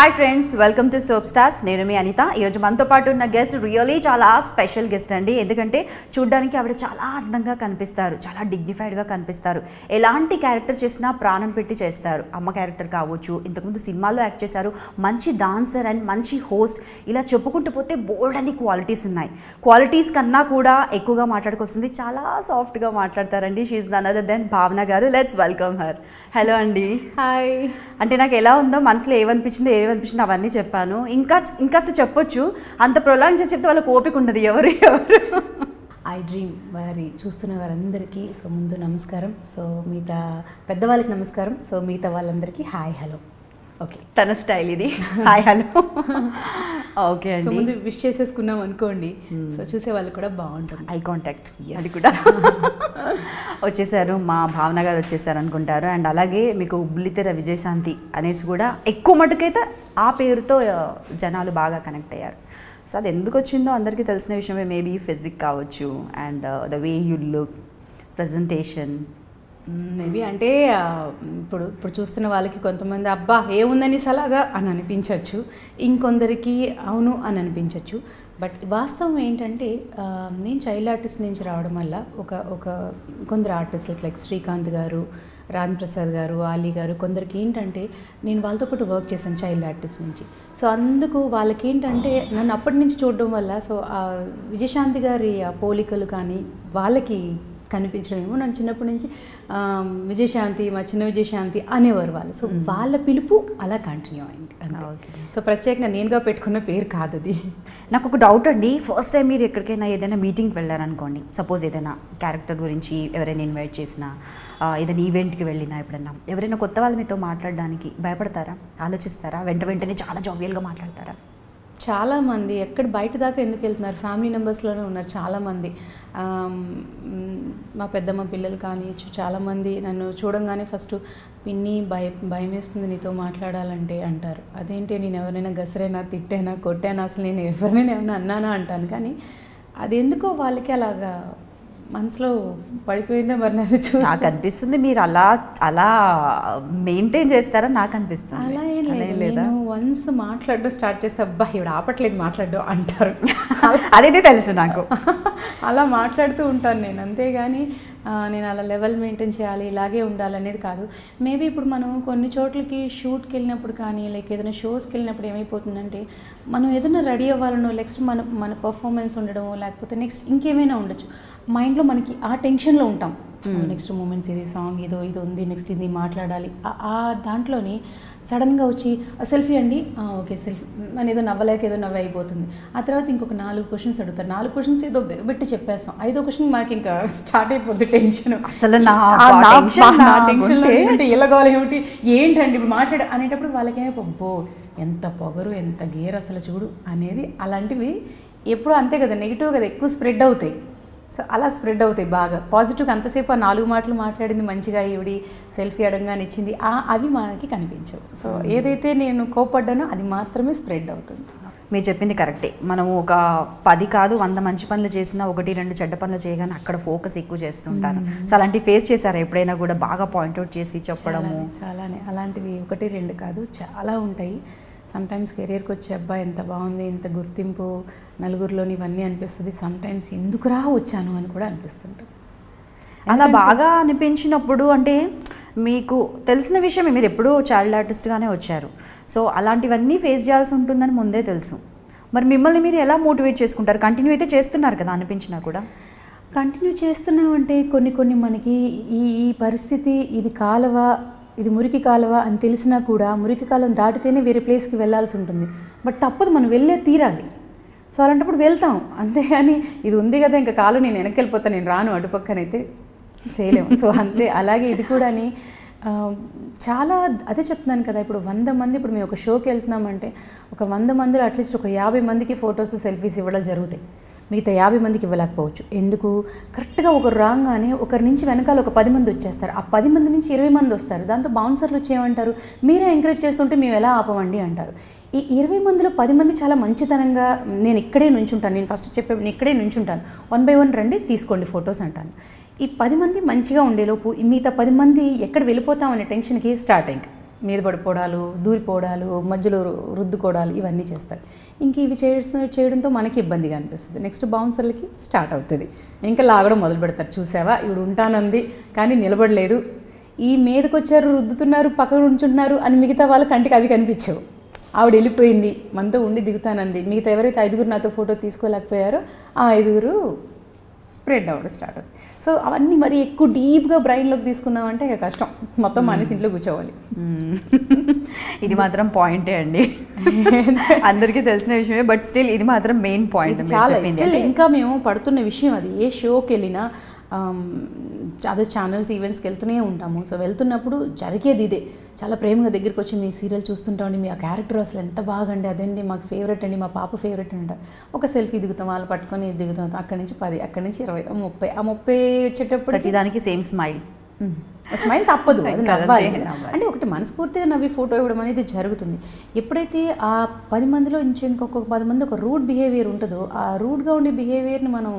Hi friends, welcome to soap stars. నేను మీ అనిత. ఈరోజు మనతో పాటు ఉన్న గెస్ట్ రియల్లీ చాలా స్పెషల్ గెస్ట్ అండి. ఎందుకంటే చూడ్డానికి ఆవిడ చాలా అందంగా కనిపిస్తారు, చాలా డిగ్నిఫైడ్గా కనిపిస్తారు. ఎలాంటి క్యారెక్టర్ చేసినా ప్రాణం పెట్టి చేస్తారు. అమ్మ క్యారెక్టర్ కావచ్చు, ఇంతకుముందు సినిమాల్లో యాక్ట్ చేశారు, మంచి డాన్సర్ అండ్ మంచి హోస్ట్. ఇలా చెప్పుకుంటూ పోతే బోల్డ్ అన్ని క్వాలిటీస్ ఉన్నాయి. క్వాలిటీస్ కన్నా కూడా ఎక్కువగా మాట్లాడుకోవాల్సింది, చాలా సాఫ్ట్గా మాట్లాడతారండి. షీఈ్ నన్ అదర్ దెన్ భావన గారు. Let's welcome her. హలో అండి. హాయ్. అంటే నాకు ఎలా ఉందో, మనసులో ఏమనిపించిందో అవన్నీ చెప్పాను. ఇంకాస్త చెప్పొచ్చు, అంత ప్రొలాంగ్ చేసి చెప్తే వాళ్ళకి ఓపిక ఉండదు. ఎవరు ఐ డ్రీమ్ వారి చూస్తున్న వారందరికీ ముందు నమస్కారం. మిగతా పెద్దవాళ్ళకి నమస్కారం. మిగతా వాళ్ళందరికీ హాయ్ హలో. ఓకే, తన స్టైల్ ఇది, హాయ్ హలో. ఓకే అండి, ముందు విష్ చేసేసుకున్నాం అనుకోండి. చూసే వాళ్ళు కూడా బాగుంటుంది, ఐ కాంటాక్ట్. అది కూడా వచ్చేసారు, మా భావన గారు వచ్చేసారు అనుకుంటారు. అండ్ అలాగే మీకు బుల్లితెర విజయశాంతి అనేసి కూడా ఎక్కువ మటుకైతే ఆ పేరుతో జనాలు బాగా కనెక్ట్ అయ్యారు. సో అది ఎందుకు వచ్చిందో అందరికీ తెలిసిన విషయమే. మేబీ ఫిజిక్ కావచ్చు, and the way you look, presentation. Maybe అంటే ఇప్పుడు చూస్తున్న వాళ్ళకి కొంతమంది అబ్బా ఏముందని సలాగా అని అనిపించవచ్చు, ఇంకొందరికి అవును అని అనిపించవచ్చు. బట్ వాస్తవం ఏంటంటే నేను చైల్డ్ ఆర్టిస్ట్ నుంచి రావడం వల్ల కొందరు ఆర్టిస్టులు లైక్ శ్రీకాంత్ గారు, రామ్ ప్రసాద్ గారు, ఆలీ గారు, కొందరికి ఏంటంటే నేను వాళ్ళతో పాటు వర్క్ చేశాను చైల్డ్ ఆర్టిస్ట్ నుంచి. అందుకు వాళ్ళకి ఏంటంటే నన్ను అప్పటి నుంచి చూడడం వల్ల విజయశాంతి గారి పోలికలు కానీ వాళ్ళకి కనిపించడమేమో. నన్ను చిన్నప్పటి నుంచి విజయశాంతి, మా చిన్న విజయశాంతి అనేవారు వాళ్ళు. వాళ్ళ పిలుపు అలా కంటిన్యూ అయింది. ప్రత్యేకంగా నేనుగా పెట్టుకున్న పేరు కాదు అది. నాకు ఒక డౌట్ అండి. ఫస్ట్ టైం మీరు ఎక్కడికైనా ఏదైనా మీటింగ్కి వెళ్ళారనుకోండి, సపోజ్ ఏదైనా క్యారెక్టర్ గురించి ఎవరైనా ఇన్వైట్ చేసినా, ఏదైనా ఈవెంట్కి వెళ్ళినా, ఎప్పుడన్నా ఎవరైనా కొత్త వాళ్ళు మీతో మాట్లాడడానికి భయపడతారా, ఆలోచిస్తారా, వెంటనే చాలా జావియల్గా మాట్లాడతారా? చాలామంది ఎక్కడ బయట దాకా ఎందుకు వెళ్తున్నారు, ఫ్యామిలీ మెంబర్స్లోనే ఉన్నారు చాలామంది. మా పెద్దమ్మ పిల్లలు కానివ్వచ్చు, చాలామంది నన్ను చూడంగానే ఫస్ట్ పిన్ని భయం వేస్తుంది నీతో మాట్లాడాలంటే అంటారు. అదేంటి, నేను ఎవరైనా గసరైనా, తిట్టానా, కొట్టానా, అసలు నేను ఎవరినైనా ఏమైనా అన్నానా అంటాను. కానీ అది ఎందుకో వాళ్ళకి అలాగా మనసులో పడిపోయిందో మరి నన్ను చూసి నాకు అనిపిస్తుంది మీరు అలా మెయింటైన్ చేస్తారని నాకు అనిపిస్తుంది. అలా ఏం లేదు, నేను వన్స్ మాట్లాడడం స్టార్ట్ చేస్తే అబ్బా ఇవిడ ఆపట్లేదు మాట్లాడడం అంటారు. అదైతే తెలుసు నాకు. అలా మాట్లాడుతూ ఉంటాను నేను, అంతేగాని నేను అలా లెవెల్ మెయింటైన్ చేయాలి, ఇలాగే ఉండాలనేది కాదు. మేబీ ఇప్పుడు మనం కొన్ని చోట్లకి షూట్కి వెళ్ళినప్పుడు కానీ, లైక్ ఏదైనా షోస్కి వెళ్ళినప్పుడు ఏమైపోతుందంటే మనం ఏదైనా రెడీ అవ్వాలనో, నెక్స్ట్ మన పర్ఫార్మెన్స్ ఉండడమో, లేకపోతే నెక్స్ట్ ఇంకేమైనా ఉండొచ్చు, మైండ్లో మనకి ఆ టెన్షన్లో ఉంటాం. నెక్స్ట్ మూమెంట్స్ ఇది, సాంగ్ ఇది ఉంది, నెక్స్ట్ ఇది మాట్లాడాలి. ఆ దాంట్లోని సడన్గా వచ్చి సెల్ఫీ అండి, ఓకే సెల్ఫీ అని ఏదో నవ్వలేక ఏదో నవ్వు అయిపోతుంది. ఆ తర్వాత ఇంకొక 4 క్వశ్చన్స్ అడుగుతారు. 4 క్వశ్చన్స్ ఏదో బెట్టి చెప్పేస్తాం. 5వ క్వశ్చన్ మనకి ఇంకా స్టార్ట్ అయిపోద్ది టెన్షన్. అసలు టెన్షన్లో ఎలా కావాలి ఏమిటి ఏంటండి ఇప్పుడు మాట్లాడ అనేటప్పుడు వాళ్ళకేమో ఎంత పొగరు, ఎంత గేర్ అసలు చూడు అనేది. అలాంటివి ఎప్పుడు అంతే కదా, నెగిటివ్ కదా ఎక్కువ స్ప్రెడ్ అవుతాయి. అలా స్ప్రెడ్ అవుతాయి బాగా. పాజిటివ్గా అంతసేపు ఆ 4 మాటలు మాట్లాడింది మంచిగా, ఈవిడి సెల్ఫీ అడగానే ఇచ్చింది, అవి మనకి కనిపించవు. ఏదైతే నేను కోపడ్డానో అది మాత్రమే స్ప్రెడ్ అవుతుంది. మీరు చెప్పింది కరెక్టే. మనము ఒక 10 కాదు 100 మంచి పనులు చేసినా 1-2 చెడ్డ పనులు చేయగానే అక్కడ ఫోకస్ ఎక్కువ చేస్తుంటాను. సో అలాంటివి ఫేస్ చేశారా ఎప్పుడైనా కూడా, బాగా పాయింట్అవుట్ చేసి చెప్పడము? చాలానే అలాంటివి 1-2 కాదు, చాలా ఉంటాయి. సమ్టైమ్స్ కెరియర్కి వచ్చే అబ్బాయి ఎంత బాగుంది, ఇంత గుర్తింపు నలుగురిలోని ఇవన్నీ అనిపిస్తుంది. సమ్టైమ్స్ ఎందుకురా వచ్చాను అని కూడా అనిపిస్తుంటుంది. అలా బాగా అనిపించినప్పుడు అంటే మీకు తెలిసిన విషయమే, మీరు ఎప్పుడూ చైల్డ్ ఆర్టిస్ట్గానే వచ్చారు. సో అలాంటివన్నీ ఫేస్ చేయాల్సి ఉంటుందని ముందే తెలుసు. మరి మిమ్మల్ని మీరు ఎలా మోటివేట్ చేసుకుంటారు? కంటిన్యూ అయితే చేస్తున్నారు కదా, అనిపించినా కూడా కంటిన్యూ చేస్తున్నామంటే కొన్ని మనకి ఈ పరిస్థితి, ఇది కాలువ, ఇది మురికి కాలువ అని తెలిసినా కూడా మురికి కాలం దాటితేనే వేరే ప్లేస్కి వెళ్ళాల్సి ఉంటుంది. బట్ తప్పదు, మనం వెళ్ళే తీరాలి. సో అలాంటప్పుడు వెళ్తాం, అంతేగాని ఇది ఉంది కదా ఇంకా కాలు నేను వెనక్కి వెళ్ళిపోతాను, నేను రాను అటుపక్కనైతే చేయలేము. సో అంతే. అలాగే ఇది కూడా చాలా అదే చెప్తున్నాను కదా, ఇప్పుడు 100 మంది, ఇప్పుడు మేము ఒక షోకి వెళ్తున్నామంటే ఒక 100 మందిలో అట్లీస్ట్ ఒక 50 మందికి ఫొటోస్, సెల్ఫీస్ ఇవ్వడం జరుగుతాయి. మిగతా 50 మందికి ఇవ్వలేకపోవచ్చు. ఎందుకు? కరెక్ట్గా ఒకరు రాగానే ఒకరి నుంచి వెనకాల ఒక 10 మంది వచ్చేస్తారు. ఆ 10 మంది నుంచి 20 మంది వస్తారు. దాంతో బౌన్సర్లు వచ్చి ఏమంటారు, మీరే ఎంకరేజ్ చేస్తుంటే మేము ఎలా ఆపమండి అంటారు. ఈ 20 మందిలో 10 మంది చాలా మంచితనంగా నేను ఇక్కడే నుంచుంటాను, నేను ఫస్ట్ నేను ఇక్కడే నుంచుంటాను, 1 by 1 రండి తీసుకోండి ఫొటోస్ అంటాను. ఈ 10 మంది మంచిగా ఉండేలోపు మిగతా 10 మంది ఎక్కడ వెళ్ళిపోతామనే టెన్షన్కి స్టార్ట్ అయింది. మీద పడిపోవడాలు, దూరిపోవడాలు, మధ్యలో రుద్దుకోవడాలు ఇవన్నీ చేస్తారు. ఇంక ఇవి చేయడంతో మనకి ఇబ్బందిగా అనిపిస్తుంది. నెక్స్ట్ బౌన్సర్లకి స్టార్ట్ అవుతుంది, ఇంకా లాగడం మొదలు పెడతారు. చూసావా ఇవి ఉంటానంది కానీ నిలబడలేదు, ఈ మీదకి వచ్చారు రుద్దుతున్నారు పక్కన ఉంచుంటున్నారు అని మిగతా వాళ్ళ కంటికి అవి కనిపించవు. ఆవిడ వెళ్ళిపోయింది, మనతో ఉండి దిగుతానంది, మిగతా ఎవరైతే 5 నాతో ఫోటో తీసుకోలేకపోయారో ఆ 5 స్ప్రెడ్ అవ్వడం స్టార్ట్ అవుతుంది. సో అవన్నీ మరి ఎక్కువ డీప్గా బ్రెయిన్లోకి తీసుకున్నామంటే ఇక కష్టం, మొత్తం మానేసి ఇంట్లో కూర్చోవాలి. ఇది మాత్రం పాయింటే అండి, అందరికీ తెలిసిన విషయమే, బట్ స్టిల్ ఇది మాత్రం మెయిన్ పాయింట్. చాలా స్టిల్ ఇంకా మేము పడుతున్న విషయం అది. ఏ షోకి వెళ్ళినా అదే ఛానల్స్ ఈవెంట్స్కి వెళ్తూనే ఉంటాము. సో వెళ్తున్నప్పుడు జరిగేది ఇదే, చాలా ప్రేమగా దగ్గరికి వచ్చి మీ సీరియల్ చూస్తుంటామండి, మీ ఆ క్యారెక్టర్ అసలు ఎంత బాగండి, అదండి మాకు ఫేవరెట్ అండి, మా పాప ఫేవరెట్ అంట. ఒక సెల్ఫీ దిగుతాం, వాళ్ళు పట్టుకొని దిగుతాం, అక్కడి నుంచి 10, అక్కడి నుంచి 20, 30, ఆ 30 వచ్చేటప్పుడు ప్రతిదానికి సేమ్ స్మైల్. స్మైల్ తప్పదు, అది నవ్వాలి. అంటే ఒకటి మనస్ఫూర్తిగా నవ్వి ఫోటో ఇవ్వడం అనేది జరుగుతుంది. ఎప్పుడైతే ఆ 10 మందిలో ఇంకొక 10 మంది ఒక రూడ్ బిహేవియర్ ఉంటుందో, ఆ రూడ్గా ఉండే బిహేవియర్ని మనం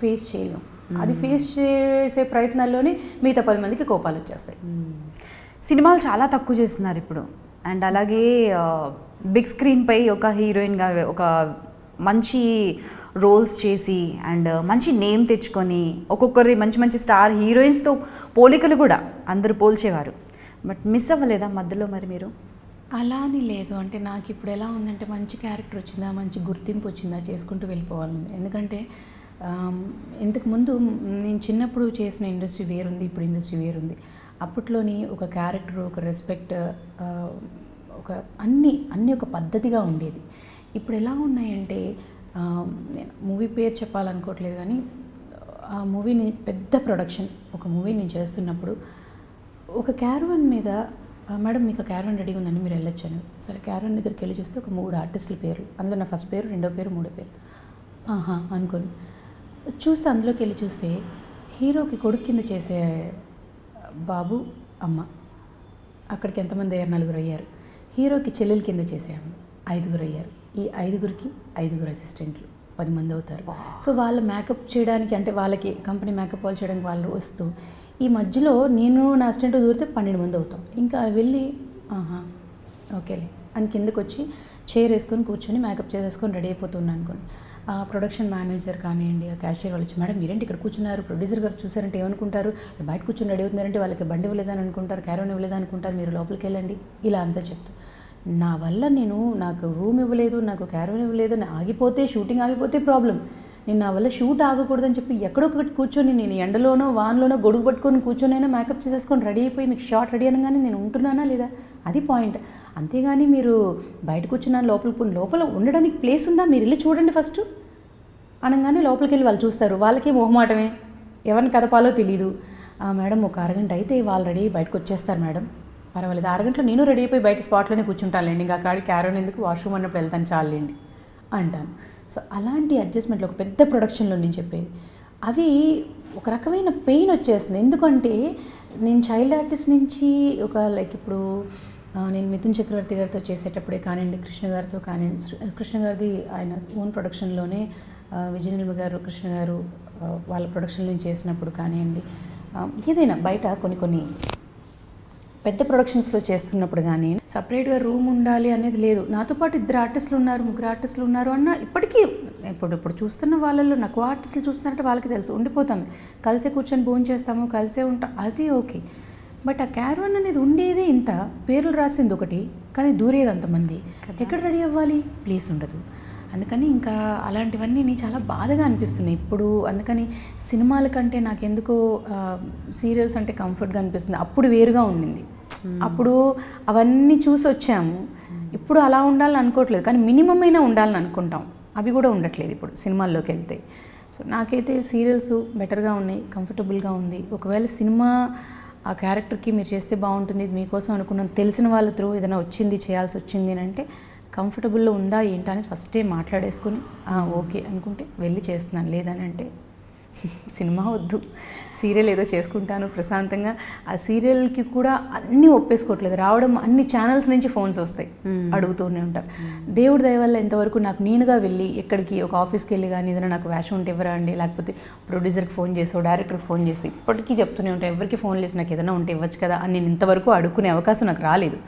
ఫేస్ చేయలేం. అది ఫేస్ చేసే ప్రయత్నాల్లోనే మిగతా 10 మందికి కోపాలు వచ్చేస్తాయి. సినిమాలు చాలా తక్కువ చేస్తున్నారు ఇప్పుడు. అండ్ అలాగే బిగ్ స్క్రీన్పై ఒక హీరోయిన్గా ఒక మంచి రోల్స్ చేసి అండ్ మంచి నేమ్ తెచ్చుకొని ఒక్కొక్కరి మంచి మంచి స్టార్ హీరోయిన్స్తో పోలికలు కూడా అందరూ పోల్చేవారు. బట్ మిస్ అవ్వలేదా మధ్యలో మరి మీరు? అలా అని లేదు. అంటే నాకు ఇప్పుడు ఎలా ఉందంటే మంచి క్యారెక్టర్ వచ్చిందా, మంచి గుర్తింపు వచ్చిందా చేసుకుంటూ వెళ్ళిపోవాలి. ఎందుకంటే ఇంతకుముందు నేను చిన్నప్పుడు చేసిన ఇండస్ట్రీ వేరుంది, ఇప్పుడు ఇండస్ట్రీ వేరుంది. అప్పట్లోని ఒక క్యారెక్టర్, ఒక రెస్పెక్ట్, ఒక అన్నీ ఒక పద్ధతిగా ఉండేది. ఇప్పుడు ఎలా ఉన్నాయంటే నేను మూవీ పేరు చెప్పాలనుకోవట్లేదు కానీ ఆ మూవీని పెద్ద ప్రొడక్షన్ ఒక మూవీ నేను చేస్తున్నప్పుడు ఒక క్యారవాన్ మీద మేడం మీకు క్యారవాన్ రెడీగా ఉందండి మీరు వెళ్ళొచ్చాను. సరే క్యారవాన్ దగ్గరికి వెళ్ళి చూస్తే ఒక 3 ఆర్టిస్టుల పేర్లు, అందులో నా ఫస్ట్ పేరు, రెండో పేరు, మూడో పేరు. ఆహా అనుకోని చూస్తే అందులోకి వెళ్ళి చూస్తే హీరోకి కొడుకు కింద చేసే బాబు అమ్మ, అక్కడికి ఎంతమంది అయ్యారు? 4 అయ్యారు. హీరోకి చెల్లెల కింద చేసాము 5 అయ్యారు. ఈ 5కి 5 అసిస్టెంట్లు 10 మంది అవుతారు. సో వాళ్ళు మేకప్ చేయడానికి, అంటే వాళ్ళకి కంపెనీ మేకప్ వాళ్ళు చేయడానికి వాళ్ళు వస్తూ, ఈ మధ్యలో నేను నా అసిస్టెంట్ దూరితే 12 మంది అవుతాం. ఇంకా వెళ్ళి ఆహా ఓకేలే అని కిందకు వచ్చి చైర్ వేసుకొని కూర్చొని మేకప్ చేసేసుకొని రెడీ అయిపోతున్నాను అనుకోండి. ఆ ప్రొడక్షన్ మేనేజర్ కానివ్వండి, ఆ క్యాషియర్ వాళ్ళు వచ్చి మేడం మీరేంటి ఇక్కడ కూర్చున్నారు, ప్రొడ్యూసర్ గారు చూసారంటే ఏమనుకుంటారు, బయట కూర్చొని రెడీ అవుతున్నారంటే వాళ్ళకి బండి ఇవ్వలేదని అనుకుంటారు, క్యారవాన్ ఇవ్వలేదని అనుకుంటారు, మీరు లోపలికి వెళ్ళండి ఇలా అంతా చెప్తాను. నా వల్ల నాకు రూమ్ ఇవ్వలేదు, నాకు క్యారవాన్ ఇవ్వలేదు, ఆగిపోతే షూటింగ్ ఆగిపోతే ప్రాబ్లం, నేను నా వల్ల షూట్ ఆగకూడదని చెప్పి ఎక్కడో ఒకటి కూర్చొని నేను ఎండలోనో వాన్లోనో గొడుగు పట్టుకొని కూర్చొనైనా మేకప్ చేసేసుకొని రెడీ అయిపోయి మీకు షార్ట్ రెడీ అనగానే నేను ఉంటున్నానా లేదా, అది పాయింట్. అంతేగాని మీరు బయట కూర్చున్నాను లోపల ఉండడానికి ప్లేస్ ఉందా మీరు వెళ్ళి చూడండి ఫస్ట్ అనగానే లోపలికి వెళ్ళి వాళ్ళు చూస్తారు. వాళ్ళకి మొహమాటమే, ఎవరిని కదపాలో తెలీదు. మేడం ఒక అరగంట అయితే వాళ్ళు రెడీ బయటకు వచ్చేస్తారు మేడం, పర్వాలేదు 6 గంటలు నేను రెడీ అయిపోయి బయట స్పాట్లోనే కూర్చుంటానులేండి, ఇంకా కాడి క్యారవాన్ ఎందుకు, వాష్రూమ్ అన్నప్పుడు వెళ్తాను చాలండి అంటాను. సో అలాంటి అడ్జస్ట్మెంట్లు ఒక పెద్ద ప్రొడక్షన్లో నేను చెప్పేది అవి ఒక రకమైన పెయిన్ వచ్చేస్తుంది. ఎందుకంటే నేను చైల్డ్ ఆర్టిస్ట్ నుంచి ఒక లైక్ ఇప్పుడు నేను మిథున్ చక్రవర్తి గారితో చేసేటప్పుడే కానివ్వండి, కృష్ణ గారితో కానివ్వండి, కృష్ణ గారిది ఆయన ఓన్ ప్రొడక్షన్లోనే విజయనిర్మ గారు, కృష్ణ గారు వాళ్ళ ప్రొడక్షన్లో చేసినప్పుడు కానివ్వండి, ఏదైనా బయట కొన్ని పెద్ద ప్రొడక్షన్స్లో చేస్తున్నప్పుడు కానీ సపరేట్గా రూమ్ ఉండాలి అనేది లేదు. నాతో పాటు 2 ఆర్టిస్టులు ఉన్నారు, 3 ఆర్టిస్టులు ఉన్నారు అన్న ఇప్పటికీ ఇప్పుడు చూస్తున్న వాళ్ళల్లో నాకు ఆర్టిస్టులు చూస్తున్నారంటే వాళ్ళకి తెలుసు, ఉండిపోతాము, కలిసే కూర్చొని భోజనం చేస్తాము, కలిసే ఉంటాం, అది ఓకే. బట్ ఆ క్యారవాన్ అనేది ఉండేదే ఇంత, పేర్లు రాసింది ఒకటి కానీ దూరేది అంతమంది, ఎక్కడ రెడీ అవ్వాలి, ప్లేస్ ఉండదు. అందుకని ఇంకా అలాంటివన్నీ చాలా బాధగా అనిపిస్తున్నాయి ఇప్పుడు. అందుకని సినిమాల కంటే నాకెందుకో సీరియల్స్ అంటే కంఫర్ట్గా అనిపిస్తుంది. అప్పుడు వేరుగా ఉండింది, అప్పుడు అవన్నీ చూసి వచ్చాము, ఇప్పుడు అలా ఉండాలని అనుకోవట్లేదు, కానీ మినిమం అయినా ఉండాలని అనుకుంటాం, అవి కూడా ఉండట్లేదు ఇప్పుడు సినిమాల్లోకి వెళ్తే. సో నాకైతే సీరియల్స్ బెటర్గా ఉన్నాయి, కంఫర్టబుల్గా ఉంది. ఒకవేళ సినిమా ఆ క్యారెక్టర్కి మీరు చేస్తే బాగుంటుంది, ఇది మీకోసం అనుకున్నాం, తెలిసిన వాళ్ళ త్రూ ఏదైనా వచ్చింది చేయాల్సి వచ్చింది అని అంటే కంఫర్టబుల్లో ఉందా ఏంటనేది ఫస్టే మాట్లాడేసుకొని ఓకే అనుకుంటే వెళ్ళి చేస్తున్నాను, లేదని అంటే సినిమా వద్దు, సీరియల్ ఏదో చేసుకుంటాను ప్రశాంతంగా. ఆ సీరియల్కి కూడా అన్నీ ఒప్పేసుకోవట్లేదు, రావడం అన్ని ఛానల్స్ నుంచి ఫోన్స్ వస్తాయి, అడుగుతూనే ఉంటారు. దేవుడి దయ వల్ల ఇంతవరకు నాకు నేనుగా వెళ్ళి ఎక్కడికి ఒక ఆఫీస్కి వెళ్ళి కానీ ఏదైనా నాకు వేషం ఉంటే ఇవ్వరా అండి, లేకపోతే ప్రొడ్యూసర్కి ఫోన్ చేసో డైరెక్టర్కి ఫోన్ చేసి ఇప్పటికీ చెప్తూనే ఉంటాను, ఎవరికి ఫోన్ చేసి నాకు ఏదైనా ఉంటే ఇవ్వచ్చు కదా అని. నేను ఇంతవరకు అడుక్కునే అవకాశం నాకు రాలేదు.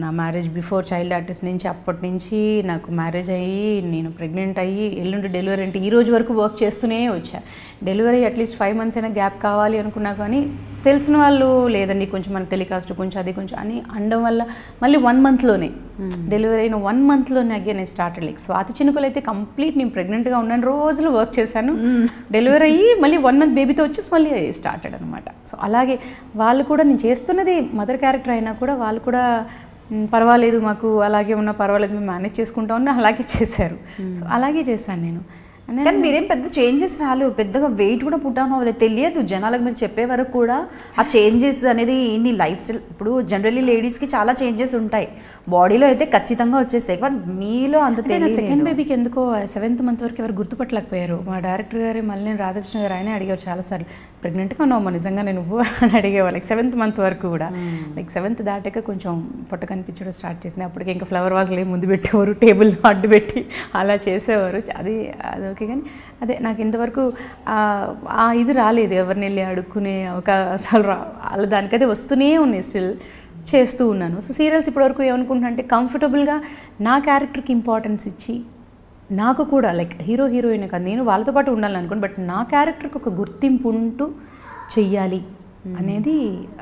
నా మ్యారేజ్ బిఫోర్ చైల్డ్ ఆర్టిస్ట్ నుంచి, అప్పటి నుంచి నాకు మ్యారేజ్ అయ్యి నేను ప్రెగ్నెంట్ అయ్యి ఎల్లుండి డెలివరీ అంటే ఈ రోజు వరకు వర్క్ చేస్తూనే వచ్చా. డెలివరీ అట్లీస్ట్ 5 months అయినా గ్యాప్ కావాలి అనుకున్నా కానీ తెలిసిన వాళ్ళు లేదండి కొంచెం మనకు టెలికాస్ట్ కొంచెం అది కొంచెం అని అనడం వల్ల మళ్ళీ 1 monthలోనే డెలివరీ అయిన 1 monthలోనే అగైన్ నేను స్టార్టెడ్. లైక్ స్వాతి చినుకులు అయితే కంప్లీట్ నేను ప్రెగ్నెంట్గా ఉన్నాను రోజులు వర్క్ చేశాను. డెలివరీ అయ్యి మళ్ళీ 1 month బేబీతో వచ్చేసి మళ్ళీ స్టార్టెడ్ అనమాట. సో అలాగే వాళ్ళు కూడా నేను చేస్తున్నది మదర్ క్యారెక్టర్ అయినా కూడా వాళ్ళు కూడా పర్వాలేదు మాకు అలాగే ఉన్నా పర్వాలేదు మేము మేనేజ్ చేసుకుంటా ఉన్నా అలాగే చేశారు. సో అలాగే చేశాను నేను. కానీ మీరేం పెద్ద చేంజెస్ రాలేవు, పెద్దగా వెయిట్ కూడా పుట్టాను అవ్వలేదు, తెలియదు జనాలకు. మీరు చెప్పే వరకు కూడా ఆ చేంజెస్ అనేది ఏంటి లైఫ్ స్టైల్. ఇప్పుడు జనరల్లీ లేడీస్కి చాలా చేంజెస్ ఉంటాయి, బాడీలో అయితే ఖచ్చితంగా వచ్చేస్తాయి, కానీ మీలో అంత తెలియదు. సెకండ్ బేబీకి ఎందుకో 7th month వరకు ఎవరు గుర్తుపట్టలేకపోయారు. మా డైరెక్టర్ గారు మళ్ళీ నేను రాధాకృష్ణ గారు ఆయన అడిగారు చాలాసార్లు, ప్రెగ్నెంట్గా ఉన్నావు నిజంగా నేను నువ్వు అని అడిగేవాళ్ళు. లైక్ 7th month వరకు కూడా. లైక్ 7th దాటాక కొంచెం పొట్ట కనిపించడం స్టార్ట్ చేసింది. అప్పటికి ఇంకా ఫ్లవర్ వాజ్లు ముందు పెట్టేవారు, టేబుల్ అడ్డు పెట్టి అలా చేసేవారు. అది ఓకే. కానీ అదే నాకు ఇంతవరకు ఇది రాలేదు, ఎవరిని వెళ్ళి అడుక్కునే అవకాశాలు అలా దానికైతే వస్తూనే ఉన్నాయి, స్టిల్ చేస్తూ ఉన్నాను. సో సీరియల్స్ ఇప్పటివరకు ఏమనుకుంటున్నా అంటే కంఫర్టబుల్గా నా క్యారెక్టర్కి ఇంపార్టెన్స్ ఇచ్చి నాకు కూడా లైక్ హీరోయిన్ కాదు, నేను వాళ్ళతో పాటు ఉండాలని అనుకోను, బట్ నా క్యారెక్టర్కి ఒక గుర్తింపు ఉంటూ చెయ్యాలి అనేది,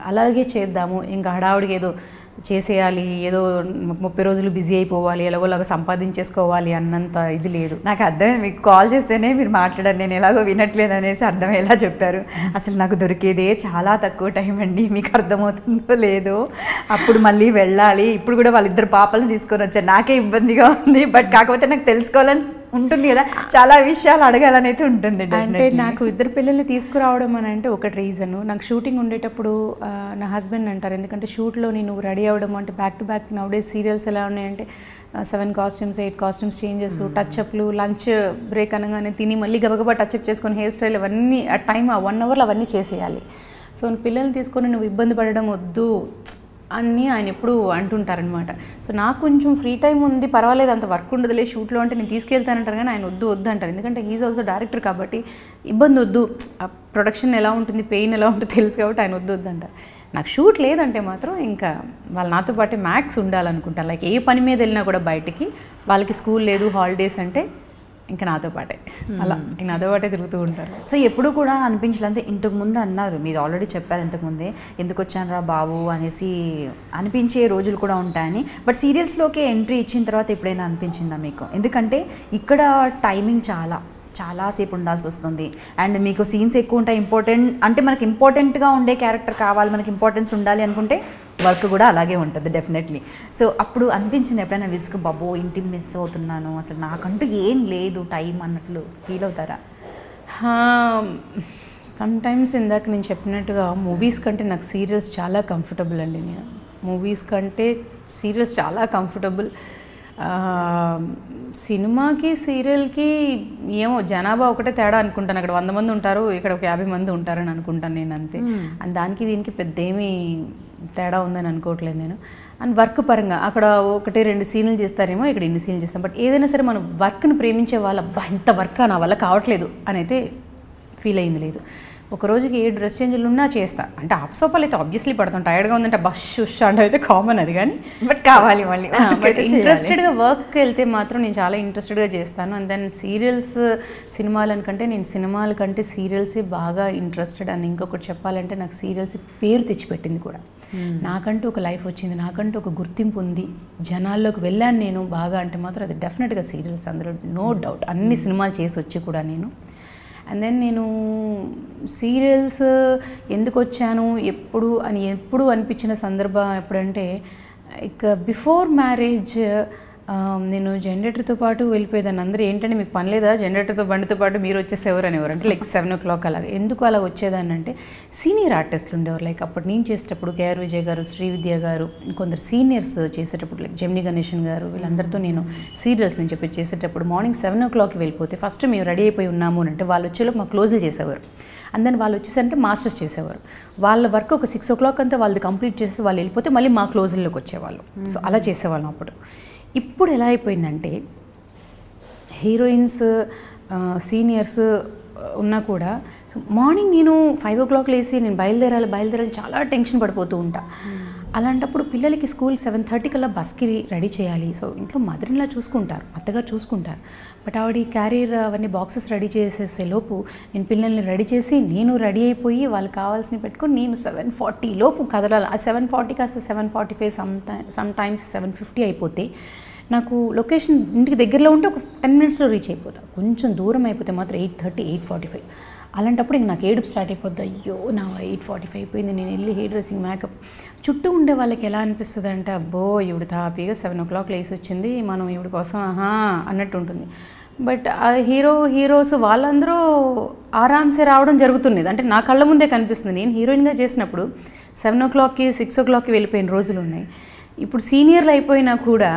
అలాగే చేద్దాము. ఇంకా హడావుడికి ఏదో చేసేయాలి, ఏదో 30 రోజులు బిజీ అయిపోవాలి, ఎలాగోలాగా సంపాదించేసుకోవాలి అన్నంత ఇది లేదు. నాకు అర్థం, మీకు కాల్ చేస్తేనే మీరు మాట్లాడారు, నేను ఎలాగో వినట్లేదు అనేసి అర్థమయ్యేలా చెప్పారు. అసలు నాకు దొరికేదే చాలా తక్కువ టైం అండి, మీకు అర్థమవుతుందో లేదో. అప్పుడు మళ్ళీ వెళ్ళాలి, ఇప్పుడు కూడా వాళ్ళిద్దరు పాపలను తీసుకొని వచ్చారు, నాకే ఇబ్బందిగా ఉంది. బట్ కాకపోతే నాకు తెలుసుకోవాలని ఉంటుంది కదా, చాలా విషయాలు అడగాలని అయితే ఉంటుంది. అంటే నాకు 2 పిల్లల్ని తీసుకురావడం అని అంటే ఒకటి రీజను, నాకు షూటింగ్ ఉండేటప్పుడు నా హస్బెండ్ అంటారు, ఎందుకంటే షూట్లో నేను రెడీ అవ్వడం అంటే back to back nowadays serials ఎలా ఉన్నాయంటే 7 costumes 8 costumes చేంజెస్, టచ్అప్లు, లంచ్ బ్రేక్ అనగానే తిని మళ్ళీ గబగబా టచ్అప్ చేసుకొని హెయిర్ స్టైల్ అవన్నీ ఆ టైం ఆ 1 hourలో అవన్నీ చేసేయాలి. సో పిల్లల్ని తీసుకొని నువ్వు ఇబ్బంది పడడం వద్దు అని ఆయన ఎప్పుడు అంటుంటారనమాట. సో నాకు కొంచెం ఫ్రీ టైం ఉంది, పర్వాలేదు అంత వర్క్ ఉండదులే షూట్లో అంటే నేను తీసుకెళ్తానంటారు, కానీ ఆయన వద్దు అంటారు. ఎందుకంటే ఈజ్ ఆల్సో డైరెక్టర్ కాబట్టి ఇబ్బంది వద్దు, ఆ ప్రొడక్షన్ ఎలా ఉంటుంది, పెయిన్ ఎలా ఉంటుందో తెలుసు కాబట్టి ఆయన వద్దు అంటారు. నాకు షూట్ లేదంటే మాత్రం ఇంకా వాళ్ళు నాతో పాటే మ్యాక్స్ ఉండాలనుకుంటారు. లైక్ ఏ పని మీద వెళ్ళినా కూడా బయటికి, వాళ్ళకి స్కూల్ లేదు హాలిడేస్ అంటే ఇంకా నాతో పాటే, అలా నాతో పాటే తిరుగుతూ ఉంటారు. సో ఎప్పుడు కూడా అనిపించలేదు, ఇంతకుముందు అన్నారు, మీరు ఆల్రెడీ చెప్పారు ఇంతకుముందే, ఎందుకు వచ్చాను రా బాబు అనేసి అనిపించే రోజులు కూడా ఉంటాయని. బట్ సీరియల్స్లోకి ఎంట్రీ ఇచ్చిన తర్వాత ఎప్పుడైనా అనిపించిందా మీకు? ఎందుకంటే ఇక్కడ టైమింగ్ చాలాసేపు ఉండాల్సి వస్తుంది, అండ్ మీకు సీన్స్ ఎక్కువ ఉంటాయి. ఇంపార్టెంట్ అంటే మనకి ఇంపార్టెంట్గా ఉండే క్యారెక్టర్ కావాలి, మనకి ఇంపార్టెన్స్ ఉండాలి అనుకుంటే వర్క్ కూడా అలాగే ఉంటుంది డెఫినెట్లీ. సో అప్పుడు అనిపించింది ఎప్పుడైనా విసుగు, బాబో ఇంటిని మిస్ అవుతున్నాను, అసలు నాకంటూ ఏం లేదు టైం అన్నట్లు ఫీల్ అవుతారా? సమ్టైమ్స్ ఇందాక నేను చెప్పినట్టుగా మూవీస్ కంటే నాకు సీరియల్స్ చాలా కంఫర్టబుల్ అండి. నేను మూవీస్ కంటే సీరియల్స్ చాలా కంఫర్టబుల్. సినిమాకి సీరియల్కి ఏమో జనాభా ఒకటే తేడా అనుకుంటాను, అక్కడ 100 మంది ఉంటారు, ఇక్కడ ఒక 50 మంది ఉంటారని అనుకుంటాను నేను, అంతే. అండ్ దానికి దీనికి పెద్ద ఏమీ తేడా ఉందని అనుకోవట్లేదు నేను. అండ్ వర్క్ పరంగా అక్కడ 1-2 సీన్లు చేస్తారేమో, ఇక్కడ ఇన్ని సీన్లు చేస్తాం. బట్ ఏదైనా సరే మనం వర్క్ని ప్రేమించే వాళ్ళ ఇంత వర్క్ నా వల్ల కావట్లేదు అని అయితే ఫీల్ అయింది లేదు. ఒక రోజుకి 7 డ్రెస్ చేంజ్లు ఉన్నా చేస్తా. అంటే ఆప్సోపాలు అయితే ఆబ్వియస్లీ పడతాం, టైర్డ్గా ఉందంటే బస్ అంటే అయితే కామన్ అది, కానీ బట్ కావాలి మళ్ళీ. ఇంట్రెస్టెడ్గా వర్క్కి వెళ్తే మాత్రం నేను చాలా ఇంట్రెస్టెడ్గా చేస్తాను. అండ్ దెన్ సీరియల్స్ సినిమాలకంటే నేను సినిమాల కంటే సీరియల్సే బాగా ఇంట్రెస్టెడ్. అని ఇంకొకటి చెప్పాలంటే నాకు సీరియల్స్ పేరు తెచ్చిపెట్టింది కూడా. నాకంటూ ఒక లైఫ్ వచ్చింది, నాకంటూ ఒక గుర్తింపు ఉంది, జనాల్లోకి వెళ్ళాను నేను బాగా అంటే మాత్రం అది డెఫినెట్గా సీరియల్స్, అందులో నో డౌట్. అన్ని సినిమాలు చేసి వచ్చి కూడా నేను. అండ్ దెన్ నేను సీరియల్స్ ఎందుకు వచ్చాను ఎప్పుడు అనిపించిన సందర్భం ఎప్పుడంటే, ఇక బిఫోర్ మ్యారేజ్ నేను జనరేటర్తో పాటు వెళ్ళిపోయేదాన్ని. అందరూ ఏంటంటే మీకు పని లేదా జనరేటర్తో బండితో పాటు మీరు వచ్చేసేవారు అనేవారు. అంటే లైక్ 7 o'clock అలాగే. ఎందుకు అలా వచ్చేదాన్ని అంటే సీనియర్ ఆర్టిస్టులు ఉండేవారు. లైక్ అప్పుడు నేను చేసేటప్పుడు కేఆర్ విజయ్ గారు, శ్రీవిద్య గారు, కొందరు సీనియర్స్ చేసేటప్పుడు లైక్ జెమిని గణేషన్ గారు, వీళ్ళందరితో నేను సీరియల్స్ అని చెప్పి చేసేటప్పుడు మార్నింగ్ 7 o'clockకి వెళ్ళిపోతే ఫస్ట్ మేము రెడీ అయిపోయి ఉన్నాము అంటే వాళ్ళు వచ్చేలోపు మాకు క్లోజులు చేసేవారు. అండ్ దెన్ వాళ్ళు వచ్చేసంటే మాస్టర్స్ చేసేవారు. వాళ్ళ వర్క్ ఒక 6 o'clock అంతా వాళ్ళది కంప్లీట్ చేసి వాళ్ళు వెళ్ళిపోతే మళ్ళీ మా క్లోజుల్లోకి వచ్చేవాళ్ళు. సో అలా చేసేవాళ్ళం అప్పుడు. ఇప్పుడు ఎలా అయిపోయిందంటే హీరోయిన్స్ సీనియర్స్ ఉన్నా కూడా మార్నింగ్ నేను 5 o'clock లేసి నేను బయలుదేరాలి చాలా టెన్షన్ పడిపోతూ ఉంటా. అలాంటప్పుడు పిల్లలకి స్కూల్ 7:30 కల్లా బస్కి రెడీ చేయాలి. సో ఇంట్లో మదర్లా చూసుకుంటారు, అత్తగారు చూసుకుంటారు. బట్ ఆవిడ క్యారియర్ అవన్నీ బాక్సెస్ రెడీ చేసేసే లోపు నేను పిల్లల్ని రెడీ చేసి నేను రెడీ అయిపోయి వాళ్ళకి కావాల్సినవి పెట్టుకొని నేను 7:40 లోపు కదలాలి. ఆ 7:40 కాస్త 7:45 సమ్ టైమ్స్ 7:50 అయిపోతే నాకు లొకేషన్ ఇంటికి దగ్గరలో ఉంటే ఒక 10 minutesలో రీచ్ అయిపోతా. కొంచెం దూరం అయిపోతే మాత్రం 8:30, 8:45. అలాంటప్పుడు ఇంక నాకు ఏడుపు స్టార్ట్ అయిపోద్ది. అయ్యో నా 8:45 అయిపోయింది, నేను వెళ్ళి హెయిర్ డ్రెస్సింగ్ మేకప్. చుట్టూ ఉండే వాళ్ళకి ఎలా అనిపిస్తుంది అంటే అబ్బో ఈవిడ హ్యాపీగా 7 o'clock లేసి వచ్చింది, మనం ఈవిడ కోసం అన్నట్టు ఉంటుంది. బట్ ఆ హీరోస్ వాళ్ళందరూ ఆరామ్సే రావడం జరుగుతున్నది. అంటే నా కళ్ళ ముందే కనిపిస్తుంది. నేను హీరోయిన్గా చేసినప్పుడు 7 o'clockకి 6 o'clockకి వెళ్ళిపోయిన రోజులు ఉన్నాయి. ఇప్పుడు సీనియర్లు అయిపోయినా కూడా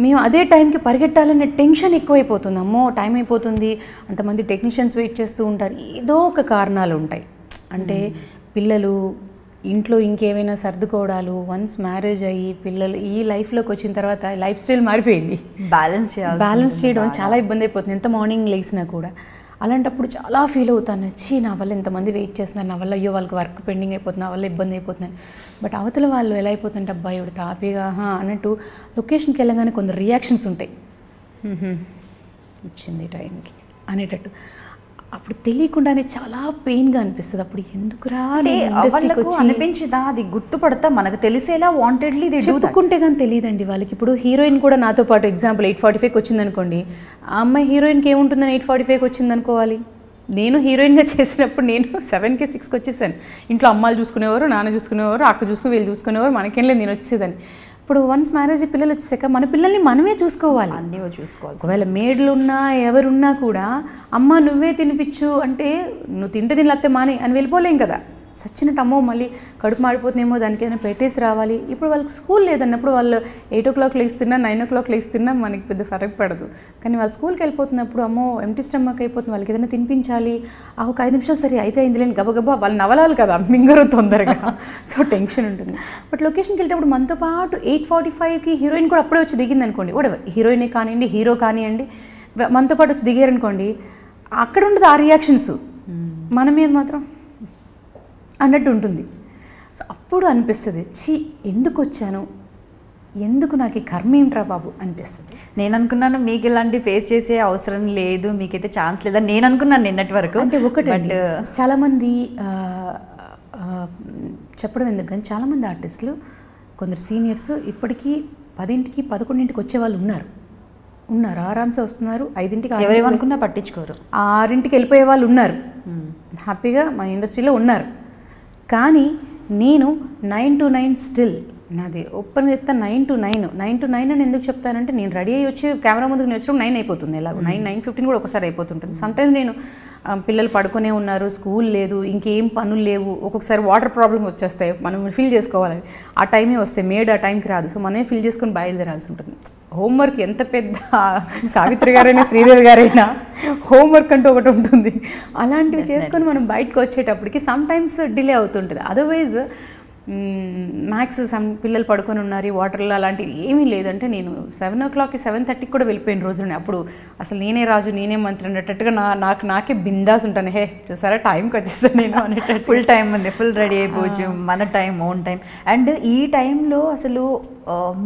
మేము అదే టైంకి పరిగెట్టాలనే టెన్షన్ ఎక్కువైపోతుంది. అమ్మో టైం అయిపోతుంది, అంతమంది టెక్నీషియన్స్ వెయిట్ చేస్తూ ఉంటారు, ఏదో ఒక కారణాలు ఉంటాయి. అంటే పిల్లలు ఇంట్లో ఇంకేమైనా సర్దుకోవడాలు, వన్స్ మ్యారేజ్ అయ్యి పిల్లలు ఈ లైఫ్లోకి వచ్చిన తర్వాత లైఫ్ స్టైల్ మారిపోయింది. బ్యాలెన్స్ చేయడం చాలా ఇబ్బంది అయిపోతుంది ఎంత మార్నింగ్ లేచినా కూడా. అలాంటప్పుడు చాలా ఫీల్ అవుతాను, నా వల్ల ఇంతమంది వెయిట్ చేస్తున్నారు, నా వల్ల అయ్యో వాళ్ళకి వర్క్ పెండింగ్ అయిపోతుంది, నా వల్ల ఇబ్బంది అయిపోతుందని. బట్ అవతల వాళ్ళు ఎలా అయిపోతుంటే అబ్బాయి ఇవిడ తాపీగా అన్నట్టు లొకేషన్కి వెళ్ళగానే కొందరు రియాక్షన్స్ ఉంటాయి, వచ్చింది టైంకి అనేటట్టు. అప్పుడు తెలియకుండానే చాలా పెయిన్గా అనిపిస్తుంది. అప్పుడు ఎందుకురా అనిపించిందా, అది గుర్తుపడతా మనకు తెలిసేలా వాంటెడ్లీ చెప్పుకుంటే కానీ తెలియదండి వాళ్ళకి. ఇప్పుడు హీరోయిన్ కూడా నాతో పాటు ఎగ్జాంపుల్ 8:45కి వచ్చింది అనుకోండి, ఆ అమ్మాయి హీరోయిన్కి ఏముంటుందని 8:45కి వచ్చింది అనుకోవాలి. నేను హీరోయిన్గా చేసినప్పుడు నేను 7కి 6కి వచ్చేసాను. ఇంట్లో అమ్మాలు చూసుకునేవారు, నాన్న చూసుకునేవారు, అక్క చూసుకుని వీళ్ళు చూసుకునేవారు, మనకేం లేదు నేను వచ్చేదాన్ని. ఇప్పుడు వన్స్ మ్యారేజ్ పిల్లలు వచ్చేసాక మన పిల్లల్ని మనమే చూసుకోవాలి, అన్నీ చూసుకోవాలి. ఒకవేళ మేడ్లు ఉన్నా ఎవరున్నా కూడా అమ్మ నువ్వే తినిపించు అంటే నువ్వు తింటే తినలేకపోతే మానే అని వెళ్ళిపోలేం కదా. సచ్చినట్టు అమ్మో మళ్ళీ కడుపు మాడిపోతుందేమో దానికి ఏదైనా పెట్టేసి రావాలి. ఇప్పుడు వాళ్ళకి స్కూల్ లేదన్నప్పుడు వాళ్ళు 8 o'clock లేస్తున్నా 9 o'clock లేస్తున్నా మనకి పెద్ద ఫరక్ పడదు. కానీ వాళ్ళు స్కూల్కి వెళ్ళిపోతున్నప్పుడు అమ్మో ఎంటీ స్టమక్ అయిపోతుంది, వాళ్ళకి ఏదైనా తినిపించాలి, ఒక 5 నిమిషాలు సరే అయితే అయింది లేని గబగబా వాళ్ళు నవలాలి కదా మింగరు తొందరగా. సో టెన్షన్ ఉంటుంది. బట్ లొకేషన్కి వెళ్ళేటప్పుడు మనతో పాటు 8:45కి హీరోయిన్ కూడా అప్పుడే వచ్చి దిగింది అనుకోండి, హీరోయినే కానివ్వండి హీరో కానివ్వండి మనతో పాటు వచ్చి దిగారనుకోండి, అక్కడ ఉండదు ఆ రియాక్షన్స్, మన మీద మాత్రం అన్నట్టు ఉంటుంది. సో అప్పుడు అనిపిస్తుంది ఎందుకు వచ్చాను, ఎందుకు నాకు ఈ కర్మ ఏంట్రా బాబు అనిపిస్తుంది. నేను అనుకున్నాను మీకు ఇలాంటి ఫేస్ చేసే అవసరం లేదు, మీకైతే ఛాన్స్ లేదని నేను అనుకున్నాను నిన్నటి వరకు. అంటే ఒకటి చాలామంది చెప్పడం ఎందుకు కానీ చాలామంది ఆర్టిస్టులు కొందరు సీనియర్స్ ఇప్పటికీ 10ంటికి 11ంటికి వచ్చేవాళ్ళు ఉన్నారు ఆరామ్సే వస్తున్నారు. 5ంటికి ఎవరేమనుకున్నా పట్టించుకోరు, 6ంటికి వెళ్ళిపోయే వాళ్ళు ఉన్నారు, హ్యాపీగా మన ఇండస్ట్రీలో ఉన్నారు. కానీ నేను 9 to 9 స్టిల్ నాది ఓపెన్ చెప్తా. 9 to 9 అని ఎందుకు చెప్తానంటే నేను రెడీ అయ్యి వచ్చి కెమెరా ముందుకు నేను వచ్చినప్పుడు 9 అయిపోతుంది. ఎలాగో 9:15 కూడా ఒకసారి అయిపోతుంటుంది. సమ్టైమ్స్ నేను పిల్లలు పడుకునే ఉన్నారు, స్కూల్ లేదు, ఇంకేం పనులు లేవు, ఒక్కొక్కసారి వాటర్ ప్రాబ్లమ్ వచ్చేస్తాయి, మనం ఫిల్ చేసుకోవాలి, ఆ టైమే వస్తాయి, మేడ్ ఆ టైంకి రాదు, సో మనమే ఫిల్ చేసుకొని బయలుదేరాల్సి ఉంటుంది. హోంవర్క్ ఎంత పెద్ద సావిత్రి గారైనా శ్రీదేవి గారైనా హోంవర్క్ అంటూ ఒకటి ఉంటుంది. అలాంటివి చేసుకొని మనం బయటకు వచ్చేటప్పటికి సమ్ టైమ్స్ డిలే అవుతుంటుంది. అదర్వైజ్ మ్యాక్స్ పిల్లలు పడుకొని ఉన్నారు వాటర్లో అలాంటివి ఏమీ లేదంటే నేను 7 o'clockకి 7:30కి కూడా వెళ్ళిపోయిన రోజునే. అప్పుడు అసలు నేనే రాజు నేనే మంత్రి అన్నట్టుగా నాకే బిందాస్ ఉంటాను. హే చూసారా టైంకి వచ్చేసాను నేను అనేటట్టు. ఫుల్ టైం ఉంది, ఫుల్ రెడీ అయిపోవచ్చు, మన టైం ఓన్ టైం. అండ్ ఈ టైంలో అసలు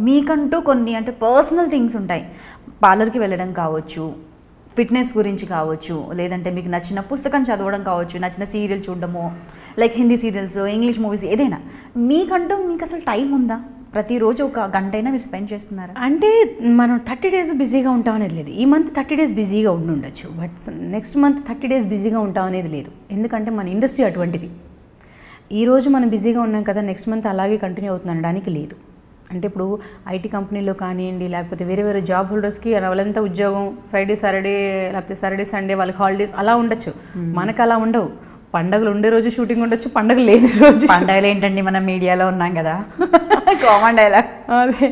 మీకంటూ కొన్ని అంటే పర్సనల్ థింగ్స్ ఉంటాయి, పార్లర్కి వెళ్ళడం కావచ్చు, ఫిట్నెస్ గురించి కావచ్చు, లేదంటే మీకు నచ్చిన పుస్తకం చదవడం కావచ్చు, నచ్చిన సీరియల్ చూడడము, like Hindi serials, English movies, ఏదైనా మీకు అసలు టైం ఉందా? ప్రతిరోజు ఒక గంటైనా మీరు స్పెండ్ చేస్తున్నారా? అంటే మనం 30 days బిజీగా ఉంటాం అనేది లేదు. ఈ మంత్ 30 days బిజీగా ఉండొచ్చు, బట్ నెక్స్ట్ మంత్ 30 days బిజీగా ఉంటాం అనేది లేదు. ఎందుకంటే మన ఇండస్ట్రీ అటువంటిది. ఈరోజు మనం బిజీగా ఉన్నాం కదా నెక్స్ట్ మంత్ అలాగే కంటిన్యూ అవుతుంది అనడానికి లేదు. అంటే ఇప్పుడు ఐటీ కంపెనీలో కానివ్వండి, లేకపోతే వేరే వేరే జాబ్ హోల్డర్స్కి వాళ్ళంతా ఉద్యోగం ఫ్రైడే సాటర్డే లేకపోతే సాటర్డే సండే వాళ్ళకి హాలిడేస్ అలా ఉండొచ్చు. మనకు అలా ఉండవు. పండగలు ఉండే రోజు షూటింగ్ ఉండొచ్చు, పండగలు లేని రోజు. పండగలు ఏంటండి, మనం మీడియాలో ఉన్నాం కదా, కామన్ డైలాగ్. అదే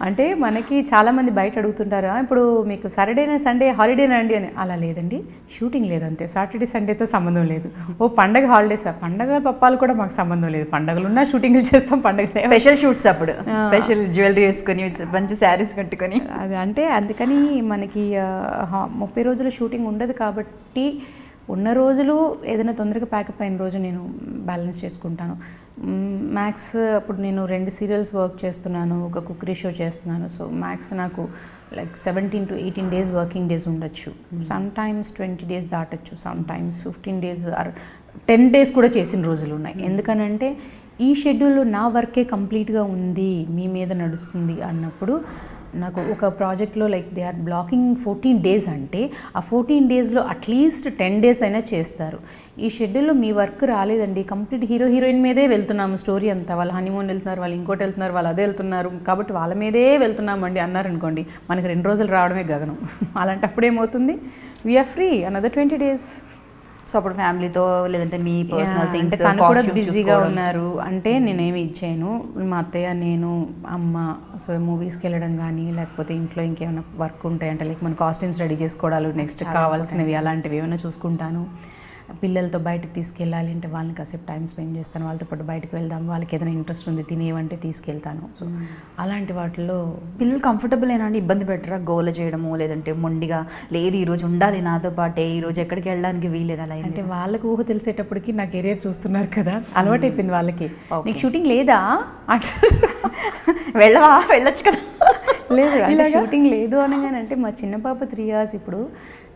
అంటే మనకి చాలామంది బయట అడుగుతుంటారు, ఇప్పుడు మీకు సాటర్డే సండే హాలిడేనా అండి అని. అలా లేదండి, షూటింగ్ లేదంతే. సాటర్డే సండేతో సంబంధం లేదు. ఓ పండగ హాలిడేసా, పండగ పప్పాలు కూడా మాకు సంబంధం లేదు. పండగలు ఉన్నా షూటింగ్లు చేస్తాం, పండగ స్పెషల్ షూట్స్ అప్పుడు స్పెషల్ జ్యువెలరీ వేసుకొని మంచి శారీస్ కట్టుకొని. అది అంటే అందుకని మనకి 30 రోజుల షూటింగ్ ఉండదు కాబట్టి ఉన్న రోజులు ఏదైనా తొందరగా ప్యాకప్ అయిన రోజు నేను బ్యాలెన్స్ చేసుకుంటాను. మ్యాక్స్ అప్పుడు నేను 2 సీరియల్స్ వర్క్ చేస్తున్నాను, ఒక కుక్కరీ షో చేస్తున్నాను. సో మ్యాక్స్ నాకు like 17 to 18 days working days ఉండొచ్చు. సమ్ టైమ్స్ 20 డేస్ దాటచ్చు, సమ్ టైమ్స్ 15 డేస్ ఆర్ 10 డేస్ కూడా చేసిన రోజులు ఉన్నాయి. ఎందుకనంటే ఈ షెడ్యూల్లో నా వర్కే కంప్లీట్గా ఉంది, మీ మీద నడుస్తుంది అన్నప్పుడు నాకు ఒక ప్రాజెక్ట్లో like they are blocking 14 days అంటే ఆ 14 డేస్లో అట్లీస్ట్ 10 డేస్ అయినా చేస్తారు. ఈ షెడ్యూల్లో మీ వర్క్ రాలేదండి, కంప్లీట్ హీరోయిన్ మీదే వెళ్తున్నాము స్టోరీ అంతా. వాళ్ళు హనీమూన్ వెళ్తున్నారు, వాళ్ళు ఇంకోటి వెళ్తున్నారు, వాళ్ళు అదే వెళ్తున్నారు కాబట్టి వాళ్ళ మీదే వెళ్తున్నామండి అన్నారనుకోండి, మనకి 2 రోజులు రావడమే గగనం. అలాంటప్పుడు ఏమవుతుంది, we are free another 20 days. So అప్పుడు ఫ్యామిలీతో లేదంటే మీ పర్సనల్ థింగ్స్ తను కూడా బిజీగా ఉన్నారు అంటే నేనేమి ఇచ్చాను. మా అత్తయ్య, నేను, అమ్మ సో మూవీస్కి వెళ్ళడం కానీ లేకపోతే ఇంట్లో ఇంకేమైనా వర్క్ ఉంటాయంటే లైక్ మన కాస్ట్యూమ్స్ రెడీ చేసుకోవడాలు, నెక్స్ట్ కావాల్సినవి అలాంటివి ఏమైనా చూసుకుంటాను. పిల్లలతో బయటకు తీసుకెళ్ళాలి అంటే వాళ్ళని కాసేపు టైం స్పెండ్ చేస్తాను, వాళ్ళతో పాటు బయటకు వెళ్దాం, వాళ్ళకి ఏదైనా ఇంట్రెస్ట్ ఉంది తినేవంటే తీసుకెళ్తాను. సో అలాంటి వాటిల్లో పిల్లలు కంఫర్టబుల్ అయినా అండి, ఇబ్బంది పెట్టరా గోల చేయడము లేదంటే మొండిగా లేదు ఈరోజు ఉండాలి నాతో పాటే, ఈరోజు ఎక్కడికి వెళ్ళడానికి వీలేదు అలా? అంటే వాళ్ళకి ఊహ తెలిసేటప్పటికి నా కెరియర్ చూస్తున్నారు కదా, అలవాటు అయిపోయింది వాళ్ళకి. నీకు షూటింగ్ లేదా వెళ్ళొచ్చు కదా. లేదు అంటే షూటింగ్ లేదు అనగానే, అంటే మా చిన్న పాప 3 years ఇప్పుడు,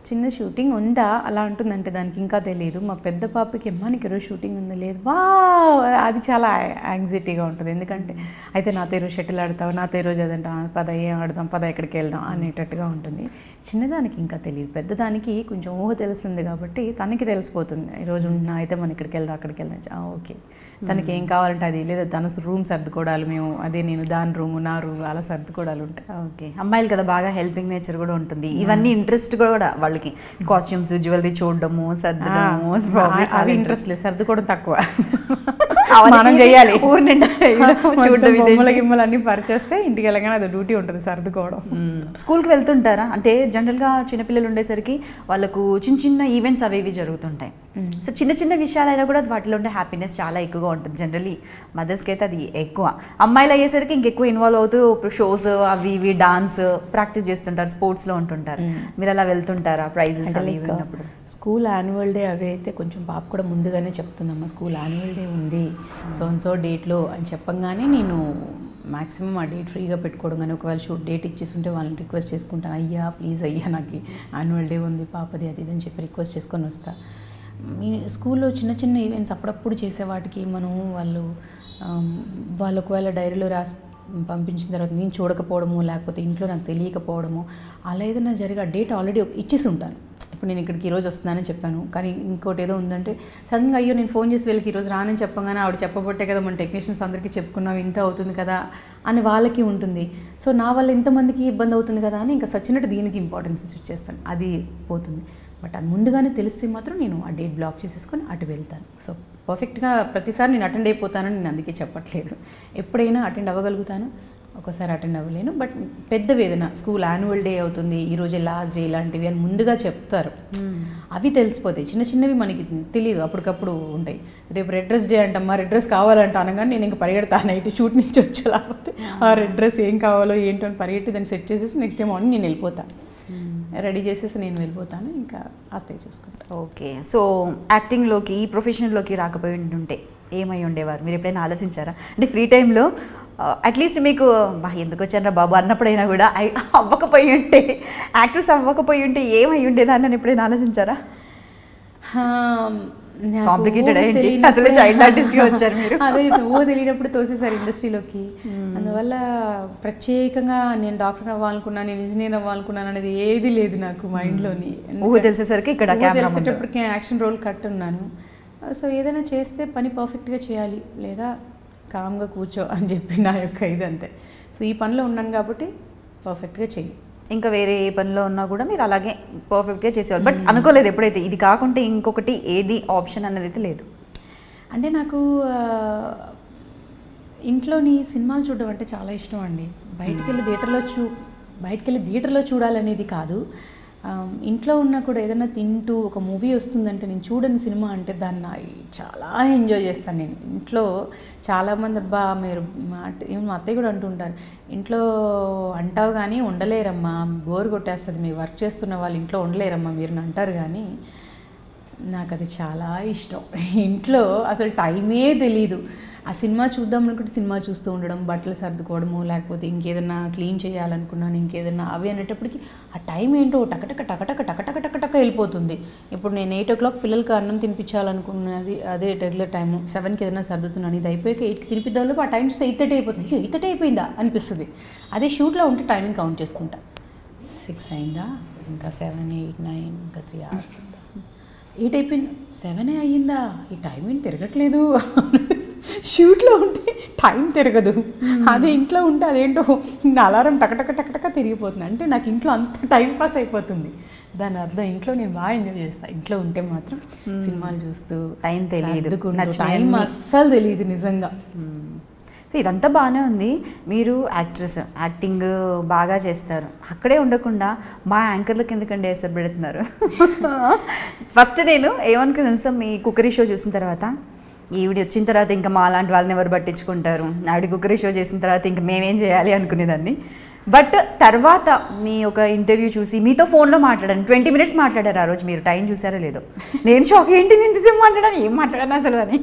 చిన్న షూటింగ్ ఉందా అలా అంటుందంటే దానికి ఇంకా తెలియదు. మా పెద్ద పాపకి నీకు ఈరోజు షూటింగ్ ఉందా, లేదు, వా అది చాలా యాంగ్జైటీగా ఉంటుంది. ఎందుకంటే అయితే నాతో ఈరోజు షటిల్ ఆడతావు, నాతో ఈరోజు అదంటా, పద ఏం ఆడదాం, పద ఎక్కడికి వెళ్దాం అనేటట్టుగా ఉంటుంది. చిన్నదానికి ఇంకా తెలియదు, పెద్దదానికి కొంచెం ఊహ తెలుస్తుంది కాబట్టి తనకి తెలిసిపోతుంది. ఈరోజు ఉంటున్నా అయితే మనం ఇక్కడికి వెళ్దాం అక్కడికి వెళ్దాం, ఓకే. తనకి ఏం కావాలంటే అది, లేదా తన రూమ్ సర్దుకోవడాలు, మేము అదే నేను దాని రూము నా రూమ్ అలా సర్దుకోవడాలు ఉంటాయి. ఓకే, అమ్మాయిలు కదా బాగా హెల్పింగ్ నేచర్ కూడా ఉంటుంది, ఇవన్నీ ఇంట్రెస్ట్ కూడా వాళ్ళకి. కాస్ట్యూమ్స్ జ్యువెలరీ చూడడము, సర్దడము, అవి ఇంట్రెస్ట్ లేదు, సర్దుకోవడం తక్కువ. మనం చేయాలి, ఊరు నిండా చూడడం, బొమ్మల గిమ్మలు అన్ని పరిచేస్తే ఇంటికి వెళ్ళగానే అది డ్యూటీ ఉంటుంది సర్దుకోవడం. స్కూల్కి వెళ్తుంటారా? అంటే జనరల్గా చిన్నపిల్లలు ఉండేసరికి వాళ్ళకు చిన్న చిన్న ఈవెంట్స్ అవి ఇవి జరుగుతుంటాయి. సో చిన్న చిన్న విషయాలైనా కూడా వాటిలో ఉండే హ్యాపీనెస్ చాలా ఎక్కువగా ఉంటుంది. జనరల్లీ మదర్స్కి అయితే అది ఎక్కువ. అమ్మాయిలు అయ్యేసరికి ఇంకెక్కువ ఇన్వాల్వ్ అవుతూ షోస్ అవి ఇవి డాన్స్ ప్రాక్టీస్ చేస్తుంటారు, స్పోర్ట్స్లో ఉంటుంటారు. మీరు అలా వెళ్తుంటారా ప్రైజెస్ అప్పుడు? స్కూల్ యాన్యువల్ డే అవి అయితే కొంచెం పాప కూడా ముందుగానే చెప్తుందమ్మా, స్కూల్ యాన్యువల్ డే ఉంది సో డేట్లో అని చెప్పంగానే నేను మ్యాక్సిమం ఆ డేట్ ఫ్రీగా పెట్టుకోవడం. కానీ ఒకవేళ షూట్ డేట్ ఇచ్చేస్తుంటే వాళ్ళని రిక్వెస్ట్ చేసుకుంటాను, అయ్యా ప్లీజ్ అయ్యా నాకు యాన్యువల్ డే ఉంది పాపది అది ఇది అని చెప్పి రిక్వెస్ట్ చేసుకొని వస్తా. మీ స్కూల్లో చిన్న చిన్న ఈవెంట్స్ అప్పుడప్పుడు చేసే వాటికి మనం వాళ్ళు ఒకవేళ డైరీలో రాసి పంపించిన తర్వాత నేను చూడకపోవడము లేకపోతే ఇంట్లో నాకు తెలియకపోవడము అలా ఏదైనా జరిగే డేట్ ఆల్రెడీ ఇచ్చేసి ఉంటాను. ఇప్పుడు నేను ఇక్కడికి ఈరోజు వస్తున్నానని చెప్పాను, కానీ ఇంకోటి ఏదో ఉందంటే సడన్గా అయ్యో నేను ఫోన్ చేసి వీళ్ళకి ఈరోజు రానని చెప్పగానే ఆవిడ చెప్పబట్టే కదా మన టెక్నీషియన్స్ అందరికీ చెప్పుకున్నాం ఇంత అవుతుంది కదా అని వాళ్ళకి ఉంటుంది. సో నా వల్ల ఇంతమందికి ఇబ్బంది అవుతుంది కదా అని ఇంకా సచ్చినట్టు దీనికి ఇంపార్టెన్స్ ఇచ్చేస్తాను, అది పోతుంది. బట్ అది ముందుగానే తెలిస్తే మాత్రం నేను ఆ డేట్ బ్లాక్ చేసేసుకొని అటు వెళ్తాను. సో పర్ఫెక్ట్గా ప్రతిసారి నేను అటెండ్ అయిపోతానని నేను అందుకే చెప్పట్లేదు, ఎప్పుడైనా అటెండ్ అవ్వగలుగుతాను, ఒక్కోసారి అటెండ్ అవ్వలేను. బట్ పెద్దవి ఏదైనా స్కూల్ యాన్యువల్ డే అవుతుంది ఈరోజే లాస్ట్ డే ఇలాంటివి అని ముందుగా చెప్తారు, అవి తెలిసిపోతాయి. చిన్న చిన్నవి మనకి తెలియదు, అప్పటికప్పుడు ఉంటాయి. రేపు రెడ్ డ్రెస్ డే అంటమ్మా, రెడ్ డ్రెస్ కావాలంట అనగానే నేను ఇంకా పరిగెడతాను నైట్ షూట్ నుంచి వచ్చే, లేకపోతే ఆ రెడ్ డ్రెస్ ఏం కావాలో ఏంటో అని పరిగెట్టి దాన్ని సెట్ చేసేసి నెక్స్ట్ డే మార్నింగ్ నేను వెళ్ళిపోతాను, రెడీ చేసేసి నేను వెళ్ళిపోతాను, ఇంకా అత్తయ్య చూసుకుంటాను. ఓకే, సో యాక్టింగ్లోకి ఈ ప్రొఫెషన్లోకి రాకపోయి ఉంటుంటే ఏమై ఉండేవారు మీరు ఎప్పుడైనా ఆలోచించారా? అంటే ఫ్రీ టైంలో అట్లీస్ట్ మీకు ఎందుకు వచ్చారా బాబు అన్నప్పుడైనా కూడా అవ్వకపోయి ఉంటే, యాక్ట్రెస్ అవ్వకపోయి ఉంటే ఏమై ఉండేదాన్ని అని ఎప్పుడైనా ఆలోచించారా? కాంప్లికేటెడ్ అయ్యింది, అసలు చైల్డ్ ఆర్టిస్ట్గా వచ్చారు మీరు. అదే తెలియనప్పుడు తోసేసారు ఇండస్ట్రీలోకి. అందువల్ల ప్రత్యేకంగా నేను డాక్టర్ అవ్వాలనుకున్నాను, నేను ఇంజనీర్ అవ్వాలనుకున్నాను అనేది ఏది లేదు నాకు మైండ్లోని. తెలిసేసరికి ఇక్కడ తెలిసేటప్పటికి యాక్షన్ రోల్ కట్ ఉన్నాను. సో ఏదైనా చేస్తే పని పర్ఫెక్ట్గా చేయాలి, లేదా కామ్గా కూర్చో అని చెప్పి నా యొక్క ఇదంతే. సో ఈ పనిలో ఉన్నాను కాబట్టి పర్ఫెక్ట్గా చెయ్యి. ఇంకా వేరే ఏ పనిలో ఉన్నా కూడా మీరు అలాగే పర్ఫెక్ట్గా చేసేవాళ్ళు. బట్ అనుకోలేదు ఎప్పుడైతే ఇది కాకుంటే ఇంకొకటి ఏది ఆప్షన్ అనేది అయితే లేదు. అంటే నాకు ఇంట్లోని సినిమాలు చూడడం అంటే చాలా ఇష్టం అండి. బయటికి వెళ్ళి థియేటర్లో చూడాలనేది కాదు. ఇంట్లో ఉన్నా కూడా ఏదైనా తింటూ ఒక మూవీ వస్తుందంటే నేను చూడని సినిమా అంటే దాన్ని చాలా ఎంజాయ్ చేస్తాను నేను. ఇంట్లో చాలామంది అబ్బా మీరు మా అత్తయ్య కూడా అంటుంటారు, ఇంట్లో అంటావు కానీ ఉండలేరమ్మా, బోర్ కొట్టేస్తుంది, మీరు వర్క్ చేస్తున్న వాళ్ళు ఇంట్లో ఉండలేరమ్మా మీరు అంటారు. కానీ నాకు అది చాలా ఇష్టం. ఇంట్లో అసలు టైమే తెలీదు. ఆ సినిమా చూద్దాం అనుకుంటే సినిమా చూస్తూ ఉండడం, బట్టలు సర్దుకోవడము, లేకపోతే ఇంకేదన్నా క్లీన్ చేయాలనుకున్నాను, ఇంకేదన్నా అవి అనేటప్పటికి ఆ టైం ఏంటో టకటక టకటక టకటక టకటక వెళ్ళిపోతుంది. ఇప్పుడు నేను 8 o'clock పిల్లలకి అన్నం తినిపించాలనుకున్నది, అదే రెగ్యులర్ టైము. 7కి ఏదైనా సర్దుతున్నాను, ఇది అయిపోయాక 8కి తినిపిద్దాంలో ఆ టైం చూస్తే 8:30 అయిపోతుంది. 8:30 అయిపోయిందా అనిపిస్తుంది. అదే షూట్లో ఉంటే టైమింగ్ కౌంట్ చేసుకుంటా. 6 అయిందా, ఇంకా 7, 8, 9, ఇంకా 3 hours. 8 అయిపోయింది, 7 అయ్యిందా, ఈ టైం ఏం తిరగట్లేదు. షూట్లో ఉంటే టైం తిరగదు. అదే ఇంట్లో ఉంటే అదేంటో అలారం టకటక టకటక తిరిగిపోతుంది. అంటే నాకు ఇంట్లో అంత టైం పాస్ అయిపోతుంది. దాని అర్థం ఇంట్లో నేను బాగా ఎంజాయ్ చేస్తాను. ఇంట్లో ఉంటే మాత్రం సినిమాలు చూస్తూ టైం తెలియదు, టైం అస్సలు తెలియదు నిజంగా. సో ఇదంతా బాగానే ఉంది. మీరు యాక్టింగ్ బాగా చేస్తారు. అక్కడే ఉండకుండా మా యాంకర్లకు ఎందుకంటే ఎసరు పెడుతున్నారు. ఫస్ట్ నేను ఏమనుకుని తెలుసా, మీ కుక్కరీ షో చూసిన తర్వాత ఈవిడ వచ్చిన తర్వాత ఇంకా మా లాంటి వాళ్ళని ఎవరు పట్టించుకుంటారు, ఆవిడ కుక్కరీ షో చేసిన తర్వాత ఇంకా మేమేం చేయాలి అనుకునేదాన్ని. బట్ తర్వాత మీ ఒక ఇంటర్వ్యూ చూసి మీతో ఫోన్లో మాట్లాడాను, 20 minutes మాట్లాడారు ఆ రోజు. మీరు టైం చూసారో లేదో, నేను షాక్, ఏంటి నేను ఇంతసేపు మాట్లాడాను, ఏం మాట్లాడాను అసలు అని.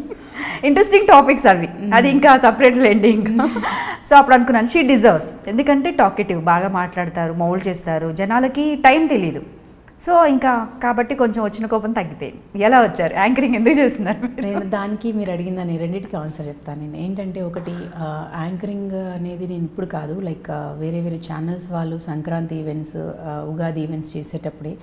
ఇంట్రెస్టింగ్ టాపిక్స్ అవి, అది ఇంకా సపరేట్ లేండి ఇంకా. సో అప్పుడు అనుకున్నాను షీ డిజర్వ్స్, ఎందుకంటే టాకెటివ్, బాగా మాట్లాడతారు, మౌల్డ్ చేస్తారు, జనాలకి టైం తెలీదు. సో ఇంకా కాబట్టి కొంచెం వచ్చిన కోపం తగ్గిపోయింది. ఎలా వచ్చారు, యాంకరింగ్ ఎందుకు చేస్తున్నారు? నేను దానికి మీరు అడిగిందని రెండింటికి ఆన్సర్ చెప్తాను. నేను ఏంటంటే, ఒకటి యాంకరింగ్ అనేది నేను ఇప్పుడు కాదు, లైక్ వేరే వేరే ఛానల్స్ వాళ్ళు సంక్రాంతి ఈవెంట్స్, ఉగాది ఈవెంట్స్ చేసేటప్పుడే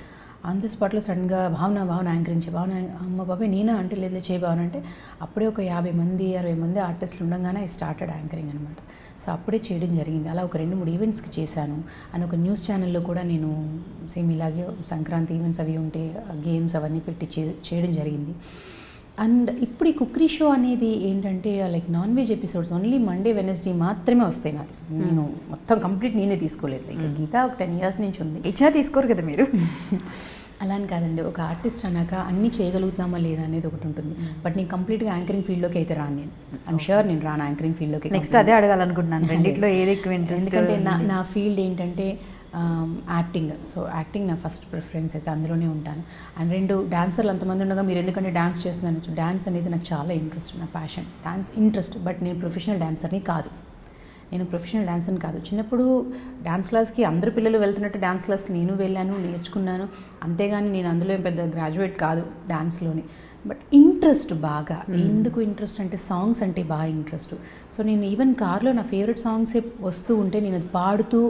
ఆన్ ది స్పాట్లో సడన్గా భావన యాంకరింగ్ చేయ, భావన అమ్మ బాబాయ్ నేనా అంటే, లేదు చేయ భావన అంటే, అప్పుడే ఒక 50 మంది 60 మంది ఆర్టిస్టులు ఉండగానే ఐ స్టార్టెడ్ యాంకరింగ్ అనమాట. సో అప్పుడే చేయడం జరిగింది. అలా ఒక 2-3 ఈవెంట్స్కి చేశాను. అండ్ ఒక న్యూస్ ఛానల్లో కూడా నేను సేమ్ ఇలాగే సంక్రాంతి ఈవెంట్స్ అవి ఉంటే గేమ్స్ అవన్నీ పెట్టి చేయడం జరిగింది. అండ్ ఇప్పుడు ఈ కుక్కరీ షో అనేది ఏంటంటే, like non veg episodes only Monday Wednesday మాత్రమే వస్తాయి. నాది నేను మొత్తం కంప్లీట్ నేనే తీసుకోలేదు. లైక్ గీత ఒక 10 years నుంచి ఉంది. ఇచ్చినా తీసుకోరు కదా మీరు. అలా అని కాదండి, ఒక ఆర్టిస్ట్ అన్నాక అన్నీ చేయగలుగుతామా లేదా అనేది ఒకటి ఉంటుంది. బట్ నేను కంప్లీట్గా యాంకరింగ్ ఫీల్డ్లోకి అయితే రాను. ఐఎమ్ ష్యూర్ నేను రాను యాంకరింగ్ ఫీల్డ్లోకి. నెక్స్ట్ అదే అడగాలనుకుంటున్నాను, రెండిట్లో ఏది ఎక్కువ ఇంట్రెస్ట్? ఎందుకంటే నా ఫీల్డ్ ఏంటంటే యాక్టింగ్. సో యాక్టింగ్ నా ఫస్ట్ ప్రిఫరెన్స్, అయితే అందులోనే ఉంటాను. అండ్ 2 డాన్సర్లు అంతమంది ఉండగా మీరు ఎందుకంటే డాన్స్ చేస్తున్నాను. డాన్స్ అనేది నాకు చాలా ఇంట్రెస్ట్, నా ప్యాషన్, డాన్స్ ఇంట్రెస్ట్. బట్ నేను ప్రొఫెషనల్ డాన్సర్ని కాదు. చిన్నప్పుడు డాన్స్ క్లాస్కి అందరు పిల్లలు వెళ్తున్నట్టు డాన్స్ క్లాస్కి నేను వెళ్ళాను, నేర్చుకున్నాను. అంతేగాని నేను అందులో ఏం పెద్ద గ్రాడ్యుయేట్ కాదు డాన్స్లోని. బట్ ఇంట్రెస్ట్ బాగా, ఎందుకు ఇంట్రెస్ట్ అంటే సాంగ్స్ అంటే బాగా ఇంట్రెస్ట్. సో నేను ఈవెన్ కార్లో నా ఫేవరెట్ సాంగ్సే వస్తూ ఉంటే నేను అది పాడుతూ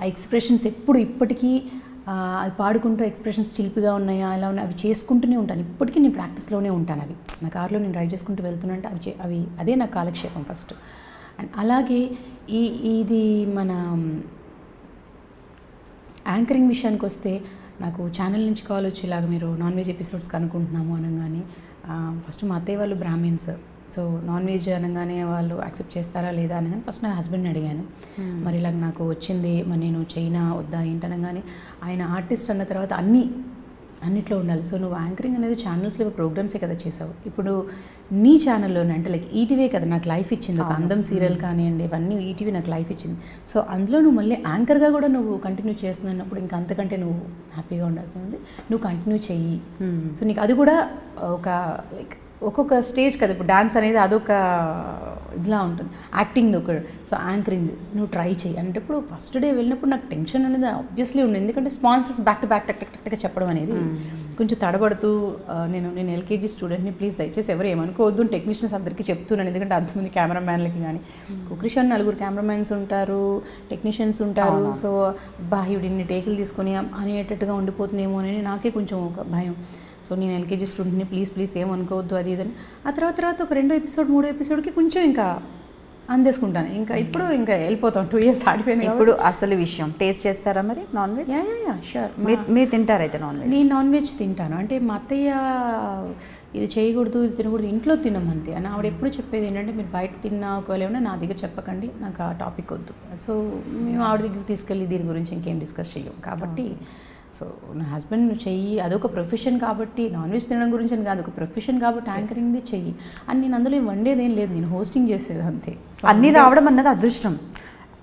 ఆ ఎక్స్ప్రెషన్స్ ఇప్పటికీ అది పాడుకుంటూ ఎక్స్ప్రెషన్స్ చిలిపిగా ఉన్నాయా ఎలా ఉన్నాయి అవి చేసుకుంటూనే ఉంటాను. ఇప్పటికీ నేను ప్రాక్టీస్లోనే ఉంటాను. అవి నా కార్లో నేను డ్రైవ్ చేసుకుంటూ వెళ్తున్నంటే అవి అదే నా కాలక్షేపం ఫస్ట్. అండ్ అలాగే ఇది మన యాంకరింగ్ విషయానికి వస్తే, నాకు ఛానల్ నుంచి కాల్ వచ్చి ఇలాగ మీరు నాన్ వెజ్ ఎపిసోడ్స్కి అనుకుంటున్నాము అనగానే, ఫస్ట్ మా అత్తయ్య వాళ్ళు బ్రాహ్మిన్స్. సో నాన్ వెజ్ అనగానే వాళ్ళు యాక్సెప్ట్ చేస్తారా లేదా అనగానే ఫస్ట్ నా హస్బెండ్ని అడిగాను. మరి ఇలాగ నాకు వచ్చింది, మరి నేను చైనా వద్దా ఏంటనగానే, ఆయన ఆర్టిస్ట్ అన్న తర్వాత అన్నిట్లో ఉండాలి. సో నువ్వు యాంకరింగ్ అనేది ఛానల్స్లో ప్రోగ్రామ్సే కదా చేసావు, ఇప్పుడు నీ ఛానల్లోనే అంటే లైక్ ఈటీవీ కదా నాకు లైఫ్ ఇచ్చింది. ఒక అందం సీరియల్ కానివ్వండి, ఇవన్నీ ఈటీవీ నాకు లైఫ్ ఇచ్చింది. సో అందులో నువ్వు మళ్ళీ యాంకర్గా కూడా నువ్వు కంటిన్యూ చేస్తున్నప్పుడు ఇంకా అంతకంటే నువ్వు హ్యాపీగా ఉండాల్సింది. నువ్వు కంటిన్యూ చెయ్యి. సో నీకు అది కూడా ఒక లైక్ ఒక్కొక్క స్టేజ్ కదా. ఇప్పుడు డాన్స్ అనేది అదొక ఇదిలా ఉంటుంది, యాక్టింగ్ ఒక. సో యాంకరింగ్ నువ్వు ట్రై చేయి అంటే, ఇప్పుడు ఫస్ట్ డే వెళ్ళినప్పుడు నాకు టెన్షన్ అనేది ఆబ్వియస్లీ ఉంది. ఎందుకంటే స్పాన్సర్స్ బ్యాక్ టు బ్యాక్ టక్ చెప్పడం అనేది కొంచెం తడబడుతూ, నేను ఎల్కేజీ స్టూడెంట్ని, ప్లీజ్ దయచేసి ఎవరు ఏమనుకోవద్దు, టెక్నీషియన్స్ అందరికీ చెప్తున్నాను. ఎందుకంటే అంతమంది కెమెరామ్యాన్లకి కానీ కుక్కరీ షో 4 కెమెరామ్యాన్స్ ఉంటారు, టెక్నీషియన్స్ ఉంటారు. సో ఇన్ని టేకులు తీసుకొని అనేటట్టుగా ఉండిపోతుందేమో అని నాకే కొంచెం ఒక భయం. సో నేను ఎల్కేజీ స్టూడెంట్ని, ప్లీజ్ ఏమనుకోవద్దు అది ఇదని. ఆ తర్వాత ఒక 2వ ఎపిసోడ్ 3వ ఎపిసోడ్కి కొంచెం ఇంకా అందేసుకుంటాను. ఇంకా ఇప్పుడు ఇంకా వెళ్ళిపోతాం, 2 years దాటిపోయింది. ఇప్పుడు అసలు విషయం టేస్ట్ చేస్తారా మరి నాన్ వెజ్? Yeah sure. మీరు తింటారైతే నాన్ వెజ్? నేను నాన్ వెజ్ తింటాను. అంటే మా అత్తయ్య ఇది చేయకూడదు, ఇది తినకూడదు, ఇంట్లో తినమంతే అని ఆవిడ ఎప్పుడు చెప్పేది ఏంటంటే, మీరు బయట తిన్నా ఒకవేళ ఏమన్నా నా దగ్గర చెప్పకండి, నాకు ఆ టాపిక్ వద్దు. సో మేము ఆవిడ దగ్గర తీసుకెళ్ళి దీని గురించి ఇంకేం డిస్కస్ చెయ్యం. కాబట్టి సో నా హస్బెండ్ నువ్వు చెయ్యి, అదొక ప్రొఫెషన్ కాబట్టి, నాన్ వెజ్ తినడం గురించి అని కాదు, ఒక ప్రొఫెషన్ కాబట్టి యాంకరింగ్ది చెయ్యి అని. నేను అందులో వండేదేం లేదు, నేను హోస్టింగ్ చేసేది అంతే. అన్నీ రావడం అన్నది అదృష్టం.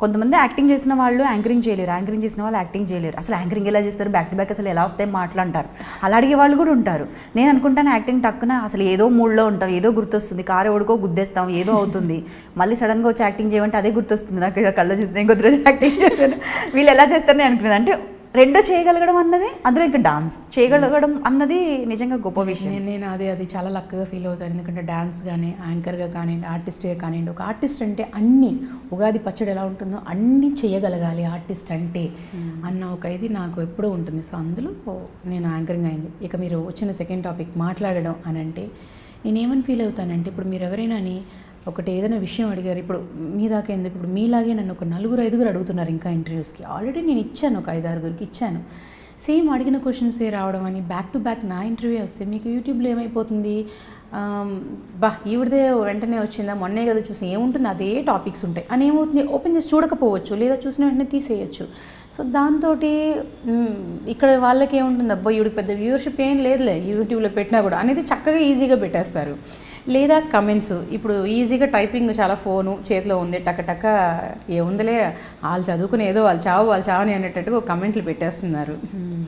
కొంతమంది యాక్టింగ్ చేసిన వాళ్ళు యాంకరింగ్ చేయలేరు, యాంకరింగ్ చేసిన వాళ్ళు యాక్టింగ్ చేయలేరు. అసలు యాంకరింగ్ ఎలా చేస్తారు, బ్యాక్ టు బ్యాక్ అసలు ఎలా వస్తాయి మాట్లాడతారు, అలా అడిగే వాళ్ళు కూడా ఉంటారు. నేను అనుకుంటాను యాక్టింగ్ టక్కున అసలు ఏదో మూడ్లో ఉంటాం, ఏదో గుర్తొస్తుంది, కారు ఎవడికో గుద్దేస్తాం, ఏదో అవుతుంది, మళ్ళీ సడన్గా వచ్చి యాక్టింగ్ చేయమంటే అదే గుర్తొస్తుంది నాకు. కళ్ళ చూస్తే ఇంకొద్ది రోజు యాక్టింగ్ చేశాను, వీళ్ళు ఎలా చేస్తారని అనుకునేది. అంటే రెండో చేయగలగడం అన్నది, అందులో ఇంకా డాన్స్ చేయగలగడం అన్నది నిజంగా గొప్ప విషయం. నేను అది చాలా లక్కగా ఫీల్ అవుతాను. ఎందుకంటే డాన్స్ కానీ, యాంకర్గా కానివ్వండి, ఆర్టిస్ట్గా కానివ్వండి, ఒక ఆర్టిస్ట్ అంటే అన్నీ, ఉగాది పచ్చడి ఎలా ఉంటుందో అన్నీ చేయగలగాలి ఆర్టిస్ట్ అంటే అన్న ఒక ఇది నాకు ఎప్పుడూ ఉంటుంది. సో అందులో నేను యాంకరింగ్ అయింది. ఇక మీరు వచ్చిన సెకండ్ టాపిక్ మాట్లాడడం అని అంటే, నేనేమని ఫీల్ అవుతానంటే, ఇప్పుడు మీరు ఎవరైనా ఒకటి ఏదైనా విషయం అడిగారు, ఇప్పుడు మీ దాకా ఎందుకు, ఇప్పుడు మీలాగే నన్ను ఒక 4-5 అడుగుతున్నారు ఇంకా ఇంటర్వ్యూస్కి. ఆల్రెడీ నేను ఇచ్చాను, ఒక 5-6 ఇచ్చాను. సేమ్ అడిగిన క్వశ్చన్సే రావడం అని, బ్యాక్ టు బ్యాక్ నా ఇంటర్వ్యూ వస్తే మీకు యూట్యూబ్లో ఏమైపోతుంది, ఈవిడదే వెంటనే వచ్చిందా, మొన్నే కదా చూసి, ఏముంటుంది అదే టాపిక్స్ ఉంటాయి అని ఏమవుతుంది, ఓపెన్ చేసి చూడకపోవచ్చు, లేదా చూసిన వెంటనే తీసేయచ్చు. సో దాంతో ఇక్కడ వాళ్ళకి ఏముంటుంది, అబ్బో ఈవిడికి పెద్ద వ్యూవర్షిప్ ఏం లేదులే యూట్యూబ్లో పెట్టినా కూడా అనేది చక్కగా ఈజీగా పెట్టేస్తారు. లేదా కమెంట్స్, ఇప్పుడు ఈజీగా టైపింగ్, చాలా ఫోను చేతిలో ఉంది, టక్క ఏముందిలే వాళ్ళు చదువుకుని ఏదో వాళ్ళు చావని అనేటట్టుగా కమెంట్లు పెట్టేస్తున్నారు.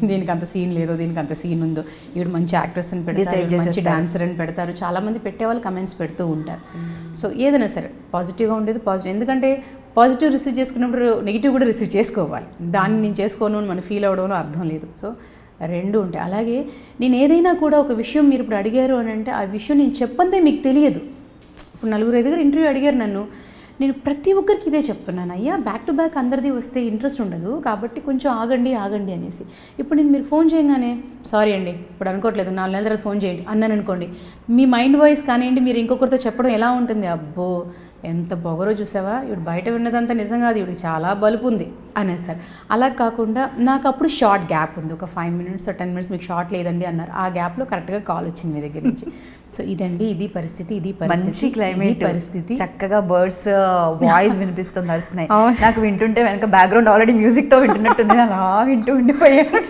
దీనికి అంత సీన్ లేదో, దీనికి అంత సీన్ ఉందో, ఈవిడ మంచి యాక్ట్రెస్ అని పెడతారు, మంచి డాన్సర్ అని పెడతారు, చాలామంది పెట్టేవాళ్ళు కమెంట్స్ పెడుతూ ఉంటారు. సో ఏదైనా సరే పాజిటివ్గా ఉండేది పాజిటివ్, ఎందుకంటే పాజిటివ్ రిసీవ్ చేసుకున్నప్పుడు నెగిటివ్ కూడా రిసీవ్ చేసుకోవాలి. దాన్ని నేను చేసుకోను అని మనం ఫీల్ అవ్వడంలో అర్థం లేదు. సో రెండు ఉంటాయి. అలాగే నేను ఏదైనా కూడా ఒక విషయం మీరు ఇప్పుడు అడిగారు అని అంటే, ఆ విషయం నేను చెప్పందే మీకు తెలియదు. ఇప్పుడు 4-5 ఇంటర్వ్యూ అడిగారు నన్ను, నేను ప్రతి ఒక్కరికి ఇదే చెప్తున్నాను, అయ్యా బ్యాక్ టు బ్యాక్ అందరిది వస్తే ఇంట్రెస్ట్ ఉండదు, కాబట్టి కొంచెం ఆగండి అనేసి. ఇప్పుడు నేను మీరు ఫోన్ చేయగానే, సారీ అండి ఇప్పుడు అనుకోవట్లేదు, 4 నెలల తర్వాత ఫోన్ చేయండి అన్నాను అనుకోండి, మీ మైండ్ వాయిస్ కానివ్వండి, మీరు ఇంకొకరితో చెప్పడం ఎలా ఉంటుంది, అబ్బో ఎంత పొగరో చూసావా, ఇవి బయట విన్నదంతా నిజం కాదు, ఇవిడికి చాలా బలుపు ఉంది అనేస్తారు. అలా కాకుండా నాకు అప్పుడు షార్ట్ గ్యాప్ ఉంది, ఒక 5 minutes or 10 minutes మీకు షార్ట్ లేదండి అన్నారు, ఆ గ్యాప్లో కరెక్ట్గా కాల్ వచ్చింది మీ దగ్గర నుంచి. సో ఇదండి, ఇది పరిస్థితి, మంచి క్లైమేట్, పరిస్థితి, చక్కగా బర్డ్స్ వాయిస్ వినిపిస్తుంది, అరుస్తున్నాయి. నాకు వింటుంటే వెనక బ్యాక్గ్రౌండ్ ఆల్రెడీ మ్యూజిక్ తో వింటున్నట్టుంది, అలా వింటూ ఉండిపోయాను.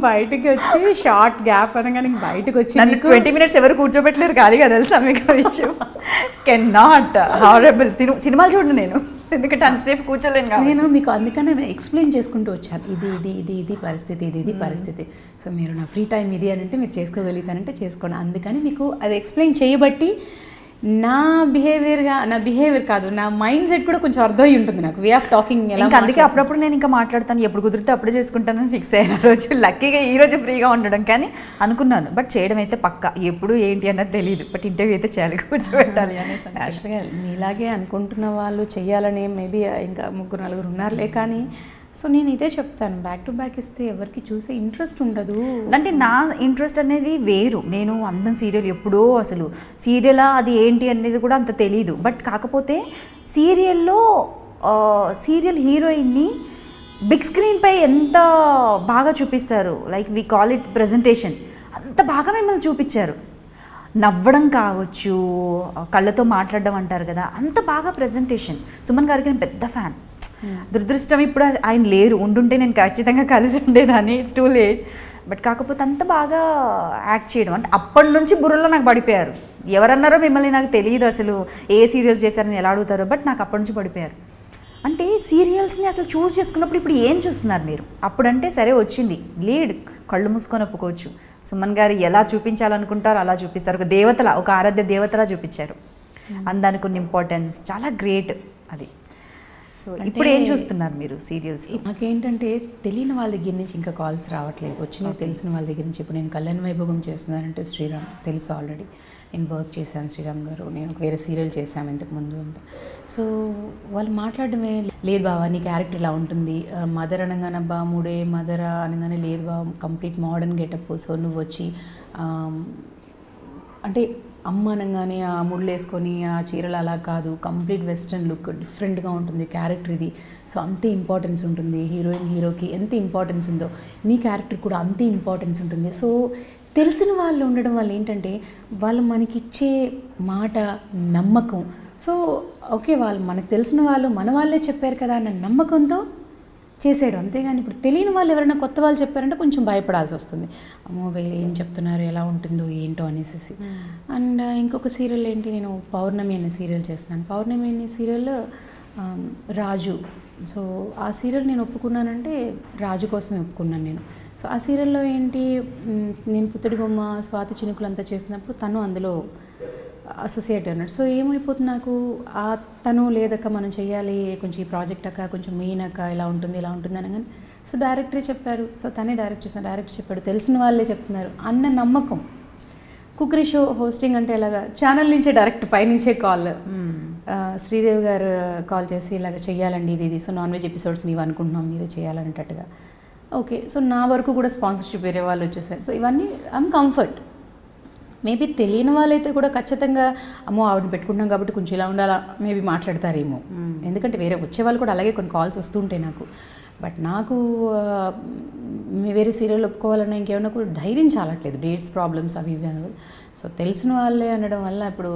బయటికి వచ్చి షార్ట్ గ్యాప్ అనగానే బయటకు వచ్చి 20 minutes ఎవరు కూర్చోబెట్టలేరు ఖాళీగా, తెలుసా మీకు విషయం? Can not horrible. సినిమాలు చూడండి నేను, ఎందుకంటే అంతసేపు కూర్చోలేను. నేను మీకు అందుకనే ఎక్స్ప్లెయిన్ చేసుకుంటూ వచ్చాను, ఇది పరిస్థితి, ఇది పరిస్థితి. సో మీరు నా ఫ్రీ టైం ఇది అని అంటే మీరు చేసుకోగలుగుతానంటే చేసుకోండి. అందుకని మీకు అది ఎక్స్ప్లెయిన్ చేయబట్టి నా బిహేవియర్ కాదు, నా మైండ్ సెట్ కూడా కొంచెం అర్థమై ఉంటుంది నాకు, వే ఆఫ్ టాకింగ్. అందుకే అప్పుడప్పుడు నేను ఇంకా మాట్లాడతాను, ఎప్పుడు కుదిరితే అప్పుడే చేసుకుంటానని ఫిక్స్ అయిన రోజు. లక్కీగా ఈ రోజు ఫ్రీగా ఉండడం కానీ అనుకున్నాను, బట్ చేయడం అయితే పక్కా, ఎప్పుడు ఏంటి అన్నది తెలియదు, బట్ ఇంటర్వ్యూ అయితే చేయాలి, కూర్చోబెట్టాలి అనేసి. యాక్చువల్గా నీలాగే అనుకుంటున్న వాళ్ళు చేయాలని మేబీ ఇంకా 3-4 ఉన్నారులే, కానీ సో నేను ఇదే చెప్తాను, బ్యాక్ టు బ్యాక్ ఇస్తే ఎవరికి చూసే ఇంట్రెస్ట్ ఉండదు. అంటే నా ఇంట్రెస్ట్ అనేది వేరు, నేను అందం సీరియల్ ఎప్పుడో, అసలు సీరియలా అది ఏంటి అనేది కూడా అంత తెలీదు. బట్ కాకపోతే సీరియల్లో సీరియల్ హీరోయిన్ని బిగ్ స్క్రీన్పై ఎంత బాగా చూపిస్తారు, like we call it presentation, అంత బాగా మిమ్మల్ని చూపించారు. నవ్వడం కావచ్చు, కళ్ళతో మాట్లాడడం అంటారు కదా, అంత బాగా ప్రజెంటేషన్. సుమన్ గారికి నేను పెద్ద ఫ్యాన్. దురదృష్టం ఇప్పుడు ఆయన లేరు, ఉండుంటే నేను ఖచ్చితంగా కలిసి ఉండేదాన్ని, ఇట్స్ టూ లేట్. బట్ కాకపోతే అంత బాగా యాక్ట్ చేయడం, అంటే అప్పటి నుంచి బుర్రలో నాకు పడిపోయారు. ఎవరన్నారో మిమ్మల్ని నాకు తెలియదు, అసలు ఏ సీరియల్స్ చేశారని ఎలా అడుగుతారో, బట్ నాకు అప్పటి నుంచి పడిపోయారు. అంటే సీరియల్స్ని అసలు చూస్ చేసుకున్నప్పుడు ఇప్పుడు ఏం చూస్తున్నారు మీరు? అప్పుడంటే సరే వచ్చింది లీడ్, కళ్ళు మూసుకొని ఒప్పుకోవచ్చు. సుమన్ గారు ఎలా చూపించాలనుకుంటారో అలా చూపిస్తారు, ఒక దేవతలా, ఒక ఆరాధ్య దేవతలా చూపించారు. అందానికి ఉన్న ఇంపార్టెన్స్ చాలా గ్రేట్ అది. సో ఇప్పుడు ఏం చూస్తున్నారు మీరు సీరియల్స్? నాకేంటంటే తెలియని వాళ్ళ దగ్గర నుంచి ఇంకా కాల్స్ రావట్లేదు, వచ్చినాయి తెలిసిన వాళ్ళ దగ్గర నుంచి. ఇప్పుడు నేను కళ్యాణ వైభోగం చేస్తున్నానంటే శ్రీరామ్ తెలుసు ఆల్రెడీ, నేను వర్క్ చేశాను శ్రీరామ్ గారు, నేను వేరే సీరియల్ చేశాను ఇంతకుముందు అంతా. సో వాళ్ళు మాట్లాడడమే, లేదు బావా నీ క్యారెక్టర్ ఇలా ఉంటుంది, మదర్ అనగానే అబ్బా మూడే మదర్ అనగానే లేదు బావ కంప్లీట్ మోడర్న్ గెటప్, సో నువ్వు వచ్చి అంటే అమ్మ అనగానే ఆ ముళ్ళు వేసుకొని ఆ చీరలు అలా కాదు, కంప్లీట్ వెస్ట్రన్ లుక్, డిఫరెంట్గా ఉంటుంది క్యారెక్టర్ ఇది. సో అంతే ఇంపార్టెన్స్ ఉంటుంది హీరోకి ఎంత ఇంపార్టెన్స్ ఉందో నీ క్యారెక్టర్ కూడా అంతే ఇంపార్టెన్స్ ఉంటుంది. సో తెలిసిన వాళ్ళు ఉండడం వల్ల ఏంటంటే వాళ్ళు మనకిచ్చే మాట, నమ్మకం. సో ఓకే, వాళ్ళు మనకు తెలిసిన వాళ్ళు మన వాళ్ళే చెప్పారు కదా అన్న నమ్మకంతో చేసాడు. అంతేగాని ఇప్పుడు తెలియని వాళ్ళు ఎవరైనా కొత్త వాళ్ళు చెప్పారంటే కొంచెం భయపడాల్సి వస్తుంది. అమ్మో వీళ్ళు ఏం చెప్తున్నారు, ఎలా ఉంటుందో ఏంటో అనేసి. అండ్ ఇంకొక సీరియల్ ఏంటి, నేను పౌర్ణమి అనే సీరియల్ చేస్తున్నాను. పౌర్ణమి అనే సీరియల్ రాజు. సో ఆ సీరియల్ నేను ఒప్పుకున్నానంటే రాజు కోసమే ఒప్పుకున్నాను నేను. సో ఆ సీరియల్లో ఏంటి, నేను పుత్తడి బొమ్మ, స్వాతి చినుకులు అంతా చేసినప్పుడు తను అందులో అసోసియేట్ అన్నాడు. సో ఏమైపోతుంది నాకు, తను లేదక్క మనం చెయ్యాలి కొంచెం ఈ ప్రాజెక్ట్ అక్క, కొంచెం మెయిన్ అక్క, ఇలా ఉంటుంది అనగానే సో డైరెక్టరే చెప్పారు. సో తనే డైరెక్ట్ చేసిన, డైరెక్ట్ చెప్పాడు, తెలిసిన వాళ్ళే చెప్తున్నారు అన్న నమ్మకం. కుకరీ షో హోస్టింగ్ అంటే ఇలాగా ఛానల్ నుంచే డైరెక్ట్ పైనుంచే కాల్, శ్రీదేవి గారు కాల్ చేసి ఇలాగ చెయ్యాలండి ఇది, సో నాన్ వెజ్ ఎపిసోడ్స్ మేము అనుకుంటున్నాం మీరే చేయాలనేటట్టుగా. ఓకే, సో నా వరకు కూడా స్పాన్సర్షిప్ వేరే వాళ్ళు వచ్చేసారు. సో ఇవన్నీ ఐమ్ కంఫర్ట్. మేబీ తెలియని వాళ్ళైతే కూడా ఖచ్చితంగా అమ్మో ఆవిడని పెట్టుకుంటున్నాం కాబట్టి కొంచెం ఇలా ఉండాలా మేబీ మాట్లాడతారేమో. ఎందుకంటే వేరే వచ్చేవాళ్ళు కూడా అలాగే కొన్ని కాల్స్ వస్తుంటాయి నాకు. బట్ నాకు వేరే సీరియల్ ఒప్పుకోవాలన్నా ఇంకేమన్నా కూడా ధైర్యం చాలట్లేదు, డేట్స్ ప్రాబ్లమ్స్ అవి ఇవి. సో తెలిసిన వాళ్ళే అనడం వల్ల, ఇప్పుడు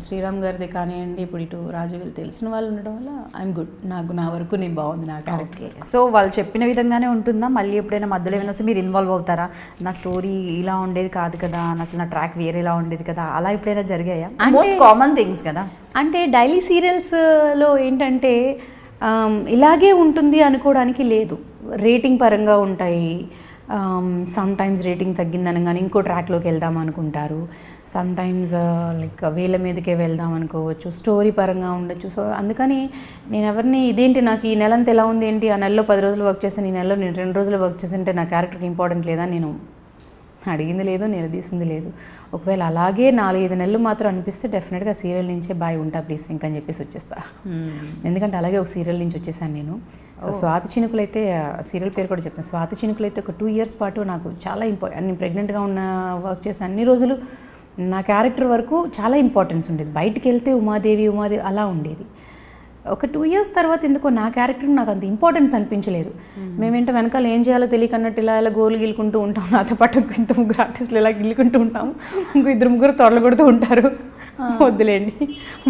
శ్రీరామ్ గారిది కానివ్వండి, ఇప్పుడు ఇటు రాజు వీళ్ళు తెలిసిన వాళ్ళు ఉండడం వల్ల ఐఎమ్ గుడ్. నాకు నా వరకు నేను బాగుంది నా క్యారెక్టర్. సో వాళ్ళు చెప్పిన విధంగానే ఉంటుందా? మళ్ళీ ఎప్పుడైనా మధ్యలో ఏమైనా వస్తే మీరు ఇన్వాల్వ్ అవుతారా? నా స్టోరీ ఇలా ఉండేది కాదు కదా, అసలు నా ట్రాక్ వేరేలా ఉండేది కదా, అలా ఎప్పుడైనా జరిగాయా? మోస్ట్ కామన్ థింగ్స్ కదా. అంటే డైలీ సీరియల్స్లో ఏంటంటే ఇలాగే ఉంటుంది అనుకోవడానికి లేదు. రేటింగ్ పరంగా ఉంటాయి. సమ్ టైమ్స్ రేటింగ్ తగ్గిందనగానే ఇంకో ట్రాక్లోకి వెళ్దాం అనుకుంటారు. సమ్ టైమ్స్ లైక్ వీళ్ళ మీదకే వెళ్దాం అనుకోవచ్చు, స్టోరీ పరంగా ఉండొచ్చు. సో అందుకని నేను ఎవరిని ఇదేంటి నాకు ఈ నెల అంతా ఎలా ఉంది ఏంటి, ఆ నెలలో 10 రోజులు వర్క్ చేశాను, ఈ నెలలో నేను 2 రోజులు వర్క్ చేస్తుంటే నా క్యారెక్టర్కి ఇంపార్టెంట్ లేదా, నేను అడిగింది లేదు, నిలదీసింది లేదు. ఒకవేళ అలాగే 4-5 నెలలు మాత్రం అనిపిస్తే డెఫినెట్గా సీరియల్ నుంచే బాయ్ ఉంటా ప్లీజ్ ఇంకని చెప్పేసి వచ్చేస్తా. ఎందుకంటే అలాగే ఒక సీరియల్ నుంచి వచ్చేసాను నేను. సో స్వాతి చినుకులు అయితే సీరియల్ పేరు కూడా చెప్తాను. స్వాతి చినుకులు అయితే ఒక 2 years పాటు నాకు చాలా నేను ప్రెగ్నెంట్గా ఉన్న వర్క్ చేసిన అన్ని రోజులు నా క్యారెక్టర్ వరకు చాలా ఇంపార్టెన్స్ ఉండేది. బయటికి వెళ్తే ఉమాదేవి అలా ఉండేది. ఒక 2 years తర్వాత ఎందుకో నా క్యారెక్టర్ నాకు అంత ఇంపార్టెన్స్ అనిపించలేదు. మేమేంటో వెనకాల ఏం చేయాలో తెలియకన్నట్టు ఇలా గోలు గిలుకుంటూ ఉంటాం. నాతో పాటు ఇంత 3 ఆర్టిస్టులు ఇలా గిల్లుకుంటూ ఉంటాము, ఇంకో 2-3 తొడలు కొడుతూ ఉంటారు. వద్దులేండి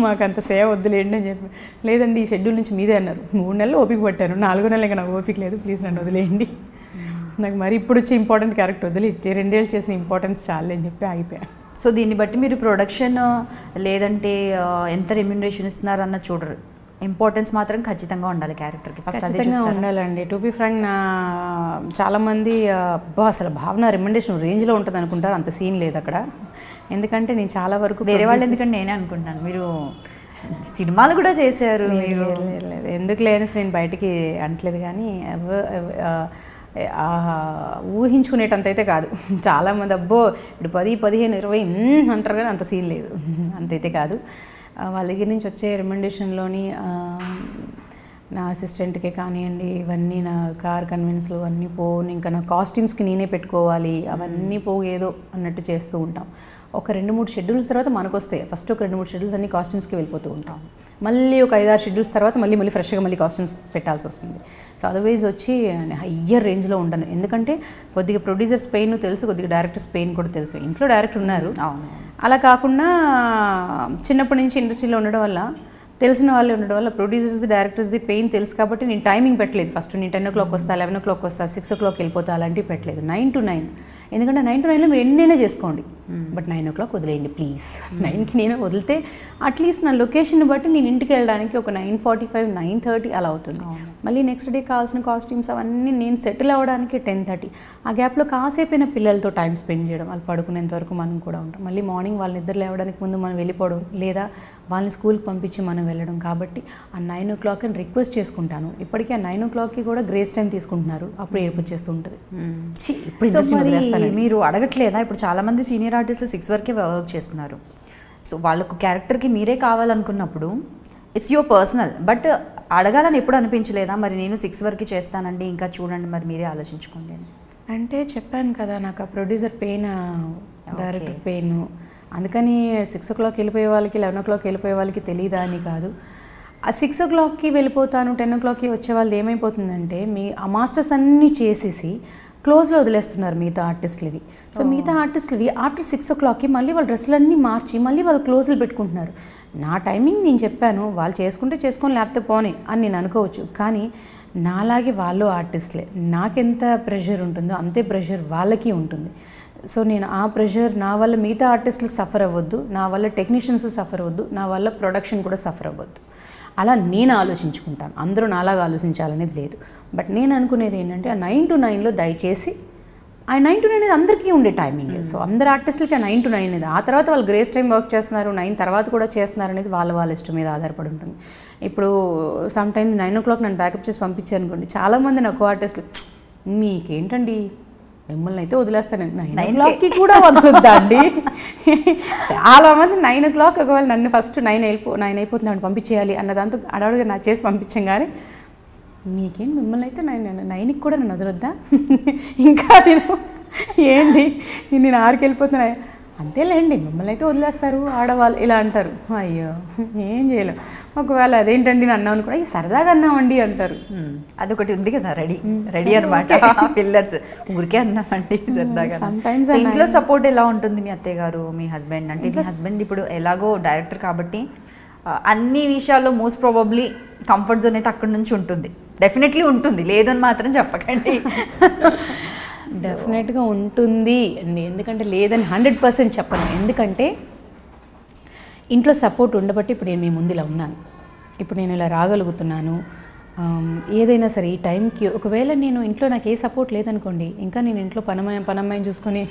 మాకు అంత సేవ వద్దులేండి అని చెప్పి, లేదండి ఈ షెడ్యూల్ నుంచి మీదే అన్నారు. 3 నెలలు ఓపిక పట్టాను, 4వ నెల ఇంకా నాకు ఓపిక లేదు, ప్లీజ్ నన్ను వదిలేయండి, నాకు మరి ఇప్పుడు వచ్చే ఇంపార్టెంట్ క్యారెక్టర్ వదిలే, 2 ఏళ్ళు చేసిన ఇంపార్టెన్స్ చాలే అని చెప్పి ఆగిపోయాను. సో దీన్ని బట్టి మీరు ప్రొడక్షన్ లేదంటే ఎంత రెమ్యునరేషన్ ఇస్తున్నారు అన్న చూడరు, ఇంపార్టెన్స్ మాత్రం ఖచ్చితంగా ఉండాలి క్యారెక్టర్కి. ఖచ్చితంగా ఉండాలండి. టు బి ఫ్రాంక్, చాలామంది అసలు భావన రెమ్యునరేషన్ రేంజ్లో ఉంటుంది అనుకుంటారు, అంత సీన్ లేదు అక్కడ. ఎందుకంటే నేను చాలా వరకు వేరే వాళ్ళు ఎందుకంటే నేనే అనుకుంటాను, మీరు సినిమాలు కూడా చేశారు. మీరు ఎందుకు లేని నేను బయటికి అంటలేదు, కానీ ఊహించుకునేటంత అయితే కాదు. చాలామంది అబ్బో ఇప్పుడు 10, 15, 20 అంటారు, కానీ అంత సీన్ లేదు, అంతైతే కాదు. వాళ్ళ దగ్గర నుంచి వచ్చే రెమ్యునరేషన్లోని నా అసిస్టెంట్కే కానివ్వండి, ఇవన్నీ నా కార్ కన్వెన్స్లు అన్నీ పోను, ఇంకా నా కాస్ట్యూమ్స్కి నేనే పెట్టుకోవాలి, అవన్నీ పోయేదో అన్నట్టు చేస్తూ ఉంటాం. ఒక 2-3 షెడ్యూల్స్ తర్వాత మనకు వస్తాయి. ఫస్ట్ ఒక 2-3 షెడ్యూల్స్ అన్ని కాస్ట్యూమ్స్కి వెళ్ళిపోతూ ఉంటాం. మళ్ళీ ఒక 5-6 షెడ్యూల్స్ తర్వాత మళ్ళీ ఫ్రెష్గా మళ్ళీ కాస్ట్యూమ్స్ పెట్టాల్సి వస్తుంది. సో అదర్వైజ్ వచ్చి హయ్యర్ రేంజ్లో ఉండను. ఎందుకంటే కొద్దిగా ప్రొడ్యూసర్స్ పెయిన్ తెలుసు, కొద్దిగా డైరెక్టర్స్ పెయిన్ కూడా తెలుసు. ఇంట్లో డైరెక్టర్ ఉన్నారు, అలా కాకుండా చిన్నప్పటి నుంచి ఇండస్ట్రీలో ఉండడం వల్ల, తెలిసిన వాళ్ళు ఉండడం వల్ల ప్రొడ్యూసర్స్ది డైరెక్టర్స్ది పెయిన్ తెలుసు. కాబట్టి నేను టైమింగ్ పెట్టలేదు. ఫస్ట్ నేను 10 o'clock వస్తా, 11 o'clock వస్తా, 6 o'clock వెళ్ళిపోతా, అలాంటివి పెట్టలేదు. 9 to 9. ఎందుకంటే 9 to 9లో మీరు ఎన్నైనా చేసుకోండి, బట్ 9 o'clock వదిలేయండి ప్లీజ్. 9కి నేను వదిలితే అట్లీస్ట్ నా లొకేషన్ బట్టి నేను ఇంటికి వెళ్ళడానికి ఒక 9:45, 9:30 అలా అవుతుంది. మళ్ళీ నెక్స్ట్ డే కావాల్సిన కాస్ట్యూమ్స్ అవన్నీ నేను సెటిల్ అవ్వడానికి 10:30. ఆ గ్యాప్లో కాసేపైన పిల్లలతో టైం స్పెండ్ చేయడం, వాళ్ళు పడుకునేంత వరకు మనం కూడా ఉంటాం. మళ్ళీ మార్నింగ్ వాళ్ళ నిద్ర లేవడానికి ముందు మనం వెళ్ళిపోవడం, లేదా వాళ్ళని స్కూల్కి పంపించి మనం వెళ్ళడం. కాబట్టి ఆ 9 o'clock అని రిక్వెస్ట్ చేసుకుంటాను. ఇప్పటికీ ఆ 9 o'clockకి కూడా గ్రేస్ టైం తీసుకుంటున్నారు, అప్పుడు ఏడుపు చేస్తూ ఉంటుంది. మీరు అడగట్లేదా? ఇప్పుడు చాలామంది సీనియర్ ఆర్టిస్టులు 6 వరకే వర్క్ చేస్తున్నారు. సో వాళ్ళకు క్యారెక్టర్కి మీరే కావాలనుకున్నప్పుడు ఇట్స్ యువర్ పర్సనల్, బట్ అడగాలని ఎప్పుడు అనిపించలేదా? మరి నేను 6 వరకు చేస్తానండి, ఇంకా చూడండి, మరి మీరే ఆలోచించుకోండి అంటే చెప్పాను కదా, నాకు ఆ ప్రొడ్యూసర్ పెయిన్, డైరెక్టర్ పెయిన్, అందుకని 6 o'clock వెళ్ళిపోయే వాళ్ళకి 11 o'clock వెళ్ళిపోయే వాళ్ళకి తెలియదా అని కాదు. ఆ 6 o'clockకి వెళ్ళిపోతాను 10 o'clockకి వచ్చే వాళ్ళు ఏమైపోతుందంటే ఆ మాస్టర్స్ అన్నీ చేసేసి క్లోజ్లో వదిలేస్తున్నారు మిగతా ఆర్టిస్టులవి. సో మిగతా ఆర్టిస్టులవి ఆఫ్టర్ 6 o'clockకి మళ్ళీ వాళ్ళ డ్రెస్సులన్నీ మార్చి మళ్ళీ వాళ్ళు క్లోజ్లు పెట్టుకుంటున్నారు. నా టైమింగ్ నేను చెప్పాను, వాళ్ళు చేసుకుంటే చేసుకొని లేకపోతే పోనీ అని నేను అనుకోవచ్చు. కానీ నాలాగే వాళ్ళు ఆర్టిస్టులే, నాకెంత ప్రెషర్ ఉంటుందో అంతే ప్రెషర్ వాళ్ళకి ఉంటుంది. సో నేను ఆ ప్రెషర్ నా వల్ల మిగతా ఆర్టిస్టులు సఫర్ అవ్వద్దు, నా వల్ల టెక్నీషియన్స్ సఫర్ అవ్వద్దు, నా వల్ల ప్రొడక్షన్ కూడా సఫర్ అవ్వద్దు, అలా నేను ఆలోచించుకుంటాను. అందరూ నాలాగా ఆలోచించాలనేది లేదు. బట్ నేను అనుకునేది ఏంటంటే ఆ 9 to 9లో దయచేసి ఆ 9 to 9 అనేది అందరికీ ఉండే టైమింగ్. సో అందరు ఆర్టిస్టులకి ఆ 9 to 9 అనేది, ఆ తర్వాత వాళ్ళు గ్రేస్ టైం వర్క్ చేస్తున్నారు 9 తర్వాత కూడా చేస్తున్నారు అనేది వాళ్ళ ఇష్టం మీద ఆధారపడి ఉంటుంది. ఇప్పుడు సమ్ టైమ్స్ 9 o'clock నన్ను బ్యాకప్ చేసి పంపించాను అనుకోండి, చాలామంది నాకు ఆర్టిస్టులు మీకేంటండి మిమ్మల్ని అయితే వదిలేస్తానండి 9 o'clockకి కూడా వదలొద్దా అండి. చాలామంది 9 o'clock ఒకవేళ నన్ను ఫస్ట్ 9 అయిపోతున్నాను పంపించేయాలి అన్న దాంతో అడవుడుగా నా చేసి పంపించాం. కానీ మీకేం మిమ్మల్ని అయితే 9కి కూడా నన్ను వదలొద్దా, ఇంకా నేను ఏంటి నేను 6కి వెళ్ళిపోతున్నాను అంతేలేండి మిమ్మల్ని అయితే వదిలేస్తారు ఆడవాళ్ళు ఇలా అంటారు. అయ్యో ఏం చేయలేం. ఒకవేళ అదేంటండి అని అన్నాను కూడా సరదాగా అన్నామండి అంటారు. అదొకటి ఉంది కదా రెడీ అనమాట పిల్లర్స్, ఊరికే అన్నామండి సరదాగా. సమ్టైమ్స్ ఇంట్లో సపోర్ట్ ఎలా ఉంటుంది మీ అత్తయ్య గారు మీ హస్బెండ్? అంటే మీ హస్బెండ్ ఇప్పుడు ఎలాగో డైరెక్టర్ కాబట్టి అన్ని విషయాల్లో మోస్ట్ ప్రాబబ్లీ కంఫర్ట్ జోన్ అయితే అక్కడి నుంచి ఉంటుంది, డెఫినెట్లీ ఉంటుంది, లేదని మాత్రం చెప్పకండి. డెఫినెట్గా ఉంటుంది అండి, ఎందుకంటే లేదని 100% చెప్పను. ఎందుకంటే ఇంట్లో సపోర్ట్ ఉండబట్టి ఇప్పుడు నేను మీ ముందు ఇలా ఉన్నాను, ఇప్పుడు నేను ఇలా రాగలుగుతున్నాను. ఏదైనా సరే ఈ టైంకి ఒకవేళ నేను ఇంట్లో నాకు ఏ సపోర్ట్ లేదనుకోండి, ఇంకా నేను ఇంట్లో పనమ్మాయిని చూసుకొని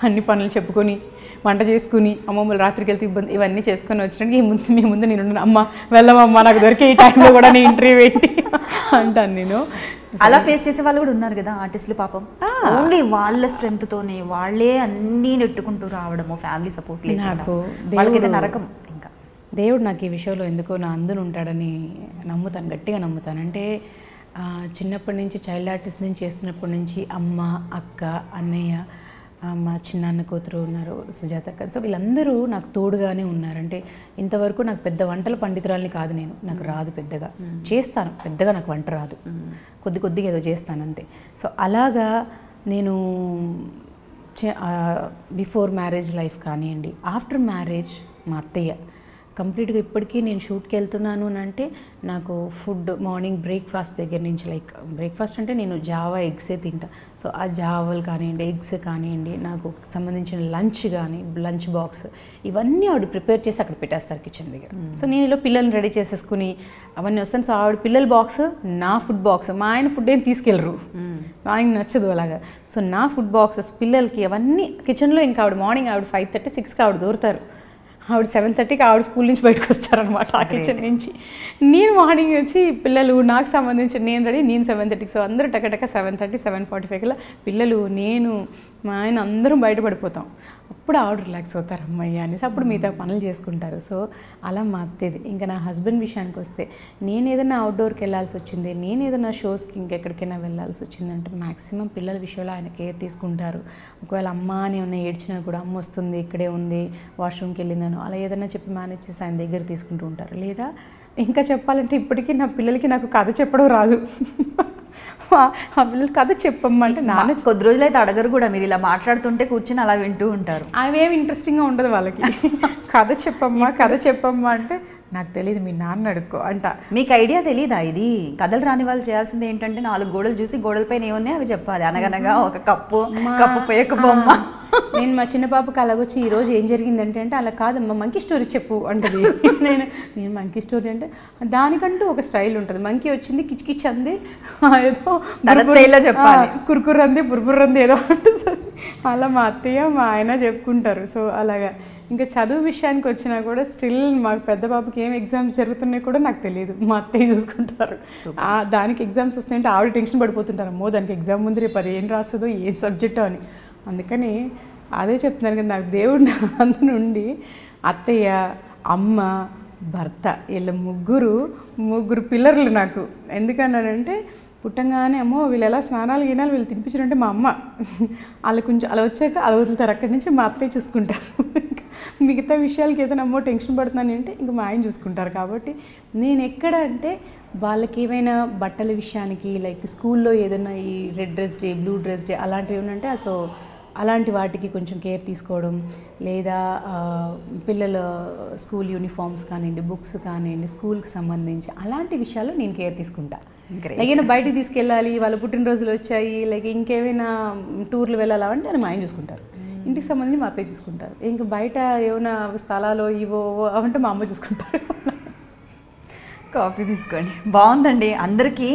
అన్ని పనులు చెప్పుకొని వంట చేసుకుని అమ్మమ్మలు రాత్రికి వెళ్తే ఇబ్బంది ఇవన్నీ చేసుకొని వచ్చినట్టు మీ ముందు నేను అమ్మ వెళ్ళమమ్మా నాకు దొరికే ఈ టైంలో కూడా నేను ఇంటర్వ్యూ పెట్టి అంటాను. నేను అలా ఫేస్ చేసే వాళ్ళు కూడా ఉన్నారు కదా ఆర్టిస్టులు పాపం, ఓన్లీ వాళ్ళ స్ట్రెంగ్త్తోనే వాళ్ళే అన్నీ నెట్టుకుంటూ రావడము, ఫ్యామిలీ సపోర్ట్ లేదు. నాకు వాళ్ళకైతే నరకం. ఇంకా దేవుడు నాకు ఈ విషయంలో ఎందుకో నా అందును ఉంటాడని నమ్ముతాను, గట్టిగా నమ్ముతాను. అంటే చిన్నప్పటి నుంచి చైల్డ్ ఆర్టిస్ట్ నుంచి చేస్తున్నప్పటి నుంచి అమ్మ, అక్క, అన్నయ్య, మా చిన్నాన్న కూతురు ఉన్నారు సుజాత అక్క, సో వీళ్ళందరూ నాకు తోడుగానే ఉన్నారు. అంటే ఇంతవరకు నాకు పెద్ద వంటల పండితురాలని కాదు నేను, నాకు రాదు పెద్దగా, చేస్తాను పెద్దగా నాకు వంట రాదు, కొద్దిగా ఏదో చేస్తాను అంతే. సో అలాగా నేను బిఫోర్ మ్యారేజ్ లైఫ్ కానివ్వండి, ఆఫ్టర్ మ్యారేజ్ మా అత్తయ్య కంప్లీట్గా ఇప్పటికీ నేను షూట్కి వెళ్తున్నాను అని అంటే నాకు ఫుడ్ మార్నింగ్ బ్రేక్ఫాస్ట్ దగ్గర నుంచి, లైక్ బ్రేక్ఫాస్ట్ అంటే నేను జావా ఎగ్సే తింటా. సో ఆ జావాలు కానివ్వండి, ఎగ్స్ కానివ్వండి, నాకు సంబంధించిన లంచ్ బాక్స్ ఇవన్నీ ఆవిడ ప్రిపేర్ చేసి అక్కడ పెట్టేస్తారు కిచెన్ దగ్గర. సో నేను ఇలా పిల్లల్ని రెడీ చేసేసుకుని అవన్నీ వస్తాను. సో ఆవిడ పిల్లల బాక్స్ నా ఫుడ్ బాక్స్, మా ఆయన ఫుడ్ ఏం తీసుకెళ్ళరు, ఆయన నచ్చదు అలాగా. సో నా ఫుడ్ బాక్సెస్ పిల్లలకి అవన్నీ కిచెన్లో. ఇంకా ఆవిడ మార్నింగ్ ఆవిడ 5:30, 6కి ఆవిడ దూరుతారు, ఆవిడ 7:30కి ఆవిడ స్కూల్ నుంచి బయటకు వస్తారనమాట ఆ కిచెన్ నుంచి. నేను మార్నింగ్ వచ్చి పిల్లలు నాకు సంబంధించి నేను రెడీ, నేను 7:30కి. సో అందరూ టకటక 7:30, 7:45 పిల్లలు, నేను, మా ఆయన అందరం బయటపడిపోతాం. అప్పుడు ఆవిడ రిలాక్స్ అవుతారు అమ్మాయి అనేసి, అప్పుడు మిగతా పనులు చేసుకుంటారు. సో అలా మా అత్తేది. ఇంకా నా హస్బెండ్ విషయానికి వస్తే, నేను ఏదైనా అవుట్డోర్కి వెళ్ళాల్సి వచ్చింది, నేను ఏదైనా షోస్కి ఇంకెక్కడికైనా వెళ్ళాల్సి వచ్చిందంటే మ్యాక్సిమం పిల్లల విషయంలో ఆయన కేర్ తీసుకుంటారు. ఒకవేళ అమ్మ అని ఉన్న ఏడ్చినా కూడా అమ్మ వస్తుంది ఇక్కడే ఉంది వాష్రూమ్కి వెళ్ళిందను అలా ఏదైనా చెప్పి మేనేజ్ చేసి ఆయన దగ్గర తీసుకుంటూ ఉంటారు. లేదా ఇంకా చెప్పాలంటే ఇప్పటికీ నా పిల్లలకి నాకు కథ చెప్పడం రాదు. ఆ పిల్లలు కథ చెప్పమ్మా అంటే నాన్న కొద్ది రోజులు అయితే అడగరు కూడా, మీరు ఇలా మాట్లాడుతుంటే కూర్చొని అలా వింటూ ఉంటారు. అవేమి ఇంట్రెస్టింగ్గా ఉండదు వాళ్ళకి. కథ చెప్పమ్మా అంటే నాకు తెలియదు మీ నాన్న అడుక్కో అంట. మీకు ఐడియా తెలీదా ఇది? కథలు రాని వాళ్ళు చేయాల్సింది ఏంటంటే 4 గోడలు చూసి గోడలపైన ఏమున్నాయి అవి చెప్పాలి. అనగనగా ఒక కప్పు పేక బొమ్మ. నేను మా చిన్న పాపకి అలాగొచ్చి ఈరోజు ఏం జరిగిందంటే అంటే అలా కాదమ్మా మంకీ స్టోరీ చెప్పు అంటది. నేను మంకీ స్టోరీ అంటే దానికంటూ ఒక స్టైల్ ఉంటుంది. మంకీ వచ్చింది కిచ్ అంది, ఏదో స్టైల్లో చెప్పాలి, కుర్కుర్ అంది బుర్బుర్ అంది ఏదో అంటుంది. అలా మా అత్తయ్య మా ఆయన చెప్పుకుంటారు. సో అలాగా ఇంకా చదువు విషయానికి వచ్చినా కూడా స్టిల్ మాకు పెద్ద బాబుకి ఏం ఎగ్జామ్స్ జరుగుతున్నాయి కూడా నాకు తెలియదు, మా అత్తయ్య చూసుకుంటారు. దానికి ఎగ్జామ్స్ వస్తాయంటే ఆవిడ టెన్షన్ పడిపోతుంటారు, అమ్మో దానికి ఎగ్జామ్ ముందు రేపు అది ఏం రాస్తుందో ఏం సబ్జెక్టో అని. అందుకని అదే చెప్తున్నాను కదా, నాకు దేవుడు అందు నుండి అత్తయ్య, అమ్మ, భర్త వీళ్ళ ముగ్గురు పిల్లర్లు నాకు. ఎందుకన్నానంటే పుట్టంగానే అమ్మో వీళ్ళు ఎలా స్నానాలు గినాలు వీళ్ళు తినిపించారంటే మా అమ్మ వాళ్ళు కొంచెం అలా వచ్చాక అలా వదులుతారు, అక్కడి నుంచి మా అత్తయ్య చూసుకుంటారు. మిగతా విషయాలకి ఏదైనా అమ్మో టెన్షన్ పడుతున్నాను అంటే ఇంకా మా ఆయన చూసుకుంటారు. కాబట్టి నేను ఎక్కడ అంటే వాళ్ళకి ఏమైనా బట్టల విషయానికి లైక్ స్కూల్లో ఏదైనా ఈ red dress day, blue dress day అలాంటివి ఏమంటే సో అలాంటి వాటికి కొంచెం కేర్ తీసుకోవడం, లేదా పిల్లల స్కూల్ యూనిఫామ్స్ కానివ్వండి, బుక్స్ కానివ్వండి, స్కూల్కి సంబంధించి అలాంటి విషయాల్లో నేను కేర్ తీసుకుంటాను. ఏదైనా బయటికి తీసుకెళ్ళాలి, వాళ్ళ పుట్టినరోజులు వచ్చాయి, లైక్ ఇంకేమైనా టూర్లు వెళ్ళాలా అంటే అని మా ఆయన చూసుకుంటారు. ఇంటికి సంబంధించి మా అత్తయ్య చూసుకుంటారు. ఇంకా బయట ఏమైనా స్థలాలు ఇవో అవంటే మా అమ్మ చూసుకుంటారు. కాఫీ తీసుకోండి. బాగుందండి, అందరికీ